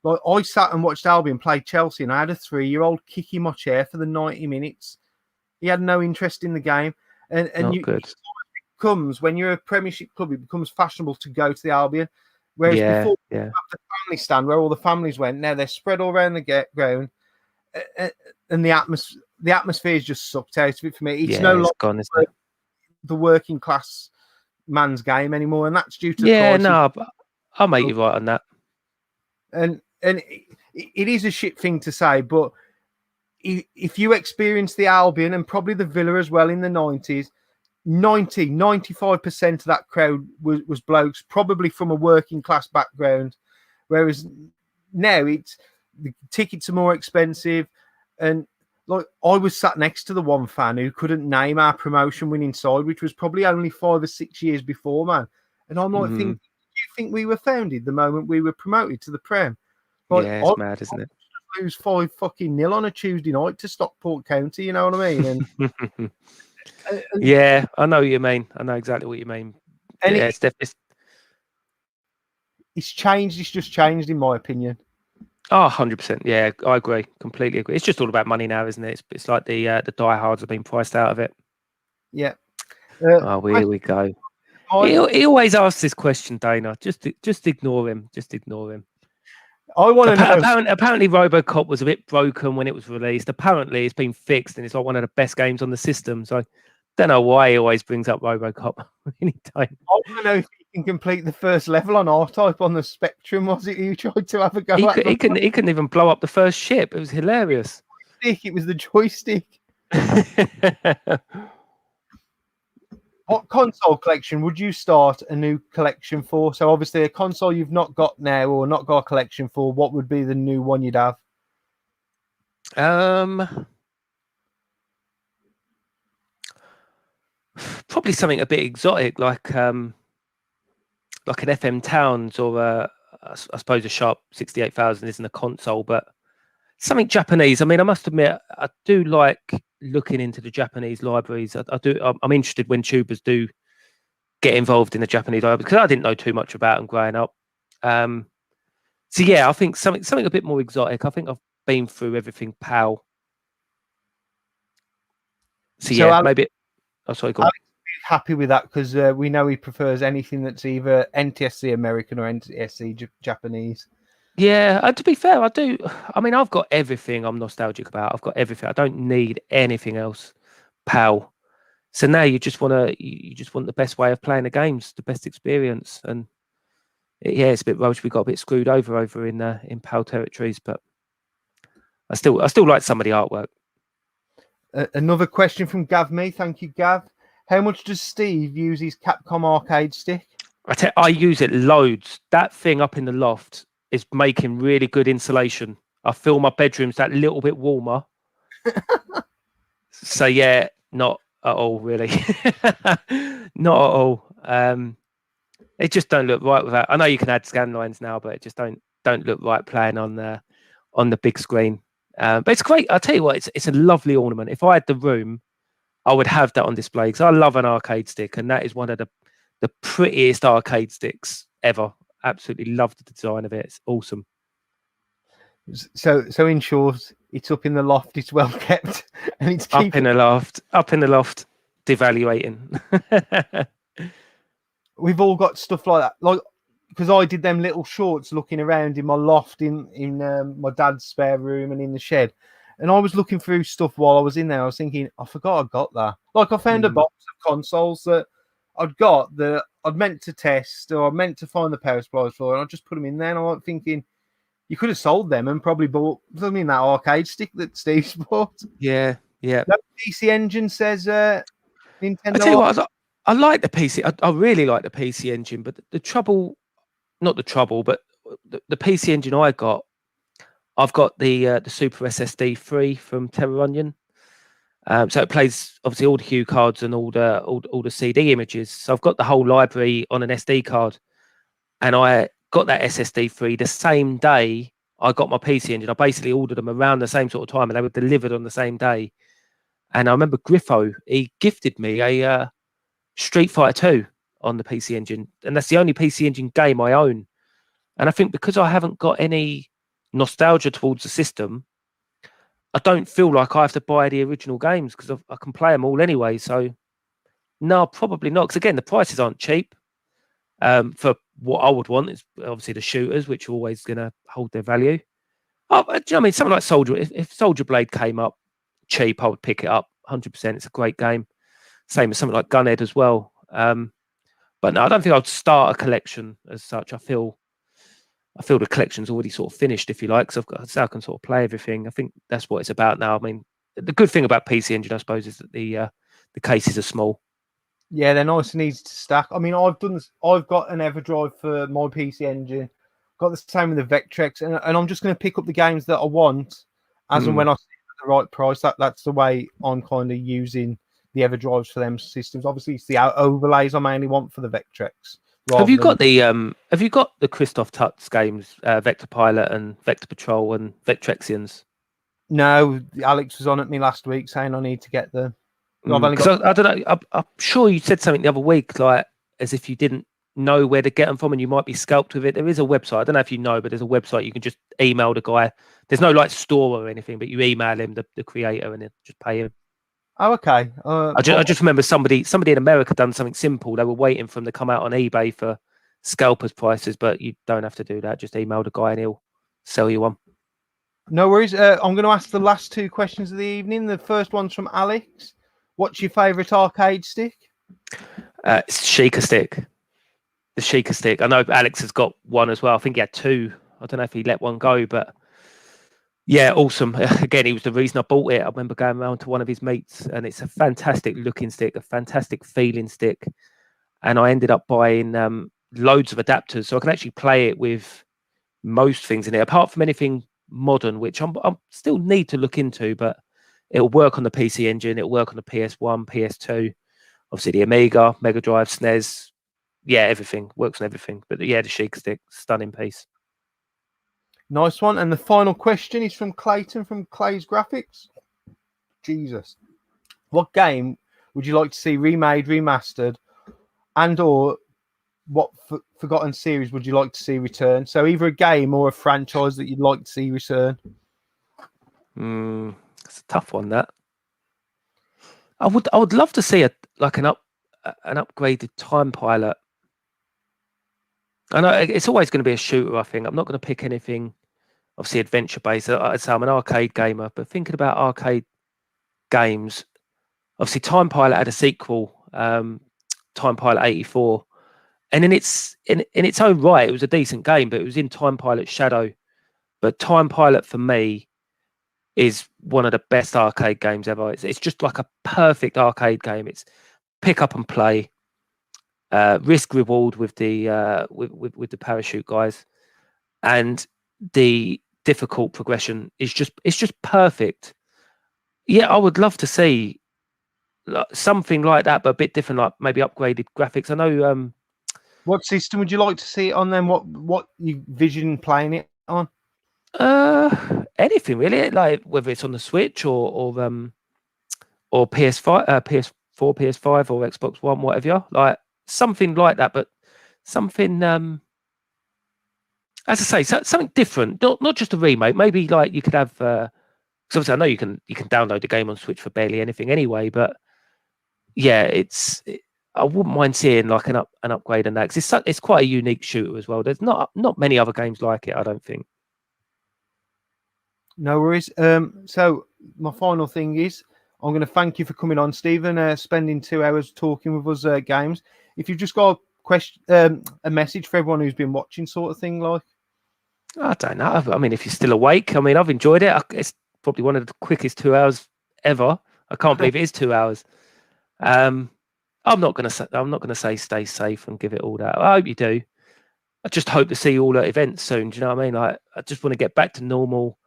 like I sat and watched Albion play Chelsea, and I had a 3-year-old kicking my chair for the 90 minutes. He had no interest in the game. And it comes when you're a Premiership club, it becomes fashionable to go to the Albion. Whereas before, you have the family stand where all the families went. Now they're spread all around the ground, and the atmosphere is just sucked out of it for me. It's no longer gone, the working class man's game anymore, and that's due to but I'll make you right on that. And it is a shit thing to say, but if you experience the Albion and probably the Villa as well in the 90s, 95% of that crowd was blokes, probably from a working class background. Whereas now the tickets are more expensive. And like I was sat next to the one fan who couldn't name our promotion winning side, which was probably only 5 or 6 years before, man. And I'm like, do you think we were founded the moment we were promoted to the Prem? Like, it's mad, isn't it? Lose 5-0 on a Tuesday night to Stockport County, you know what I mean? And yeah, I know what you mean. I know exactly what you mean. And it's definitely it's changed. It's just changed, in my opinion. 100%. Yeah, I agree. Completely agree. It's just all about money now, isn't it? It's like the diehards have been priced out of it. Yeah. Here we go. He always asks this question, Dana. Just ignore him. Just ignore him. I want to know. Apparently, RoboCop was a bit broken when it was released. Apparently, it's been fixed, and it's like one of the best games on the system. So, I don't know why he always brings up RoboCop anytime. I want to know if he can complete the first level on R-Type on the Spectrum. Was it you tried to have a go at? He couldn't even blow up the first ship. It was hilarious. It was the joystick. What console collection would you start a new collection for? So obviously a console you've not got now or not got a collection for, what would be the new one you'd have? Probably something a bit exotic, like an FM Towns or I suppose a Sharp 68,000 isn't a console, but something Japanese. I mean, I must admit, I do like looking into the Japanese libraries. I'm interested when tubers do get involved in the Japanese library because I didn't know too much about them growing up. So yeah, I think something a bit more exotic. I think I've been through everything PAL. So yeah, Alex, maybe. Oh, sorry, go on. Alex is happy with that because we know he prefers anything that's either NTSC American or NTSC Japanese. Yeah, to be fair, I do. I mean, I've got everything I'm nostalgic about. I've got everything. I don't need anything else. PAL. So now you just want the best way of playing the games, the best experience, and yeah, it's a bit rubbish. We got a bit screwed over in PAL territories, but I still like some of the artwork. Another question from Gav me. Thank you, Gav. How much does Steve use his Capcom arcade stick? I use it loads. That thing up in the loft is making really good insulation. I feel my bedroom's that little bit warmer. So yeah, not at all, really. Not at all. It just don't look right without. I know you can add scan lines now, but it just don't look right playing on the big screen. But it's great. I'll tell you what, it's a lovely ornament. If I had the room, I would have that on display because I love an arcade stick, and that is one of the prettiest arcade sticks ever. Absolutely love the design of it. It's awesome. So in short, it's up in the loft. It's well kept, and it's up in the loft, devaluating. We've all got stuff like that, like because I did them little shorts looking around in my loft, in my dad's spare room, and in the shed. And I was looking through stuff while I was in there. I was thinking, I forgot I got that. Like I found a box of consoles that I'd got that I'd meant to test or I meant to find the power supplies for, and I just put them in there. And I was thinking, you could have sold them and probably bought something that arcade stick that Steve's bought. Yeah. That PC Engine says Nintendo. I tell you what, I like the PC. I really like the PC Engine, but the trouble, not the trouble, but the PC Engine I've got the Super SSD 3 from Terra Onion. So it plays obviously all the hue cards and all the CD images. So I've got the whole library on an SD card, and I got that SSD 3 the same day I got my PC Engine. I basically ordered them around the same sort of time, and they were delivered on the same day. And I remember Griffo, he gifted me a Street Fighter 2 on the PC Engine, and that's the only PC Engine game I own. And I think because I haven't got any nostalgia towards the system, I don't feel like I have to buy the original games because I can play them all anyway. So no, probably not. Because again, the prices aren't cheap. For what I would want is obviously the shooters, which are always going to hold their value. Oh, do you know what I mean? Something like Soldier. If Soldier Blade came up cheap, I would pick it up 100%. It's a great game. Same as something like Gunhead as well. But no, I don't think I'd start a collection as such. I feel the collection's already sort of finished, if you like, so I can sort of play everything. I think that's what it's about now. I mean, the good thing about PC Engine, I suppose, is that the cases are small. Yeah, they're nice and easy to stack. I mean, I've got an EverDrive for my PC Engine. Got the same with the Vectrex, and I'm just going to pick up the games that I want as and when I see the right price. That's the way I'm kind of using the EverDrives for them systems. Obviously, it's the overlays I mainly want for the Vectrex. Have you got the Christoph Tut's games, Vector Pilot and Vector Patrol and Vectrexians? No, Alex was on at me last week saying I need to get them. I don't know. I'm sure you said something the other week, like as if you didn't know where to get them from and you might be scalped with it. There is a website. I don't know if you know, but there's a website you can just email the guy. There's no like store or anything, but you email him, the creator, and then just pay him. Oh, okay. I just remember somebody in America done something simple. They were waiting for them to come out on eBay for scalpers prices, but you don't have to do that. Just email the guy and he'll sell you one. No worries. I'm going to ask the last two questions of the evening. The first one's from Alex. What's your favourite arcade stick? It's Sheikah stick. The Sheikah stick. I know Alex has got one as well. I think he had two. I don't know if he let one go, but yeah, awesome. Again, he was the reason I bought it. I remember going around to one of his meets, and it's a fantastic looking stick, a fantastic feeling stick. And I ended up buying loads of adapters, so I can actually play it with most things in it, apart from anything modern, which I'm still need to look into, but it'll work on the PC Engine, it'll work on the PS1, PS2, obviously the Amiga, Mega Drive, SNES. Yeah, everything works on everything. But yeah, the Sheikah stick, stunning piece. Nice one. And the final question is from Clayton from Clay's Graphics. Jesus. What game would you like to see remade, remastered, and or what forgotten series would you like to see return? So either a game or a franchise that you'd like to see return. It's a tough one, that. I would love to see an upgraded Time Pilot. I know it's always going to be a shooter, I think. I'm not going to pick anything, obviously, adventure-based. I'd say I'm an arcade gamer, but thinking about arcade games, obviously, Time Pilot had a sequel, Time Pilot 84. And in its own right, it was a decent game, but it was in Time Pilot's shadow. But Time Pilot, for me, is one of the best arcade games ever. It's just like a perfect arcade game. It's pick up and play, risk reward with the with the parachute guys, and the difficult progression is just perfect. Yeah, I would love to see something like that, but a bit different, like maybe upgraded graphics. I know. What system would you like to see it on then? What you vision playing it on? Anything really, like whether it's on the Switch or PS5, PS4, PS5, or Xbox One, whatever. Like something like that, but something as I say, something different. Not just a remake. Maybe like you could have. Because obviously, I know you can download the game on Switch for barely anything anyway. But yeah, I wouldn't mind seeing like an upgrade on that, because it's quite a unique shooter as well. There's not many other games like it, I don't think. No worries. So my final thing is, I'm going to thank you for coming on, Stephen. Spending 2 hours talking with us games. If you've just got a question, a message for everyone who's been watching, sort of thing, like. I don't know. I mean, if you're still awake, I mean, I've enjoyed it. It's probably one of the quickest 2 hours ever. I can't believe it is 2 hours. I'm not gonna say stay safe and give it all that. I hope you do. I just hope to see you all at events soon. Do you know what I mean? Like, I just want to get back to normal.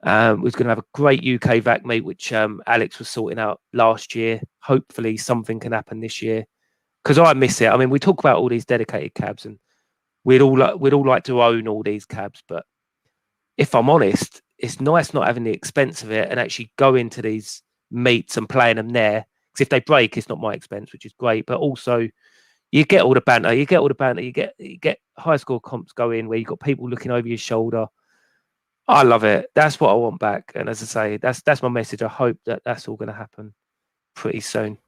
We're going to have a great UK VAC meet, which Alex was sorting out last year. Hopefully, something can happen this year, because I miss it. I mean, we talk about all these dedicated cabs, and we'd all like to own all these cabs, but if I'm honest, it's nice not having the expense of it and actually going to these meets and playing them there. Because if they break, it's not my expense, which is great. But also, you get all the banter. You get high score comps going where you've got people looking over your shoulder. I love it. That's what I want back. And as I say, that's my message. I hope that that's all going to happen pretty soon.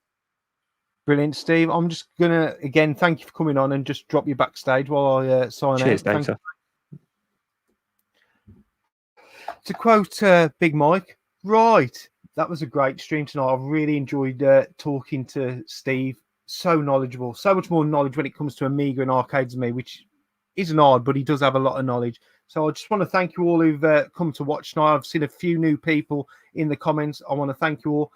Brilliant, Steve. I'm just gonna again thank you for coming on and just drop you backstage while I sign Cheers, out. Dave. To quote Big Mike, right? That was a great stream tonight. I really enjoyed talking to Steve. So knowledgeable, so much more knowledge when it comes to Amiga and arcades than me, which isn't hard, but he does have a lot of knowledge. So I just want to thank you all who've come to watch tonight. I've seen a few new people in the comments. I want to thank you all.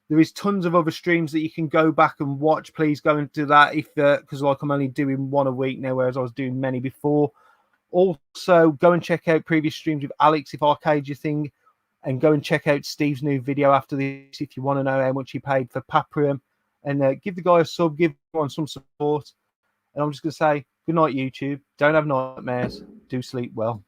There is tons of other streams that you can go back and watch. Please go and do that, if because like I'm only doing one a week now, whereas I was doing many before. Also, go and check out previous streams with Alex if arcade your thing, and go and check out Steve's new video after this if you want to know how much he paid for Paprium. And give the guy a sub, give everyone some support. And I'm just going to say, good night, YouTube. Don't have nightmares. Do sleep well.